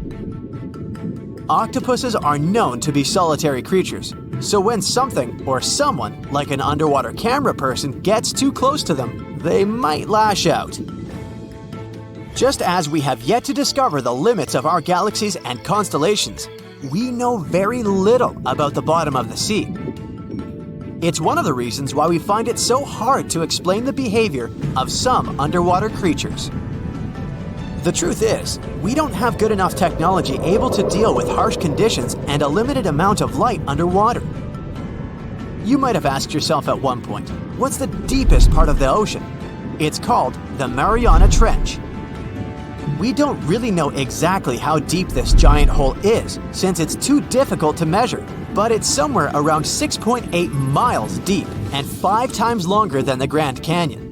Octopuses are known to be solitary creatures, so when something or someone, like an underwater camera person, gets too close to them, they might lash out. Just as we have yet to discover the limits of our galaxies and constellations, we know very little about the bottom of the sea. It's one of the reasons why we find it so hard to explain the behavior of some underwater creatures. The truth is, we don't have good enough technology able to deal with harsh conditions and a limited amount of light underwater. You might have asked yourself at one point, what's the deepest part of the ocean? It's called the Mariana Trench. We don't really know exactly how deep this giant hole is, since it's too difficult to measure, but it's somewhere around 6.8 miles deep and 5 times longer than the Grand Canyon.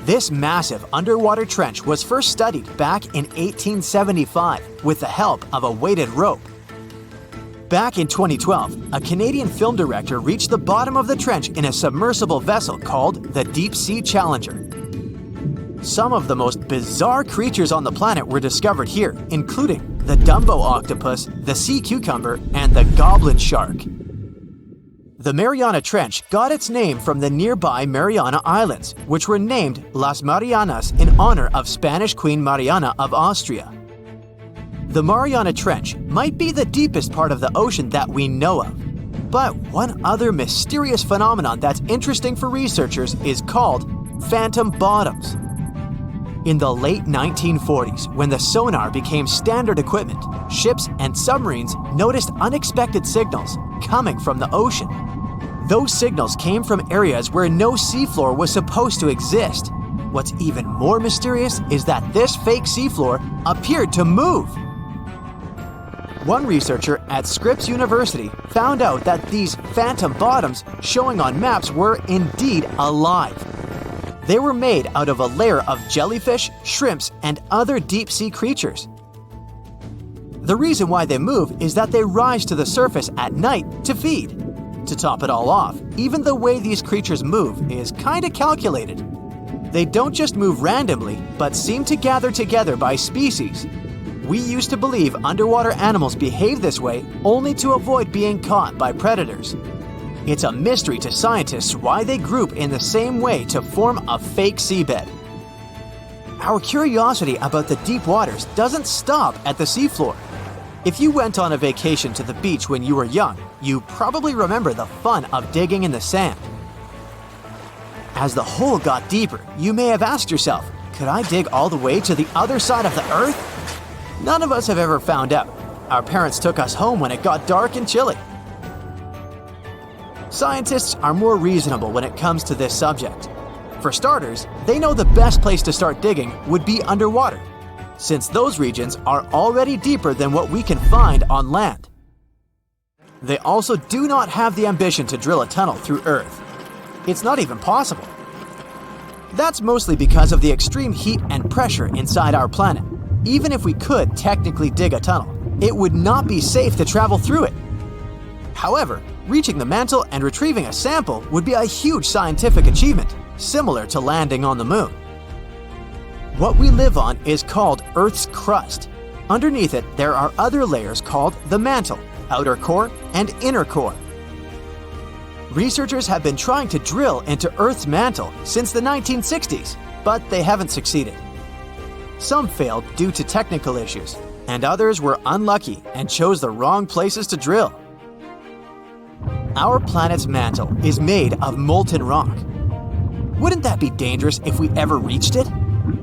This massive underwater trench was first studied back in 1875 with the help of a weighted rope. Back in 2012, a Canadian film director reached the bottom of the trench in a submersible vessel called the Deep Sea Challenger. Some of the most bizarre creatures on the planet were discovered here, including the Dumbo octopus, the sea cucumber, and the goblin shark. The Mariana Trench got its name from the nearby Mariana Islands, which were named Las Marianas in honor of Spanish Queen Mariana of Austria. The Mariana Trench might be the deepest part of the ocean that we know of. But one other mysterious phenomenon that's interesting for researchers is called phantom bottoms. In the late 1940s, when the sonar became standard equipment, ships and submarines noticed unexpected signals coming from the ocean. Those signals came from areas where no seafloor was supposed to exist. What's even more mysterious is that this fake seafloor appeared to move. One researcher at Scripps University found out that these phantom bottoms showing on maps were indeed alive. They were made out of a layer of jellyfish, shrimps, and other deep-sea creatures. The reason why they move is that they rise to the surface at night to feed. To top it all off, even the way these creatures move is kinda calculated. They don't just move randomly, but seem to gather together by species. We used to believe underwater animals behave this way only to avoid being caught by predators. It's a mystery to scientists why they group in the same way to form a fake seabed. Our curiosity about the deep waters doesn't stop at the seafloor. If you went on a vacation to the beach when you were young, you probably remember the fun of digging in the sand. As the hole got deeper, you may have asked yourself, could I dig all the way to the other side of the Earth? None of us have ever found out. Our parents took us home when it got dark and chilly. Scientists are more reasonable when it comes to this subject. For starters, they know the best place to start digging would be underwater, since those regions are already deeper than what we can find on land. They also do not have the ambition to drill a tunnel through Earth. It's not even possible. That's mostly because of the extreme heat and pressure inside our planet. Even if we could technically dig a tunnel, it would not be safe to travel through it. However, reaching the mantle and retrieving a sample would be a huge scientific achievement, similar to landing on the moon. What we live on is called Earth's crust. Underneath it, there are other layers called the mantle, outer core, and inner core. Researchers have been trying to drill into Earth's mantle since the 1960s, but they haven't succeeded. Some failed due to technical issues, and others were unlucky and chose the wrong places to drill. Our planet's mantle is made of molten rock. Wouldn't that be dangerous if we ever reached it?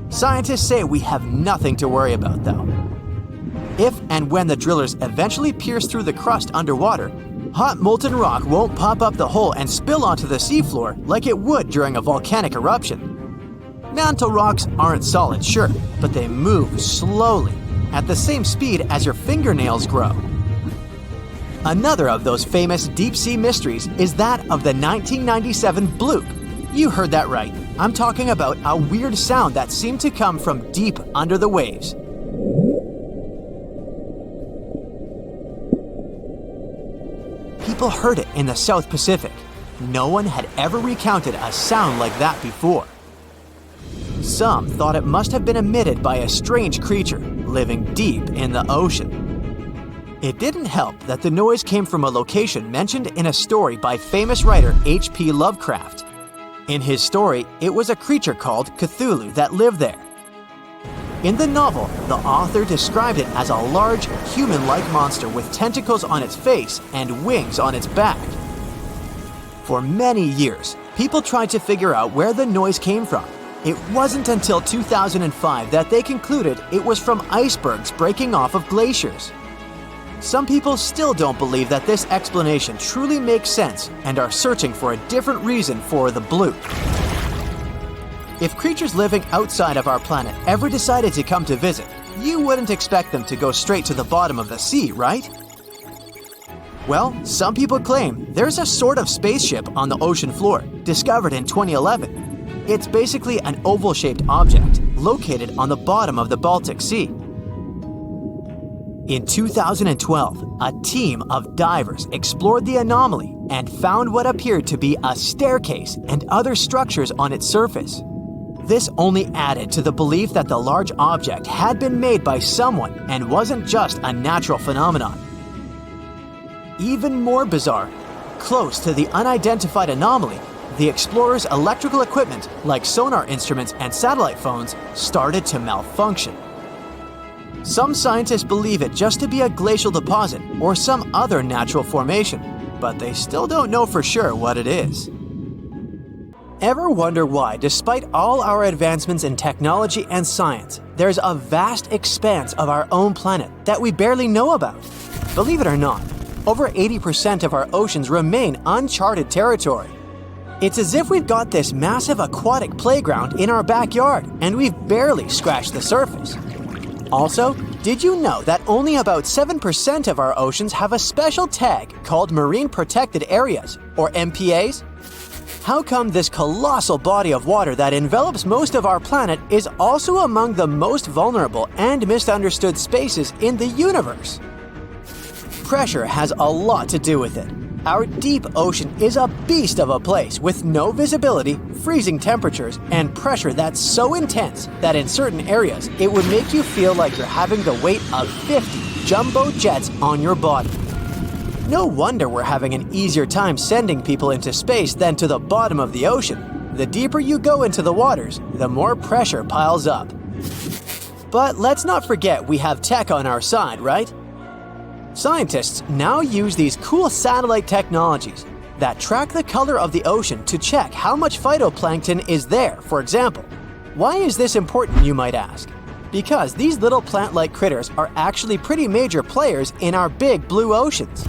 Scientists say we have nothing to worry about, though. If and when the drillers eventually pierce through the crust underwater, hot molten rock won't pop up the hole and spill onto the seafloor like it would during a volcanic eruption. Mantle rocks aren't solid, sure, but they move slowly, at the same speed as your fingernails grow. Another of those famous deep-sea mysteries is that of the 1997 bloop. You heard that right. I'm talking about a weird sound that seemed to come from deep under the waves. People heard it in the South Pacific. No one had ever recounted a sound like that before. Some thought it must have been emitted by a strange creature living deep in the ocean. It didn't help that the noise came from a location mentioned in a story by famous writer H.P. Lovecraft. In his story, it was a creature called Cthulhu that lived there. In the novel, the author described it as a large, human-like monster with tentacles on its face and wings on its back. For many years, people tried to figure out where the noise came from. It wasn't until 2005 that they concluded it was from icebergs breaking off of glaciers. Some people still don't believe that this explanation truly makes sense and are searching for a different reason for the bloop. If creatures living outside of our planet ever decided to come to visit, you wouldn't expect them to go straight to the bottom of the sea, right? Well, some people claim there's a sort of spaceship on the ocean floor, discovered in 2011. It's basically an oval-shaped object located on the bottom of the Baltic Sea. In 2012, a team of divers explored the anomaly and found what appeared to be a staircase and other structures on its surface. This only added to the belief that the large object had been made by someone and wasn't just a natural phenomenon. Even more bizarre, close to the unidentified anomaly, the explorers' electrical equipment, like sonar instruments and satellite phones, started to malfunction. Some scientists believe it just to be a glacial deposit or some other natural formation, but they still don't know for sure what it is. Ever wonder why, despite all our advancements in technology and science, there's a vast expanse of our own planet that we barely know about? Believe it or not, over 80% of our oceans remain uncharted territory. It's as if we've got this massive aquatic playground in our backyard, and we've barely scratched the surface. Also, did you know that only about 7% of our oceans have a special tag called Marine Protected Areas, or MPAs? How come this colossal body of water that envelops most of our planet is also among the most vulnerable and misunderstood spaces in the universe? Pressure has a lot to do with it. Our deep ocean is a beast of a place with no visibility, freezing temperatures, and pressure that's so intense that in certain areas it would make you feel like you're having the weight of 50 jumbo jets on your body. No wonder we're having an easier time sending people into space than to the bottom of the ocean. The deeper you go into the waters, the more pressure piles up. But let's not forget we have tech on our side, right? Scientists now use these cool satellite technologies that track the color of the ocean to check how much phytoplankton is there, for example. Why is this important, you might ask? Because these little plant-like critters are actually pretty major players in our big blue oceans.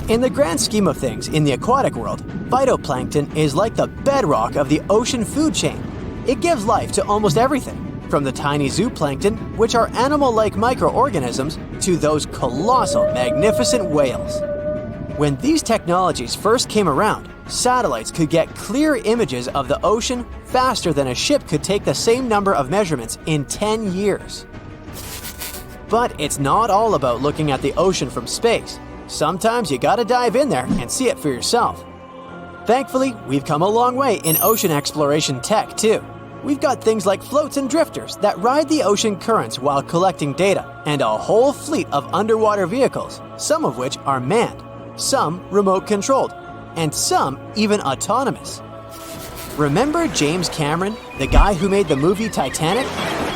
In the grand scheme of things in the aquatic world, phytoplankton is like the bedrock of the ocean food chain. It gives life to almost everything, from the tiny zooplankton, which are animal-like microorganisms, to those colossal, magnificent whales. When these technologies first came around, satellites could get clear images of the ocean faster than a ship could take the same number of measurements in 10 years. But it's not all about looking at the ocean from space. Sometimes you gotta dive in there and see it for yourself. Thankfully, we've come a long way in ocean exploration tech too. We've got things like floats and drifters that ride the ocean currents while collecting data, and a whole fleet of underwater vehicles, some of which are manned, some remote controlled, and some even autonomous. Remember James Cameron, the guy who made the movie Titanic?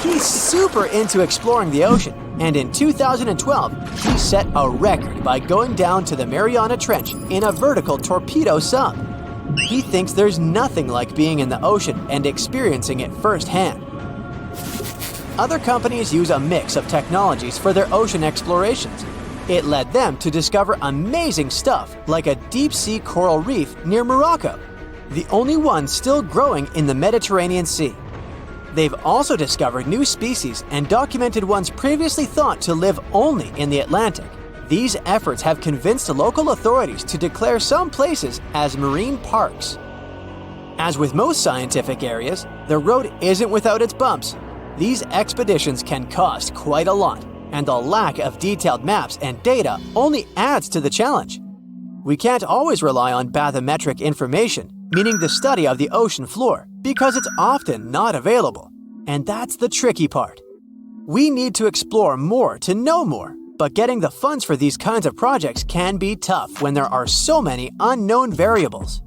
He's super into exploring the ocean, and in 2012, he set a record by going down to the Mariana Trench in a vertical torpedo sub. He thinks there's nothing like being in the ocean and experiencing it firsthand. Other companies use a mix of technologies for their ocean explorations. It led them to discover amazing stuff like a deep-sea coral reef near Morocco, the only one still growing in the Mediterranean Sea. They've also discovered new species and documented ones previously thought to live only in the Atlantic. These efforts have convinced local authorities to declare some places as marine parks. As with most scientific areas, the road isn't without its bumps. These expeditions can cost quite a lot, and the lack of detailed maps and data only adds to the challenge. We can't always rely on bathymetric information, meaning the study of the ocean floor, because it's often not available. And that's the tricky part. We need to explore more to know more, but getting the funds for these kinds of projects can be tough when there are so many unknown variables.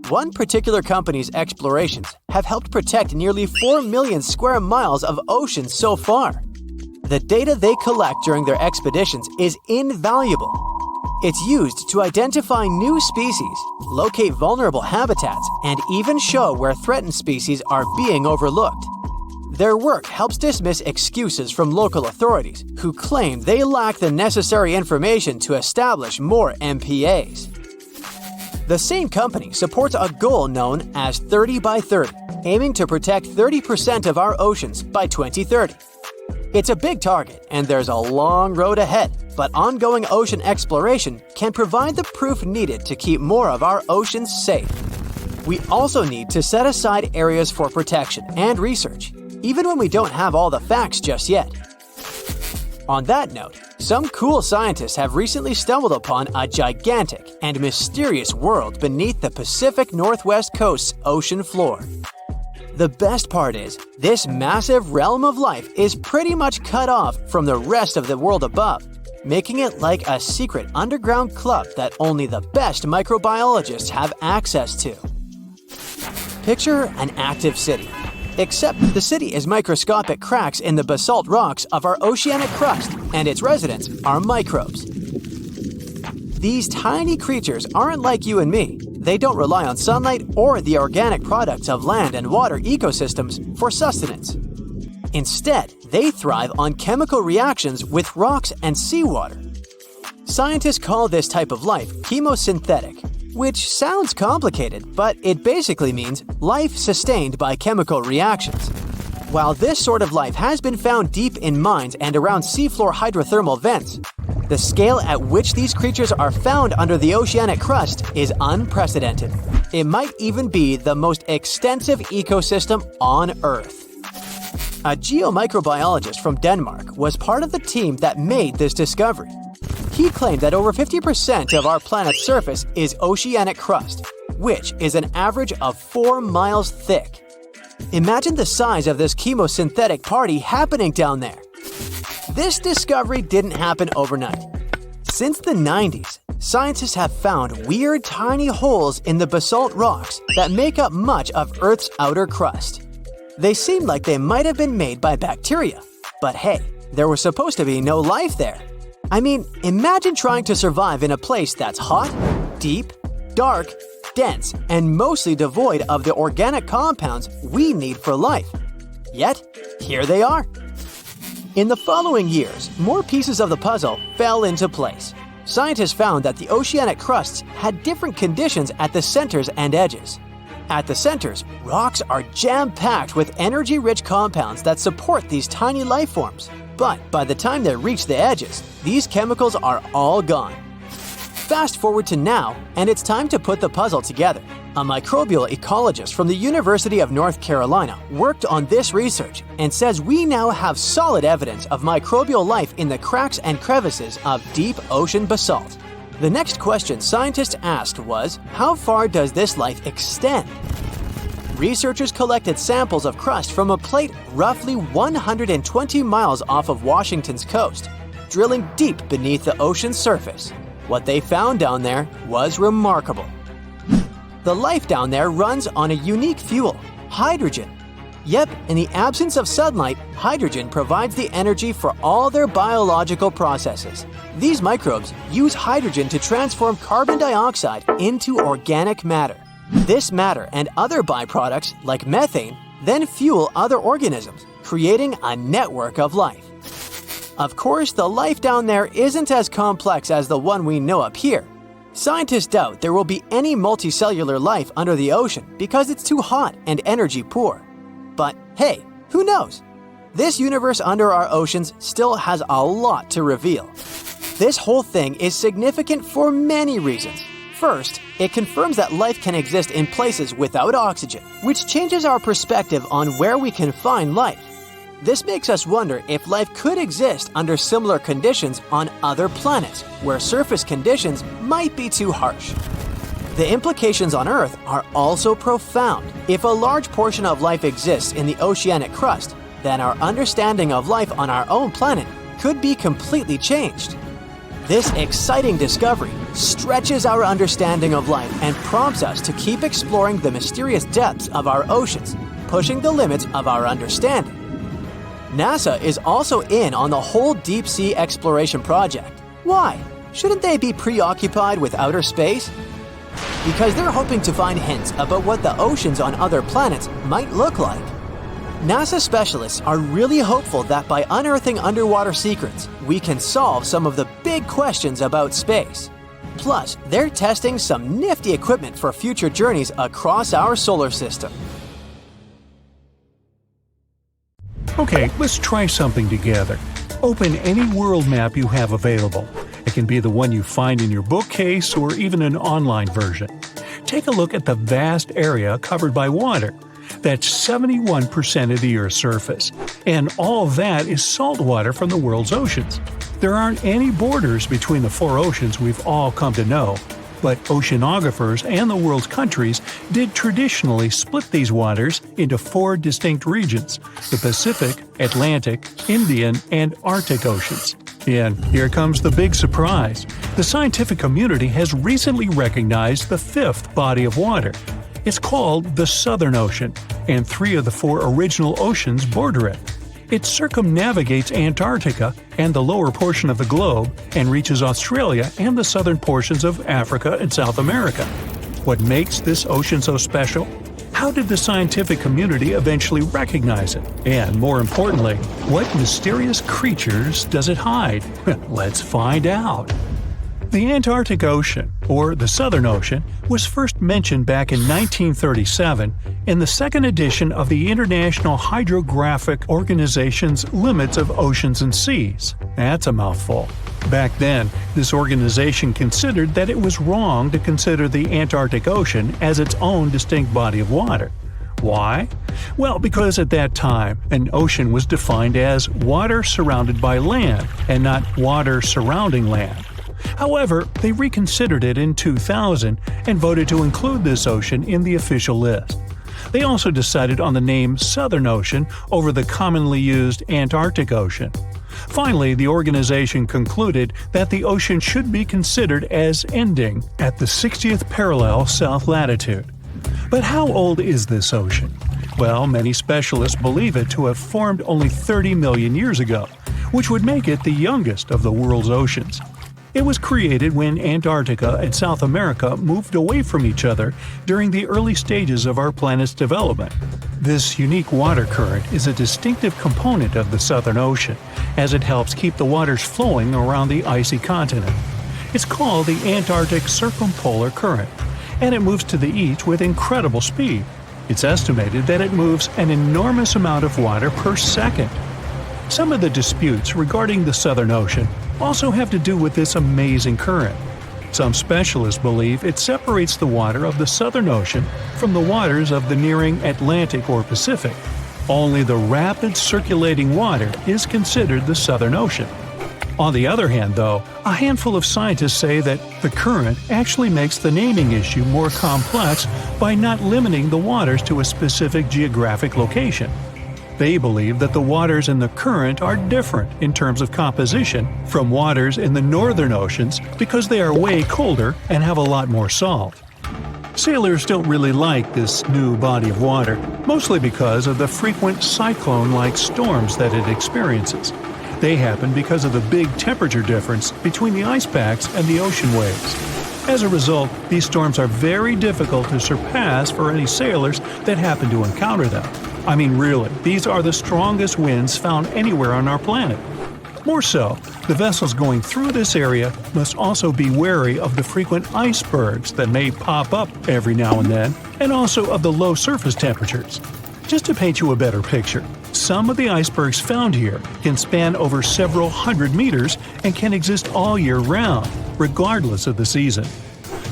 One particular company's explorations have helped protect nearly 4 million square miles of ocean so far. The data they collect during their expeditions is invaluable. It's used to identify new species, locate vulnerable habitats, and even show where threatened species are being overlooked. Their work helps dismiss excuses from local authorities who claim they lack the necessary information to establish more MPAs. The same company supports a goal known as 30 by 30, aiming to protect 30% of our oceans by 2030. It's a big target, and there's a long road ahead, but ongoing ocean exploration can provide the proof needed to keep more of our oceans safe. We also need to set aside areas for protection and research, even when we don't have all the facts just yet. On that note, some cool scientists have recently stumbled upon a gigantic and mysterious world beneath the Pacific Northwest coast's ocean floor. The best part is, this massive realm of life is pretty much cut off from the rest of the world above, making it like a secret underground club that only the best microbiologists have access to. Picture an active city, except the city is microscopic cracks in the basalt rocks of our oceanic crust, and its residents are microbes. These tiny creatures aren't like you and me. They don't rely on sunlight or the organic products of land and water ecosystems for sustenance. Instead, they thrive on chemical reactions with rocks and seawater. Scientists call this type of life chemosynthetic, which sounds complicated, but it basically means life sustained by chemical reactions. While this sort of life has been found deep in mines and around seafloor hydrothermal vents, The scale at which these creatures are found under the oceanic crust is unprecedented. It might even be the most extensive ecosystem on Earth. A geomicrobiologist from Denmark was part of the team that made this discovery. He claimed that over 50% of our planet's surface is oceanic crust, which is an average of 4 miles thick. Imagine the size of this chemosynthetic party happening down there. This discovery didn't happen overnight. Since the 90s, scientists have found weird tiny holes in the basalt rocks that make up much of Earth's outer crust. They seem like they might have been made by bacteria, but hey, there was supposed to be no life there. I mean, imagine trying to survive in a place that's hot, deep, dark, dense, and mostly devoid of the organic compounds we need for life. Yet, here they are. In the following years, more pieces of the puzzle fell into place. Scientists found that the oceanic crusts had different conditions at the centers and edges. At the centers, rocks are jam-packed with energy-rich compounds that support these tiny life forms. But by the time they reach the edges, these chemicals are all gone. Fast forward to now, and it's time to put the puzzle together. A microbial ecologist from the University of North Carolina worked on this research and says we now have solid evidence of microbial life in the cracks and crevices of deep ocean basalt. The next question scientists asked was, how far does this life extend? Researchers collected samples of crust from a plate roughly 120 miles off of Washington's coast, drilling deep beneath the ocean's surface. What they found down there was remarkable. The life down there runs on a unique fuel, hydrogen. Yep, in the absence of sunlight, hydrogen provides the energy for all their biological processes. These microbes use hydrogen to transform carbon dioxide into organic matter. This matter and other byproducts, like methane, then fuel other organisms, creating a network of life. Of course, the life down there isn't as complex as the one we know up here. Scientists doubt there will be any multicellular life under the ocean because it's too hot and energy poor. But hey, who knows? This universe under our oceans still has a lot to reveal. This whole thing is significant for many reasons. First, it confirms that life can exist in places without oxygen, which changes our perspective on where we can find life. This makes us wonder if life could exist under similar conditions on other planets, where surface conditions might be too harsh. The implications on Earth are also profound. If a large portion of life exists in the oceanic crust, then our understanding of life on our own planet could be completely changed. This exciting discovery stretches our understanding of life and prompts us to keep exploring the mysterious depths of our oceans, pushing the limits of our understanding. NASA is also in on the whole deep sea exploration project. Why? Shouldn't they be preoccupied with outer space? Because they're hoping to find hints about what the oceans on other planets might look like. NASA specialists are really hopeful that by unearthing underwater secrets, we can solve some of the big questions about space. Plus, they're testing some nifty equipment for future journeys across our solar system. Okay, let's try something together. Open any world map you have available. It can be the one you find in your bookcase or even an online version. Take a look at the vast area covered by water. That's 71% of the Earth's surface. And all of that is salt water from the world's oceans. There aren't any borders between the four oceans we've all come to know, but oceanographers and the world's countries did traditionally split these waters into four distinct regions: the Pacific, Atlantic, Indian, and Arctic Oceans. And here comes the big surprise. The scientific community has recently recognized the fifth body of water. It's called the Southern Ocean, and three of the four original oceans border it. It circumnavigates Antarctica and the lower portion of the globe and reaches Australia and the southern portions of Africa and South America. What makes this ocean so special? How did the scientific community eventually recognize it? And more importantly, what mysterious creatures does it hide? Let's find out. The Antarctic Ocean, or the Southern Ocean, was first mentioned back in 1937 in the second edition of the International Hydrographic Organization's Limits of Oceans and Seas. That's a mouthful. Back then, this organization considered that it was wrong to consider the Antarctic Ocean as its own distinct body of water. Why? Well, because at that time, an ocean was defined as water surrounded by land and not water surrounding land. However, they reconsidered it in 2000 and voted to include this ocean in the official list. They also decided on the name Southern Ocean over the commonly used Antarctic Ocean. Finally, the organization concluded that the ocean should be considered as ending at the 60th parallel south latitude. But how old is this ocean? Well, many specialists believe it to have formed only 30 million years ago, which would make it the youngest of the world's oceans. It was created when Antarctica and South America moved away from each other during the early stages of our planet's development. This unique water current is a distinctive component of the Southern Ocean, as it helps keep the waters flowing around the icy continent. It's called the Antarctic Circumpolar Current, and it moves to the east with incredible speed. It's estimated that it moves an enormous amount of water per second. Some of the disputes regarding the Southern Ocean also have to do with this amazing current. Some specialists believe it separates the water of the Southern Ocean from the waters of the nearing Atlantic or Pacific. Only the rapid circulating water is considered the Southern Ocean. On the other hand, though, a handful of scientists say that the current actually makes the naming issue more complex by not limiting the waters to a specific geographic location. They believe that the waters in the current are different in terms of composition from waters in the northern oceans because they are way colder and have a lot more salt. Sailors don't really like this new body of water, mostly because of the frequent cyclone-like storms that it experiences. They happen because of the big temperature difference between the ice packs and the ocean waves. As a result, these storms are very difficult to surpass for any sailors that happen to encounter them. I mean, really, these are the strongest winds found anywhere on our planet. More so, the vessels going through this area must also be wary of the frequent icebergs that may pop up every now and then, and also of the low surface temperatures. Just to paint you a better picture, some of the icebergs found here can span over several hundred meters and can exist all year round, regardless of the season.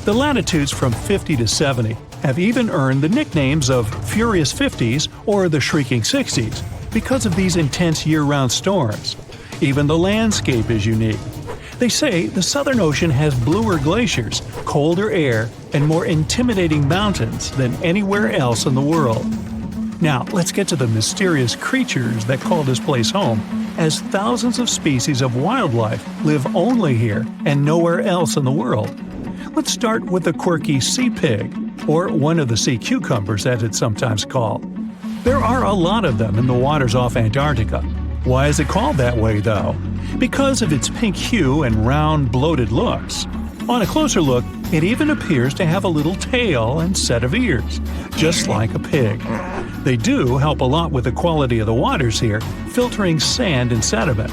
The latitudes from 50 to 70 have even earned the nicknames of Furious 50s or the Shrieking 60s because of these intense year-round storms. Even the landscape is unique. They say the Southern Ocean has bluer glaciers, colder air, and more intimidating mountains than anywhere else in the world. Now, let's get to the mysterious creatures that call this place home, as thousands of species of wildlife live only here and nowhere else in the world. Let's start with the quirky sea pig, or one of the sea cucumbers as it's sometimes called. There are a lot of them in the waters off Antarctica. Why is it called that way, though? Because of its pink hue and round, bloated looks. On a closer look, it even appears to have a little tail and set of ears, just like a pig. They do help a lot with the quality of the waters here, filtering sand and sediment.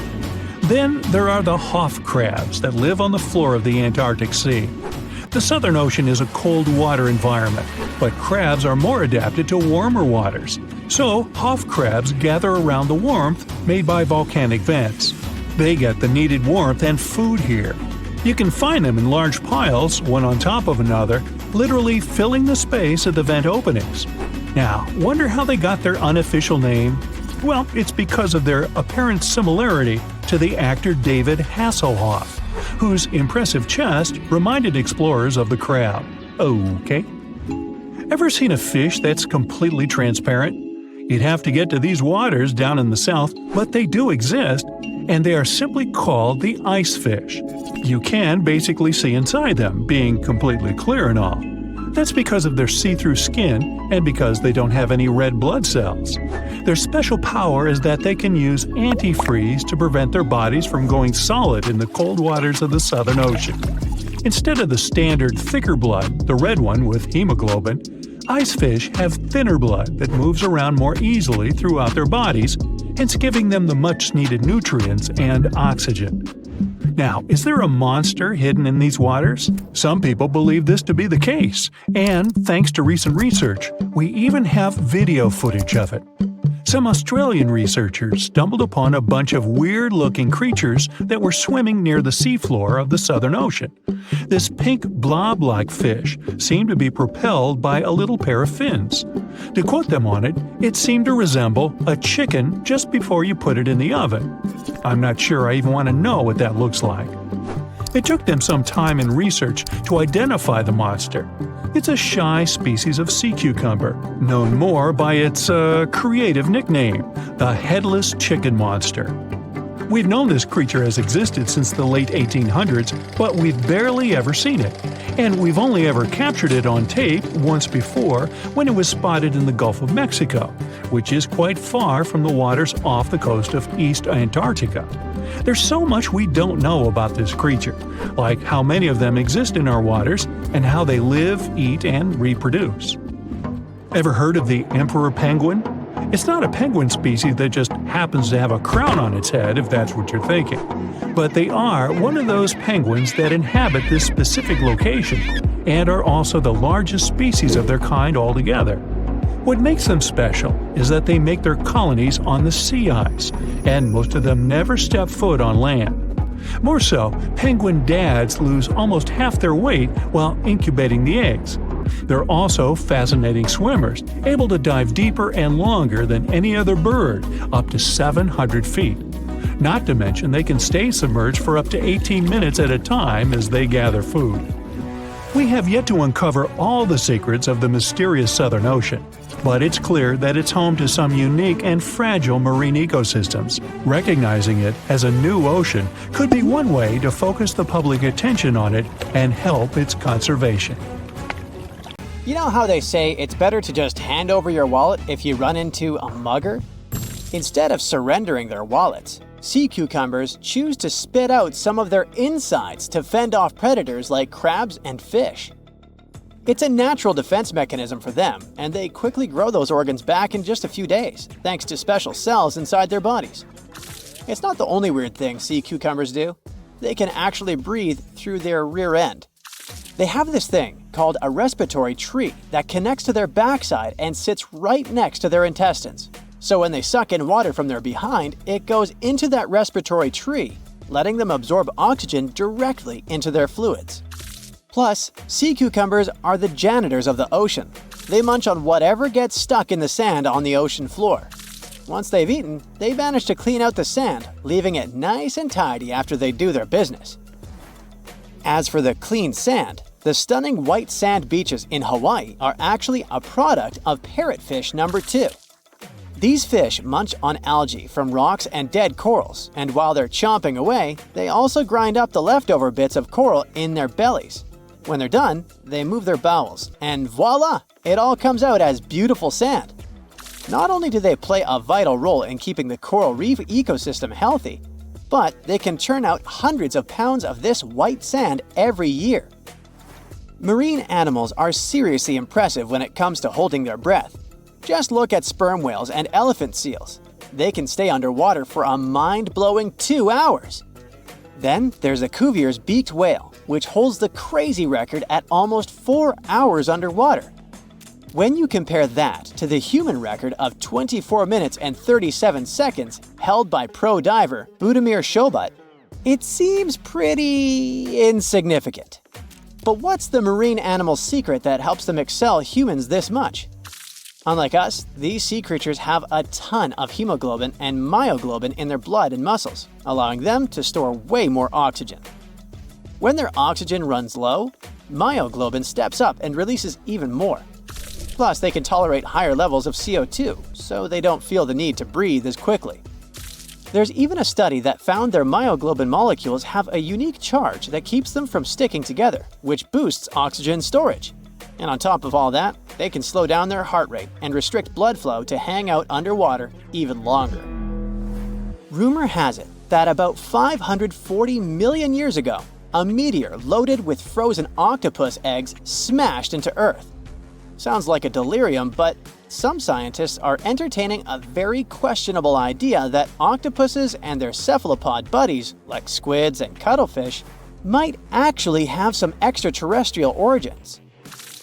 Then there are the Hoff crabs that live on the floor of the Antarctic Sea. The Southern Ocean is a cold water environment, but crabs are more adapted to warmer waters. So, Hoff crabs gather around the warmth made by volcanic vents. They get the needed warmth and food here. You can find them in large piles, one on top of another, literally filling the space at the vent openings. Now, wonder how they got their unofficial name? Well, it's because of their apparent similarity to the actor David Hasselhoff, whose impressive chest reminded explorers of the crab. Okay. Ever seen a fish that's completely transparent? You'd have to get to these waters down in the south, but they do exist, and they are simply called the ice fish. You can basically see inside them, being completely clear and all. That's because of their see-through skin and because they don't have any red blood cells. Their special power is that they can use antifreeze to prevent their bodies from going solid in the cold waters of the Southern Ocean. Instead of the standard thicker blood, the red one with hemoglobin, ice fish have thinner blood that moves around more easily throughout their bodies, hence giving them the much-needed nutrients and oxygen. Now, is there a monster hidden in these waters? Some people believe this to be the case, and thanks to recent research, we even have video footage of it. Some Australian researchers stumbled upon a bunch of weird-looking creatures that were swimming near the seafloor of the Southern Ocean. This pink blob-like fish seemed to be propelled by a little pair of fins. To quote them on it, it seemed to resemble a chicken just before you put it in the oven. I'm not sure I even want to know what that looks like. It took them some time and research to identify the monster. It's a shy species of sea cucumber, known more by its creative nickname, the headless chicken monster. We've known this creature has existed since the late 1800s, but we've barely ever seen it. And we've only ever captured it on tape once before when it was spotted in the Gulf of Mexico, which is quite far from the waters off the coast of East Antarctica. There's so much we don't know about this creature, like how many of them exist in our waters and how they live, eat, and reproduce. Ever heard of the emperor penguin? It's not a penguin species that just happens to have a crown on its head, if that's what you're thinking. But they are one of those penguins that inhabit this specific location and are also the largest species of their kind altogether. What makes them special is that they make their colonies on the sea ice, and most of them never step foot on land. More so, penguin dads lose almost half their weight while incubating the eggs. They're also fascinating swimmers, able to dive deeper and longer than any other bird, up to 700 feet. Not to mention they can stay submerged for up to 18 minutes at a time as they gather food. We have yet to uncover all the secrets of the mysterious Southern Ocean, but it's clear that it's home to some unique and fragile marine ecosystems. Recognizing it as a new ocean could be one way to focus the public attention on it and help its conservation. You know how they say it's better to just hand over your wallet if you run into a mugger? Instead of surrendering their wallets, sea cucumbers choose to spit out some of their insides to fend off predators like crabs and fish. It's a natural defense mechanism for them, and they quickly grow those organs back in just a few days, thanks to special cells inside their bodies. It's not the only weird thing sea cucumbers do. They can actually breathe through their rear end. They have this thing called a respiratory tree that connects to their backside and sits right next to their intestines. So when they suck in water from their behind, it goes into that respiratory tree, letting them absorb oxygen directly into their fluids. Plus, sea cucumbers are the janitors of the ocean. They munch on whatever gets stuck in the sand on the ocean floor. Once they've eaten, they vanish to clean out the sand, leaving it nice and tidy after they do their business. As for the clean sand, the stunning white sand beaches in Hawaii are actually a product of parrotfish number 2. These fish munch on algae from rocks and dead corals, and while they're chomping away, they also grind up the leftover bits of coral in their bellies. When they're done, they move their bowels, and voila! It all comes out as beautiful sand. Not only do they play a vital role in keeping the coral reef ecosystem healthy, but they can churn out hundreds of pounds of this white sand every year. Marine animals are seriously impressive when it comes to holding their breath. Just look at sperm whales and elephant seals. They can stay underwater for a mind-blowing 2 hours. Then there's a Cuvier's beaked whale, which holds the crazy record at almost 4 hours underwater. When you compare that to the human record of 24 minutes and 37 seconds held by pro diver Budimir Shobat, it seems pretty insignificant. But what's the marine animal's secret that helps them excel humans this much? Unlike us, these sea creatures have a ton of hemoglobin and myoglobin in their blood and muscles, allowing them to store way more oxygen. When their oxygen runs low, myoglobin steps up and releases even more. Plus, they can tolerate higher levels of CO2, so they don't feel the need to breathe as quickly. There's even a study that found their myoglobin molecules have a unique charge that keeps them from sticking together, which boosts oxygen storage. And on top of all that, they can slow down their heart rate and restrict blood flow to hang out underwater even longer. Rumor has it that about 540 million years ago, a meteor loaded with frozen octopus eggs smashed into Earth. Sounds like a delirium, but some scientists are entertaining a very questionable idea that octopuses and their cephalopod buddies, like squids and cuttlefish, might actually have some extraterrestrial origins.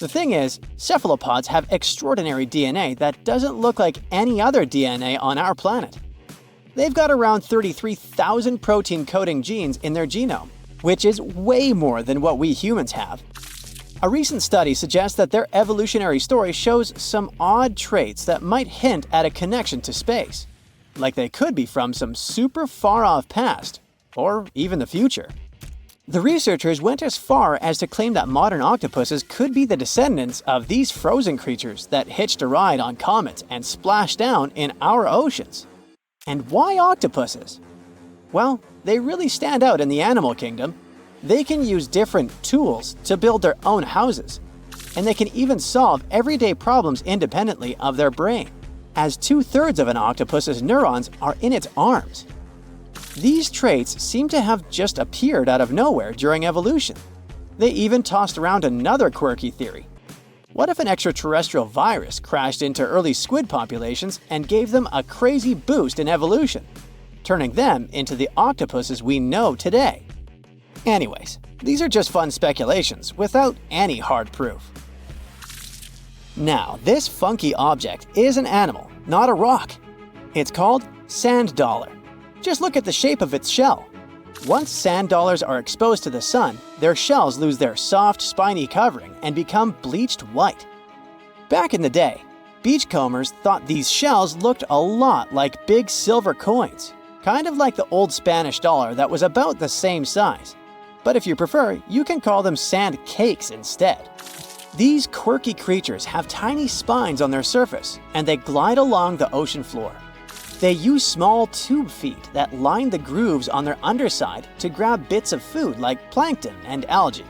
The thing is, cephalopods have extraordinary DNA that doesn't look like any other DNA on our planet. They've got around 33,000 protein-coding genes in their genome, which is way more than what we humans have. A recent study suggests that their evolutionary story shows some odd traits that might hint at a connection to space, like they could be from some super far-off past, or even the future. The researchers went as far as to claim that modern octopuses could be the descendants of these frozen creatures that hitched a ride on comets and splashed down in our oceans. And why octopuses? Well, they really stand out in the animal kingdom. They can use different tools to build their own houses, and they can even solve everyday problems independently of their brain, as 2/3 of an octopus's neurons are in its arms. These traits seem to have just appeared out of nowhere during evolution. They even tossed around another quirky theory. What if an extraterrestrial virus crashed into early squid populations and gave them a crazy boost in evolution, turning them into the octopuses we know today? Anyways, these are just fun speculations without any hard proof. Now, this funky object is an animal, not a rock. It's called sand dollar. Just look at the shape of its shell. Once sand dollars are exposed to the sun, their shells lose their soft, spiny covering and become bleached white. Back in the day, beachcombers thought these shells looked a lot like big silver coins, kind of like the old Spanish dollar that was about the same size. But if you prefer, you can call them sand cakes instead. These quirky creatures have tiny spines on their surface, and they glide along the ocean floor. They use small tube feet that line the grooves on their underside to grab bits of food like plankton and algae,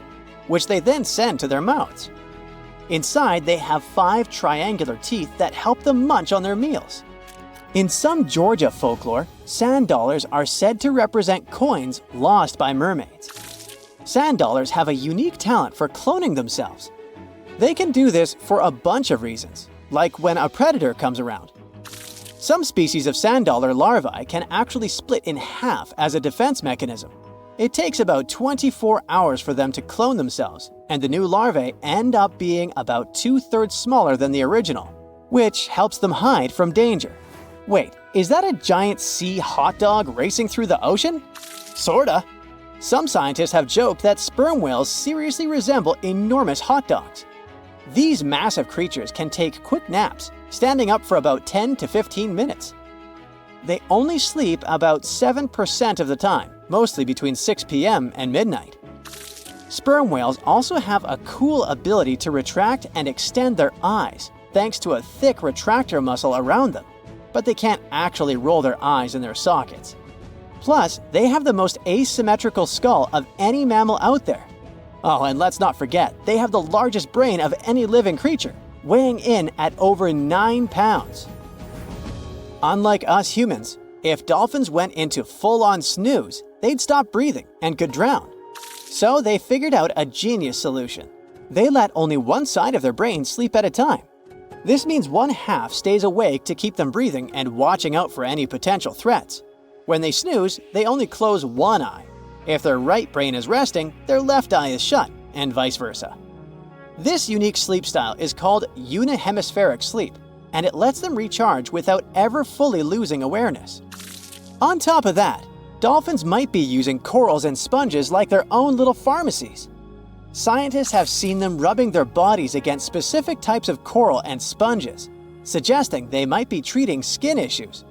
which they then send to their mouths. Inside, they have 5 triangular teeth that help them munch on their meals. In some Georgia folklore, sand dollars are said to represent coins lost by mermaids. Sand dollars have a unique talent for cloning themselves. They can do this for a bunch of reasons, like when a predator comes around. Some species of sand dollar larvae can actually split in half as a defense mechanism. It takes about 24 hours for them to clone themselves, and the new larvae end up being about 2/3 smaller than the original, which helps them hide from danger. Wait, is that a giant sea hot dog racing through the ocean? Sorta. Some scientists have joked that sperm whales seriously resemble enormous hot dogs. These massive creatures can take quick naps, standing up for about 10 to 15 minutes. They only sleep about 7% of the time, mostly between 6 p.m. and midnight. Sperm whales also have a cool ability to retract and extend their eyes, thanks to a thick retractor muscle around them, but they can't actually roll their eyes in their sockets. Plus, they have the most asymmetrical skull of any mammal out there. Oh, and let's not forget, they have the largest brain of any living creature, weighing in at over 9 pounds. Unlike us humans, if dolphins went into full-on snooze, they'd stop breathing and could drown. So they figured out a genius solution. They let only one side of their brain sleep at a time. This means one half stays awake to keep them breathing and watching out for any potential threats. When they snooze, they only close one eye. If their right brain is resting, their left eye is shut, and vice versa. This unique sleep style is called unihemispheric sleep, and it lets them recharge without ever fully losing awareness. On top of that, dolphins might be using corals and sponges like their own little pharmacies. Scientists have seen them rubbing their bodies against specific types of coral and sponges, suggesting they might be treating skin issues.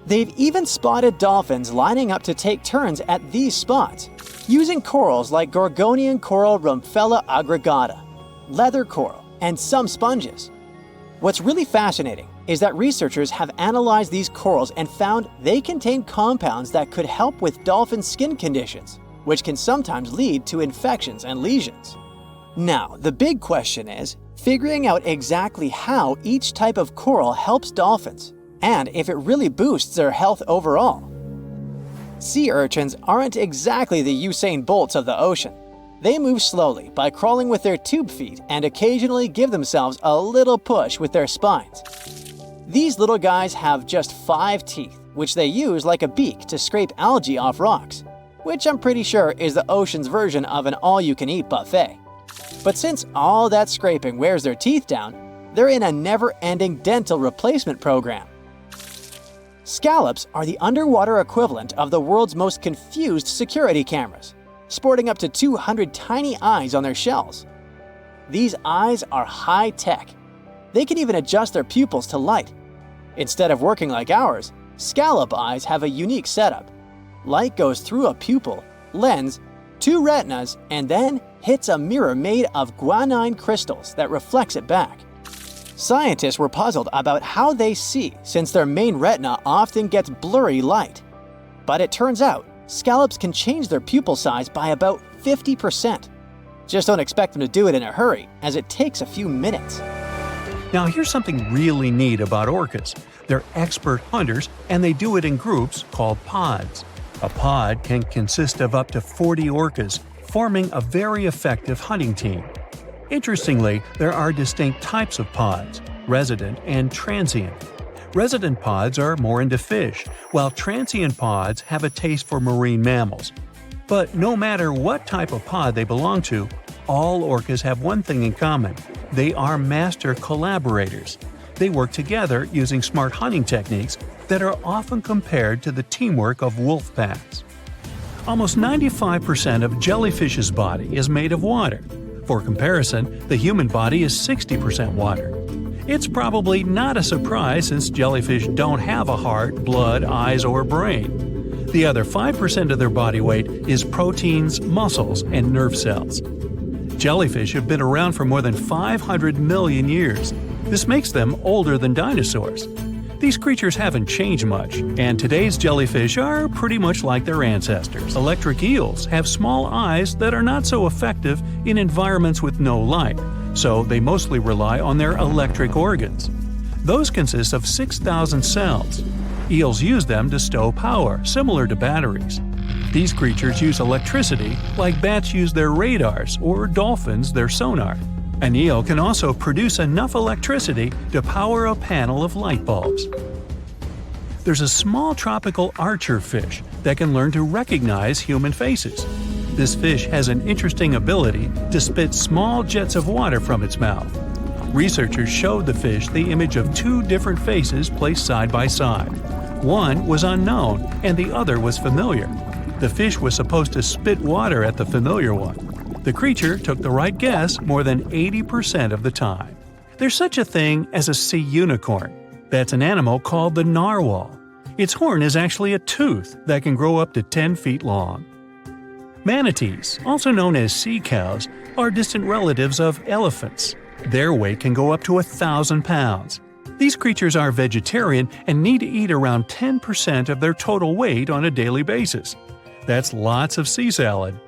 They've even spotted dolphins lining up to take turns at these spots, using corals like Gorgonian coral Rumphella aggregata, leather coral, and some sponges. What's really fascinating is that researchers have analyzed these corals and found they contain compounds that could help with dolphin skin conditions, which can sometimes lead to infections and lesions. Now, the big question is figuring out exactly how each type of coral helps dolphins, and if it really boosts their health overall. Sea urchins aren't exactly the Usain Bolts of the ocean. They move slowly by crawling with their tube feet and occasionally give themselves a little push with their spines. These little guys have just 5 teeth, which they use like a beak to scrape algae off rocks, which I'm pretty sure is the ocean's version of an all-you-can-eat buffet. But since all that scraping wears their teeth down, they're in a never-ending dental replacement program. Scallops are the underwater equivalent of the world's most confused security cameras, sporting up to 200 tiny eyes on their shells. These eyes are high-tech. They can even adjust their pupils to light. Instead of working like ours, scallop eyes have a unique setup. Light goes through a pupil, lens, 2 retinas, and then hits a mirror made of guanine crystals that reflects it back. Scientists were puzzled about how they see since their main retina often gets blurry light. But it turns out, scallops can change their pupil size by about 50%. Just don't expect them to do it in a hurry, as it takes a few minutes. Now here's something really neat about orcas. They're expert hunters, and they do it in groups called pods. A pod can consist of up to 40 orcas, forming a very effective hunting team. Interestingly, there are distinct types of pods: resident and transient. Resident pods are more into fish, while transient pods have a taste for marine mammals. But no matter what type of pod they belong to, all orcas have one thing in common: they are master collaborators. They work together using smart hunting techniques that are often compared to the teamwork of wolf packs. Almost 95% of jellyfish's body is made of water. For comparison, the human body is 60% water. It's probably not a surprise since jellyfish don't have a heart, blood, eyes, or brain. The other 5% of their body weight is proteins, muscles, and nerve cells. Jellyfish have been around for more than 500 million years. This makes them older than dinosaurs. These creatures haven't changed much, and today's jellyfish are pretty much like their ancestors. Electric eels have small eyes that are not so effective in environments with no light, so they mostly rely on their electric organs. Those consist of 6,000 cells. Eels use them to stow power, similar to batteries. These creatures use electricity like bats use their radars or dolphins their sonar. An eel can also produce enough electricity to power a panel of light bulbs. There's a small tropical archer fish that can learn to recognize human faces. This fish has an interesting ability to spit small jets of water from its mouth. Researchers showed the fish the image of 2 different faces placed side by side. One was unknown and the other was familiar. The fish was supposed to spit water at the familiar one. The creature took the right guess more than 80% of the time. There's such a thing as a sea unicorn. That's an animal called the narwhal. Its horn is actually a tooth that can grow up to 10 feet long. Manatees, also known as sea cows, are distant relatives of elephants. Their weight can go up to 1,000 pounds. These creatures are vegetarian and need to eat around 10% of their total weight on a daily basis. That's lots of sea salad.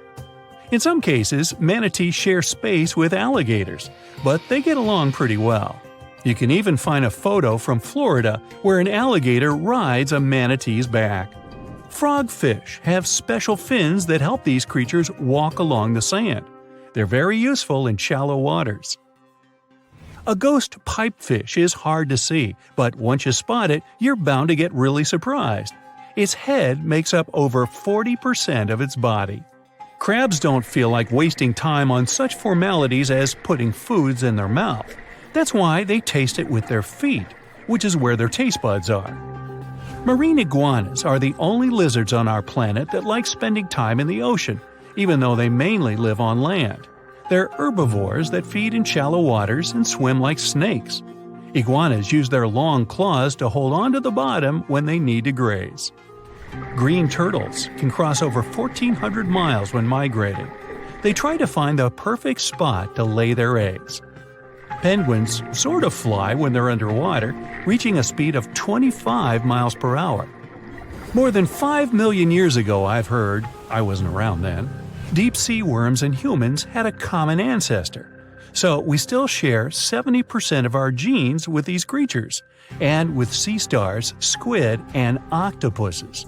In some cases, manatees share space with alligators, but they get along pretty well. You can even find a photo from Florida where an alligator rides a manatee's back. Frogfish have special fins that help these creatures walk along the sand. They're very useful in shallow waters. A ghost pipefish is hard to see, but once you spot it, you're bound to get really surprised. Its head makes up over 40% of its body. Crabs don't feel like wasting time on such formalities as putting foods in their mouth. That's why they taste it with their feet, which is where their taste buds are. Marine iguanas are the only lizards on our planet that like spending time in the ocean, even though they mainly live on land. They're herbivores that feed in shallow waters and swim like snakes. Iguanas use their long claws to hold on to the bottom when they need to graze. Green turtles can cross over 1,400 miles when migrating. They try to find the perfect spot to lay their eggs. Penguins sort of fly when they're underwater, reaching a speed of 25 miles per hour. More than 5 million years ago, I've heard, I wasn't around then, deep sea worms and humans had a common ancestor. So we still share 70% of our genes with these creatures, and with sea stars, squid, and octopuses.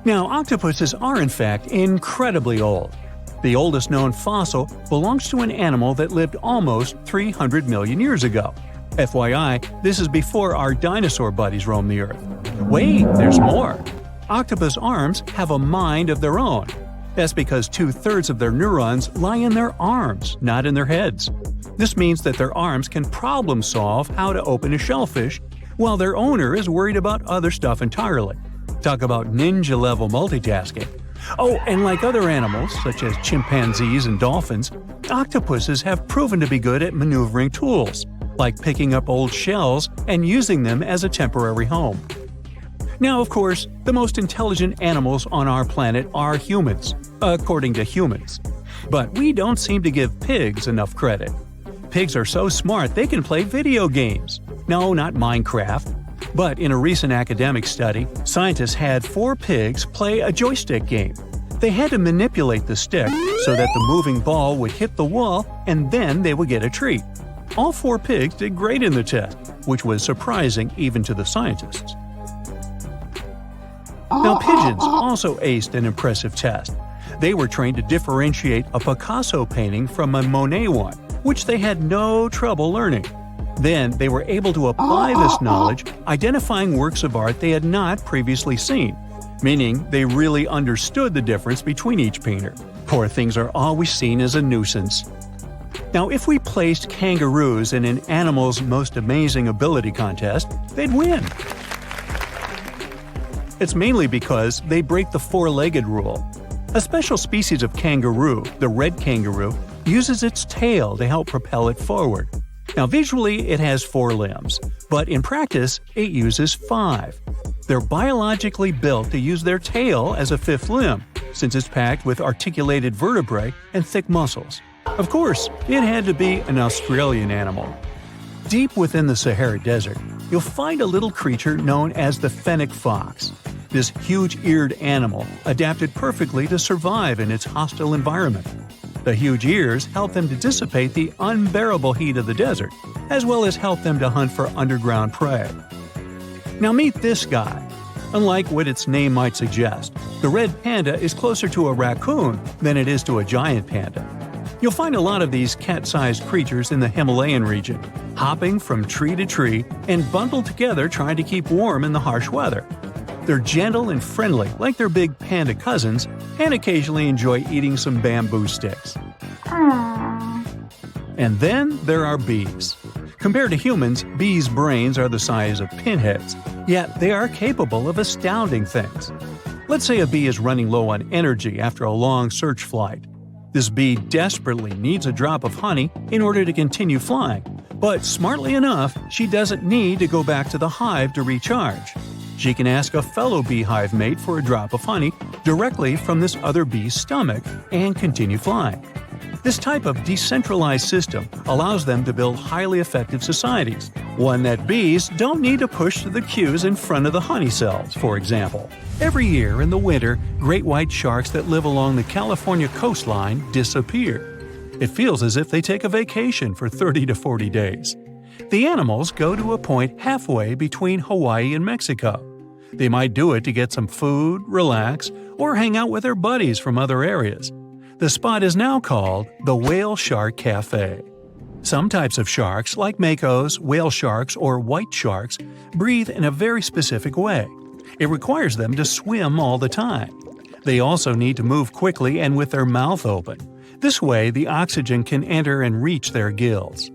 Now, octopuses are in fact incredibly old. The oldest known fossil belongs to an animal that lived almost 300 million years ago. FYI, this is before our dinosaur buddies roamed the Earth. Wait, there's more! Octopus arms have a mind of their own. That's because 2/3 of their neurons lie in their arms, not in their heads. This means that their arms can problem solve how to open a shellfish, while their owner is worried about other stuff entirely. Talk about ninja-level multitasking. Oh, and like other animals, such as chimpanzees and dolphins, octopuses have proven to be good at maneuvering tools, like picking up old shells and using them as a temporary home. Now, of course, the most intelligent animals on our planet are humans, according to humans. But we don't seem to give pigs enough credit. Pigs are so smart they can play video games. No, not Minecraft. But in a recent academic study, scientists had 4 pigs play a joystick game. They had to manipulate the stick so that the moving ball would hit the wall and then they would get a treat. All 4 pigs did great in the test, which was surprising even to the scientists. Now, pigeons also aced an impressive test. They were trained to differentiate a Picasso painting from a Monet one, which they had no trouble learning. Then they were able to apply this knowledge, identifying works of art they had not previously seen, meaning they really understood the difference between each painter. Poor things are always seen as a nuisance. Now, if we placed kangaroos in an Animal's Most Amazing Ability contest, they'd win. It's mainly because they break the 4-legged rule. A special species of kangaroo, the red kangaroo, uses its tail to help propel it forward. Now, visually, it has 4 limbs, but in practice, it uses 5. They're biologically built to use their tail as a 5th limb, since it's packed with articulated vertebrae and thick muscles. Of course, it had to be an Australian animal. Deep within the Sahara Desert, you'll find a little creature known as the fennec fox. This huge-eared animal adapted perfectly to survive in its hostile environment. The huge ears help them to dissipate the unbearable heat of the desert, as well as help them to hunt for underground prey. Now meet this guy. Unlike what its name might suggest, the red panda is closer to a raccoon than it is to a giant panda. You'll find a lot of these cat-sized creatures in the Himalayan region, hopping from tree to tree and bundled together trying to keep warm in the harsh weather. They're gentle and friendly like their big panda cousins, and occasionally enjoy eating some bamboo sticks. And then there are bees. Compared to humans, bees' brains are the size of pinheads, yet they are capable of astounding things. Let's say a bee is running low on energy after a long search flight. This bee desperately needs a drop of honey in order to continue flying, but smartly enough, she doesn't need to go back to the hive to recharge. She can ask a fellow beehive mate for a drop of honey directly from this other bee's stomach and continue flying. This type of decentralized system allows them to build highly effective societies, one that bees don't need to push to the cues in front of the honey cells, for example. Every year in the winter, great white sharks that live along the California coastline disappear. It feels as if they take a vacation for 30 to 40 days. The animals go to a point halfway between Hawaii and Mexico. They might do it to get some food, relax, or hang out with their buddies from other areas. The spot is now called the Whale Shark Cafe. Some types of sharks, like makos, whale sharks, or white sharks, breathe in a very specific way. It requires them to swim all the time. They also need to move quickly and with their mouth open. This way, the oxygen can enter and reach their gills.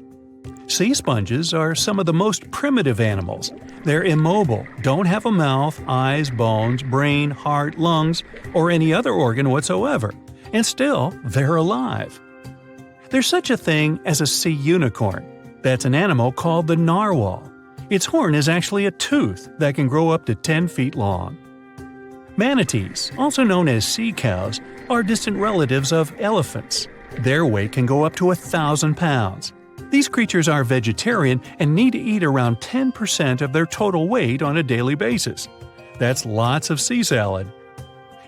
Sea sponges are some of the most primitive animals. They're immobile, don't have a mouth, eyes, bones, brain, heart, lungs, or any other organ whatsoever, and still, they're alive. There's such a thing as a sea unicorn. That's an animal called the narwhal. Its horn is actually a tooth that can grow up to 10 feet long. Manatees, also known as sea cows, are distant relatives of elephants. Their weight can go up to 1,000 pounds. These creatures are vegetarian and need to eat around 10% of their total weight on a daily basis. That's lots of sea salad.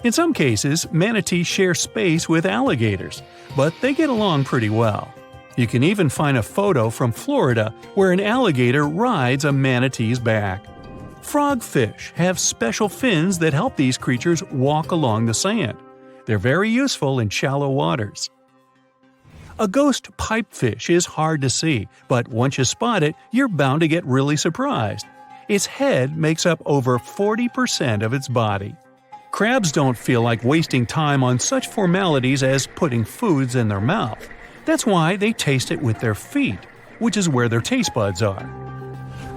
In some cases, manatees share space with alligators, but they get along pretty well. You can even find a photo from Florida where an alligator rides a manatee's back. Frogfish have special fins that help these creatures walk along the sand. They're very useful in shallow waters. A ghost pipefish is hard to see, but once you spot it, you're bound to get really surprised. Its head makes up over 40% of its body. Crabs don't feel like wasting time on such formalities as putting foods in their mouth. That's why they taste it with their feet, which is where their taste buds are.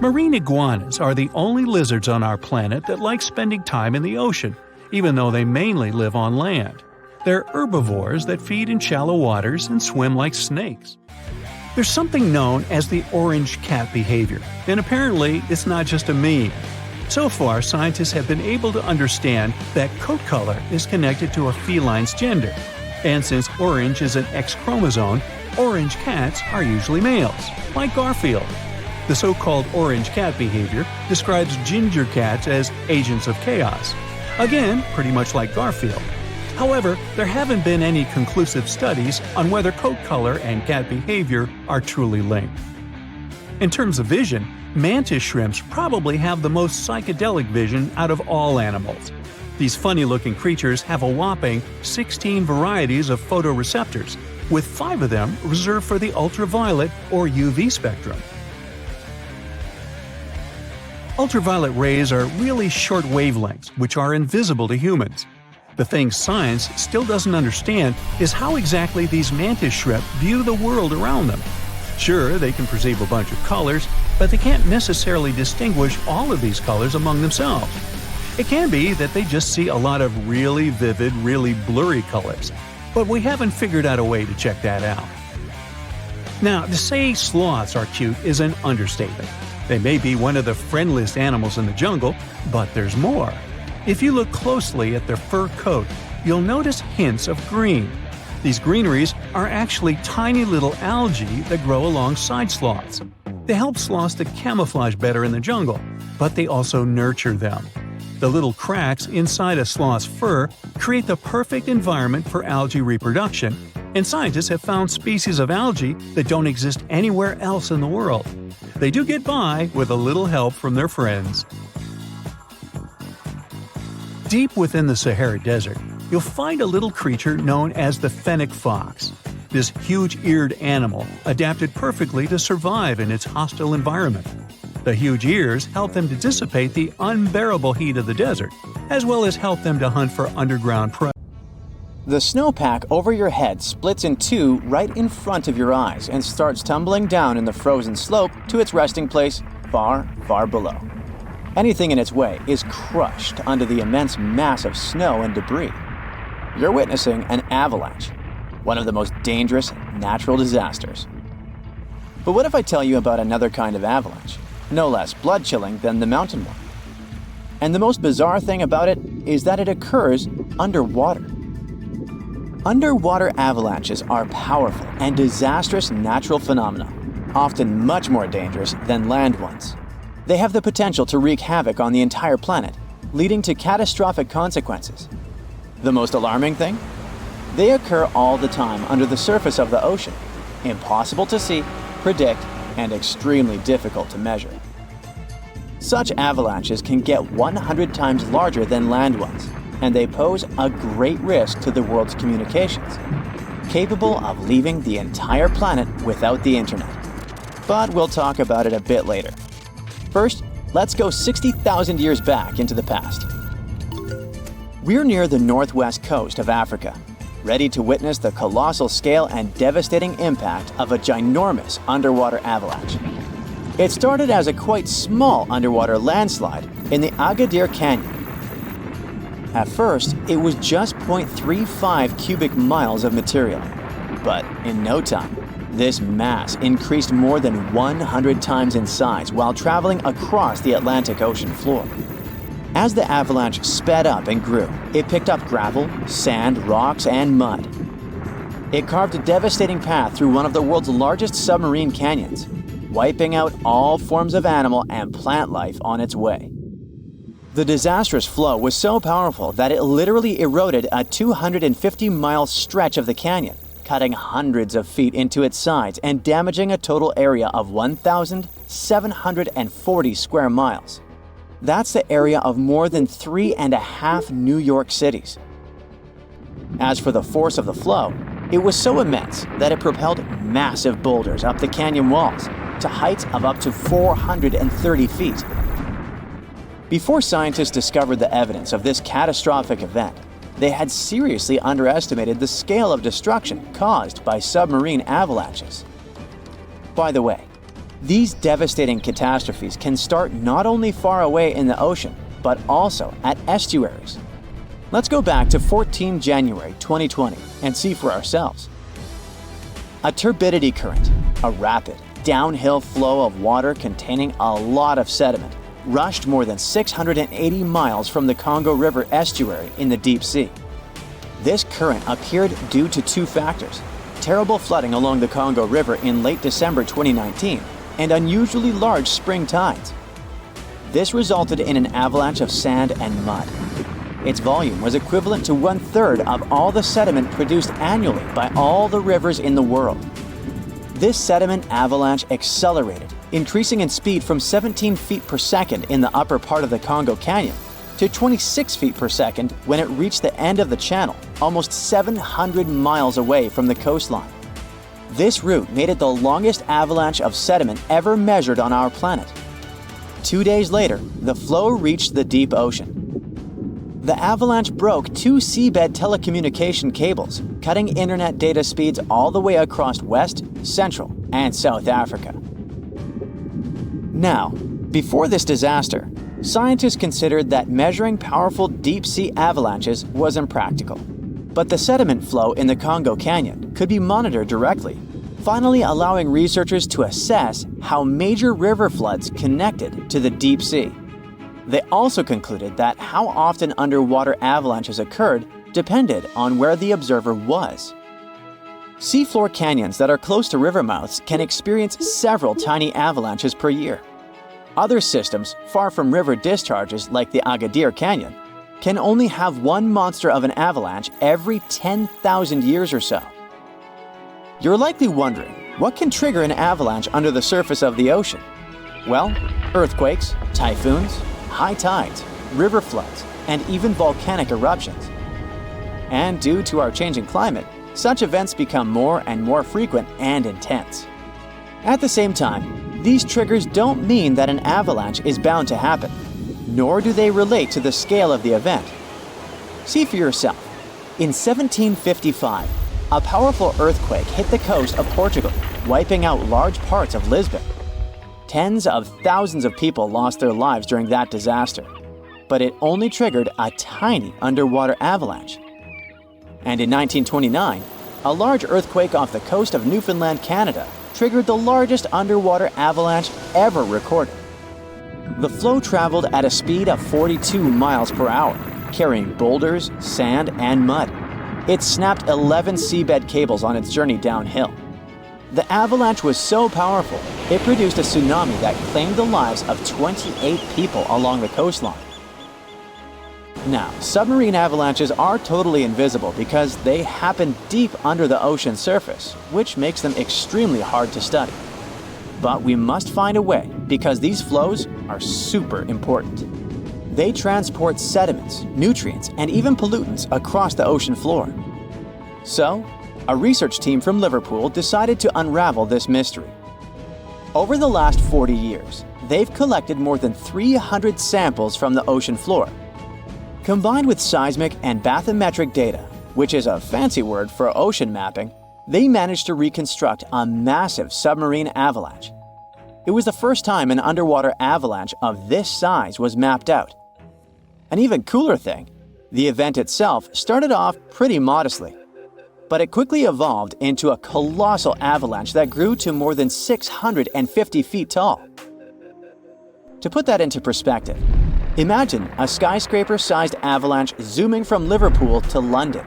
Marine iguanas are the only lizards on our planet that like spending time in the ocean, even though they mainly live on land. They're herbivores that feed in shallow waters and swim like snakes. There's something known as the orange cat behavior, and apparently it's not just a meme. So far, scientists have been able to understand that coat color is connected to a feline's gender. And since orange is an X chromosome, orange cats are usually males, like Garfield. The so-called orange cat behavior describes ginger cats as agents of chaos. Again, pretty much like Garfield. However, there haven't been any conclusive studies on whether coat color and cat behavior are truly linked. In terms of vision, mantis shrimps probably have the most psychedelic vision out of all animals. These funny-looking creatures have a whopping 16 varieties of photoreceptors, with 5 of them reserved for the ultraviolet or UV spectrum. Ultraviolet rays are really short wavelengths, which are invisible to humans. The thing science still doesn't understand is how exactly these mantis shrimp view the world around them. Sure, they can perceive a bunch of colors, but they can't necessarily distinguish all of these colors among themselves. It can be that they just see a lot of really vivid, really blurry colors, but we haven't figured out a way to check that out. Now, to say sloths are cute is an understatement. They may be one of the friendliest animals in the jungle, but there's more. If you look closely at their fur coat, you'll notice hints of green. These greeneries are actually tiny little algae that grow alongside sloths. They help sloths to camouflage better in the jungle, but they also nurture them. The little cracks inside a sloth's fur create the perfect environment for algae reproduction, and scientists have found species of algae that don't exist anywhere else in the world. They do get by with a little help from their friends. Deep within the Sahara Desert, you'll find a little creature known as the fennec fox. This huge-eared animal adapted perfectly to survive in its hostile environment. The huge ears help them to dissipate the unbearable heat of the desert, as well as help them to hunt for underground prey. The snowpack over your head splits in two right in front of your eyes and starts tumbling down in the frozen slope to its resting place far, far below. Anything in its way is crushed under the immense mass of snow and debris. You're witnessing an avalanche, one of the most dangerous natural disasters. But what if I tell you about another kind of avalanche, no less blood-chilling than the mountain one? And the most bizarre thing about it is that it occurs underwater. Underwater avalanches are powerful and disastrous natural phenomena, often much more dangerous than land ones. They have the potential to wreak havoc on the entire planet, leading to catastrophic consequences. The most alarming thing? They occur all the time under the surface of the ocean, impossible to see, predict, and extremely difficult to measure. Such avalanches can get 100 times larger than land ones, and they pose a great risk to the world's communications, capable of leaving the entire planet without the internet. But we'll talk about it a bit later. First, let's go 60,000 years back into the past. We're near the northwest coast of Africa, ready to witness the colossal scale and devastating impact of a ginormous underwater avalanche. It started as a quite small underwater landslide in the Agadir Canyon. At first, it was just 0.35 cubic miles of material, but in no time, this mass increased more than 100 times in size while traveling across the Atlantic Ocean floor. As the avalanche sped up and grew, it picked up gravel, sand, rocks, and mud. It carved a devastating path through one of the world's largest submarine canyons, wiping out all forms of animal and plant life on its way. The disastrous flow was so powerful that it literally eroded a 250-mile stretch of the canyon, cutting hundreds of feet into its sides and damaging a total area of 1,740 square miles. That's the area of more than 3.5 New York cities. As for the force of the flow, it was so immense that it propelled massive boulders up the canyon walls to heights of up to 430 feet. Before scientists discovered the evidence of this catastrophic event, they had seriously underestimated the scale of destruction caused by submarine avalanches. By the way, these devastating catastrophes can start not only far away in the ocean, but also at estuaries. Let's go back to 14 January 2020 and see for ourselves. A turbidity current, a rapid, downhill flow of water containing a lot of sediment, rushed more than 680 miles from the Congo River estuary in the deep sea. This current appeared due to two factors: terrible flooding along the Congo River in late December 2019 and unusually large spring tides. This resulted in an avalanche of sand and mud. Its volume was equivalent to 1/3 of all the sediment produced annually by all the rivers in the world. This sediment avalanche accelerated, increasing in speed from 17 feet per second in the upper part of the Congo Canyon to 26 feet per second when it reached the end of the channel, almost 700 miles away from the coastline. This route made it the longest avalanche of sediment ever measured on our planet. 2 days later, the flow reached the deep ocean. The avalanche broke two seabed telecommunication cables, cutting internet data speeds all the way across West, Central, and South Africa. Now, before this disaster, scientists considered that measuring powerful deep-sea avalanches was impractical. But the sediment flow in the Congo Canyon could be monitored directly, finally allowing researchers to assess how major river floods connected to the deep sea. They also concluded that how often underwater avalanches occurred depended on where the observer was. Seafloor canyons that are close to river mouths can experience several tiny avalanches per year. Other systems, far from river discharges like the Agadir Canyon, can only have one monster of an avalanche every 10,000 years or so. You're likely wondering, what can trigger an avalanche under the surface of the ocean? Well, earthquakes, typhoons, high tides, river floods, and even volcanic eruptions. And due to our changing climate, such events become more and more frequent and intense. At the same time, these triggers don't mean that an avalanche is bound to happen, nor do they relate to the scale of the event. See for yourself. In 1755, a powerful earthquake hit the coast of Portugal, wiping out large parts of Lisbon. Tens of thousands of people lost their lives during that disaster, but it only triggered a tiny underwater avalanche. And in 1929, a large earthquake off the coast of Newfoundland, Canada, triggered the largest underwater avalanche ever recorded. The flow traveled at a speed of 42 miles per hour, carrying boulders, sand, and mud. It snapped 11 seabed cables on its journey downhill. The avalanche was so powerful, it produced a tsunami that claimed the lives of 28 people along the coastline. Now, submarine avalanches are totally invisible because they happen deep under the ocean surface, which makes them extremely hard to study. But we must find a way because these flows are super important. They transport sediments, nutrients, and even pollutants across the ocean floor. So, a research team from Liverpool decided to unravel this mystery. Over the last 40 years, they've collected more than 300 samples from the ocean floor. Combined with seismic and bathymetric data, which is a fancy word for ocean mapping, they managed to reconstruct a massive submarine avalanche. It was the first time an underwater avalanche of this size was mapped out. An even cooler thing, the event itself started off pretty modestly, but it quickly evolved into a colossal avalanche that grew to more than 650 feet tall. To put that into perspective, imagine a skyscraper-sized avalanche zooming from Liverpool to London,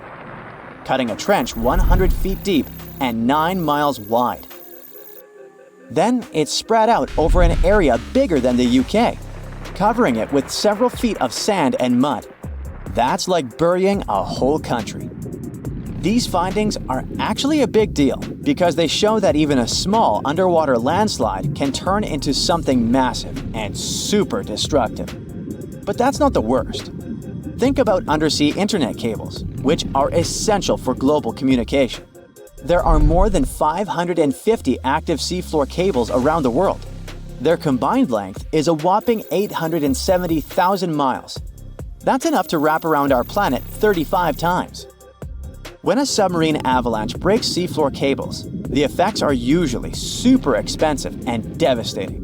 cutting a trench 100 feet deep and 9 miles wide. Then it spread out over an area bigger than the UK, covering it with several feet of sand and mud. That's like burying a whole country. These findings are actually a big deal because they show that even a small underwater landslide can turn into something massive and super destructive. But that's not the worst. Think about undersea internet cables, which are essential for global communication. There are more than 550 active seafloor cables around the world. Their combined length is a whopping 870,000 miles. That's enough to wrap around our planet 35 times. When a submarine avalanche breaks seafloor cables, the effects are usually super expensive and devastating.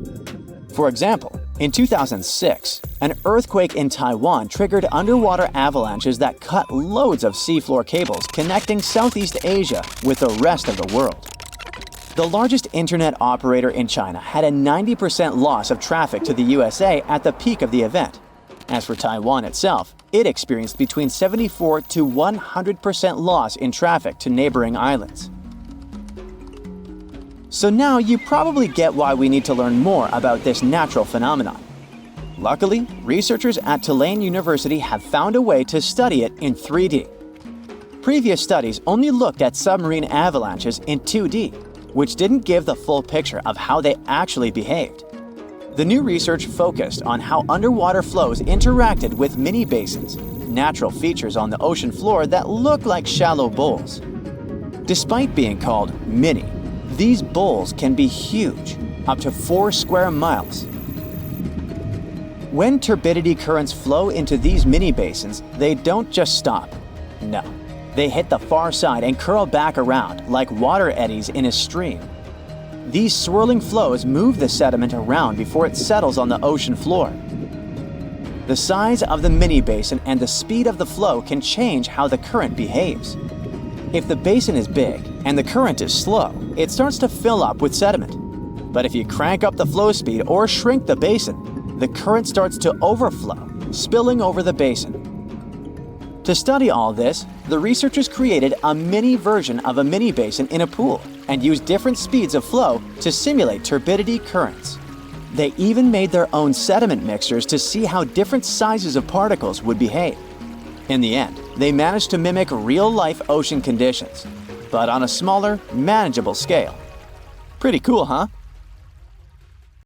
For example, in 2006, an earthquake in Taiwan triggered underwater avalanches that cut loads of seafloor cables connecting Southeast Asia with the rest of the world. The largest internet operator in China had a 90% loss of traffic to the USA at the peak of the event. As for Taiwan itself, it experienced between 74 to 100% loss in traffic to neighboring islands. So now you probably get why we need to learn more about this natural phenomenon. Luckily, researchers at Tulane University have found a way to study it in 3D. Previous studies only looked at submarine avalanches in 2D, which didn't give the full picture of how they actually behaved. The new research focused on how underwater flows interacted with mini basins, natural features on the ocean floor that look like shallow bowls. Despite being called mini, these bowls can be huge, up to 4 square miles. When turbidity currents flow into these mini basins, they don't just stop. No, they hit the far side and curl back around like water eddies in a stream. These swirling flows move the sediment around before it settles on the ocean floor. The size of the mini basin and the speed of the flow can change how the current behaves. If the basin is big and the current is slow, it starts to fill up with sediment. But if you crank up the flow speed or shrink the basin, the current starts to overflow, spilling over the basin. To study all this, the researchers created a mini version of a mini basin in a pool and used different speeds of flow to simulate turbidity currents. They even made their own sediment mixtures to see how different sizes of particles would behave. In the end, they managed to mimic real-life ocean conditions, but on a smaller, manageable scale. Pretty cool, huh?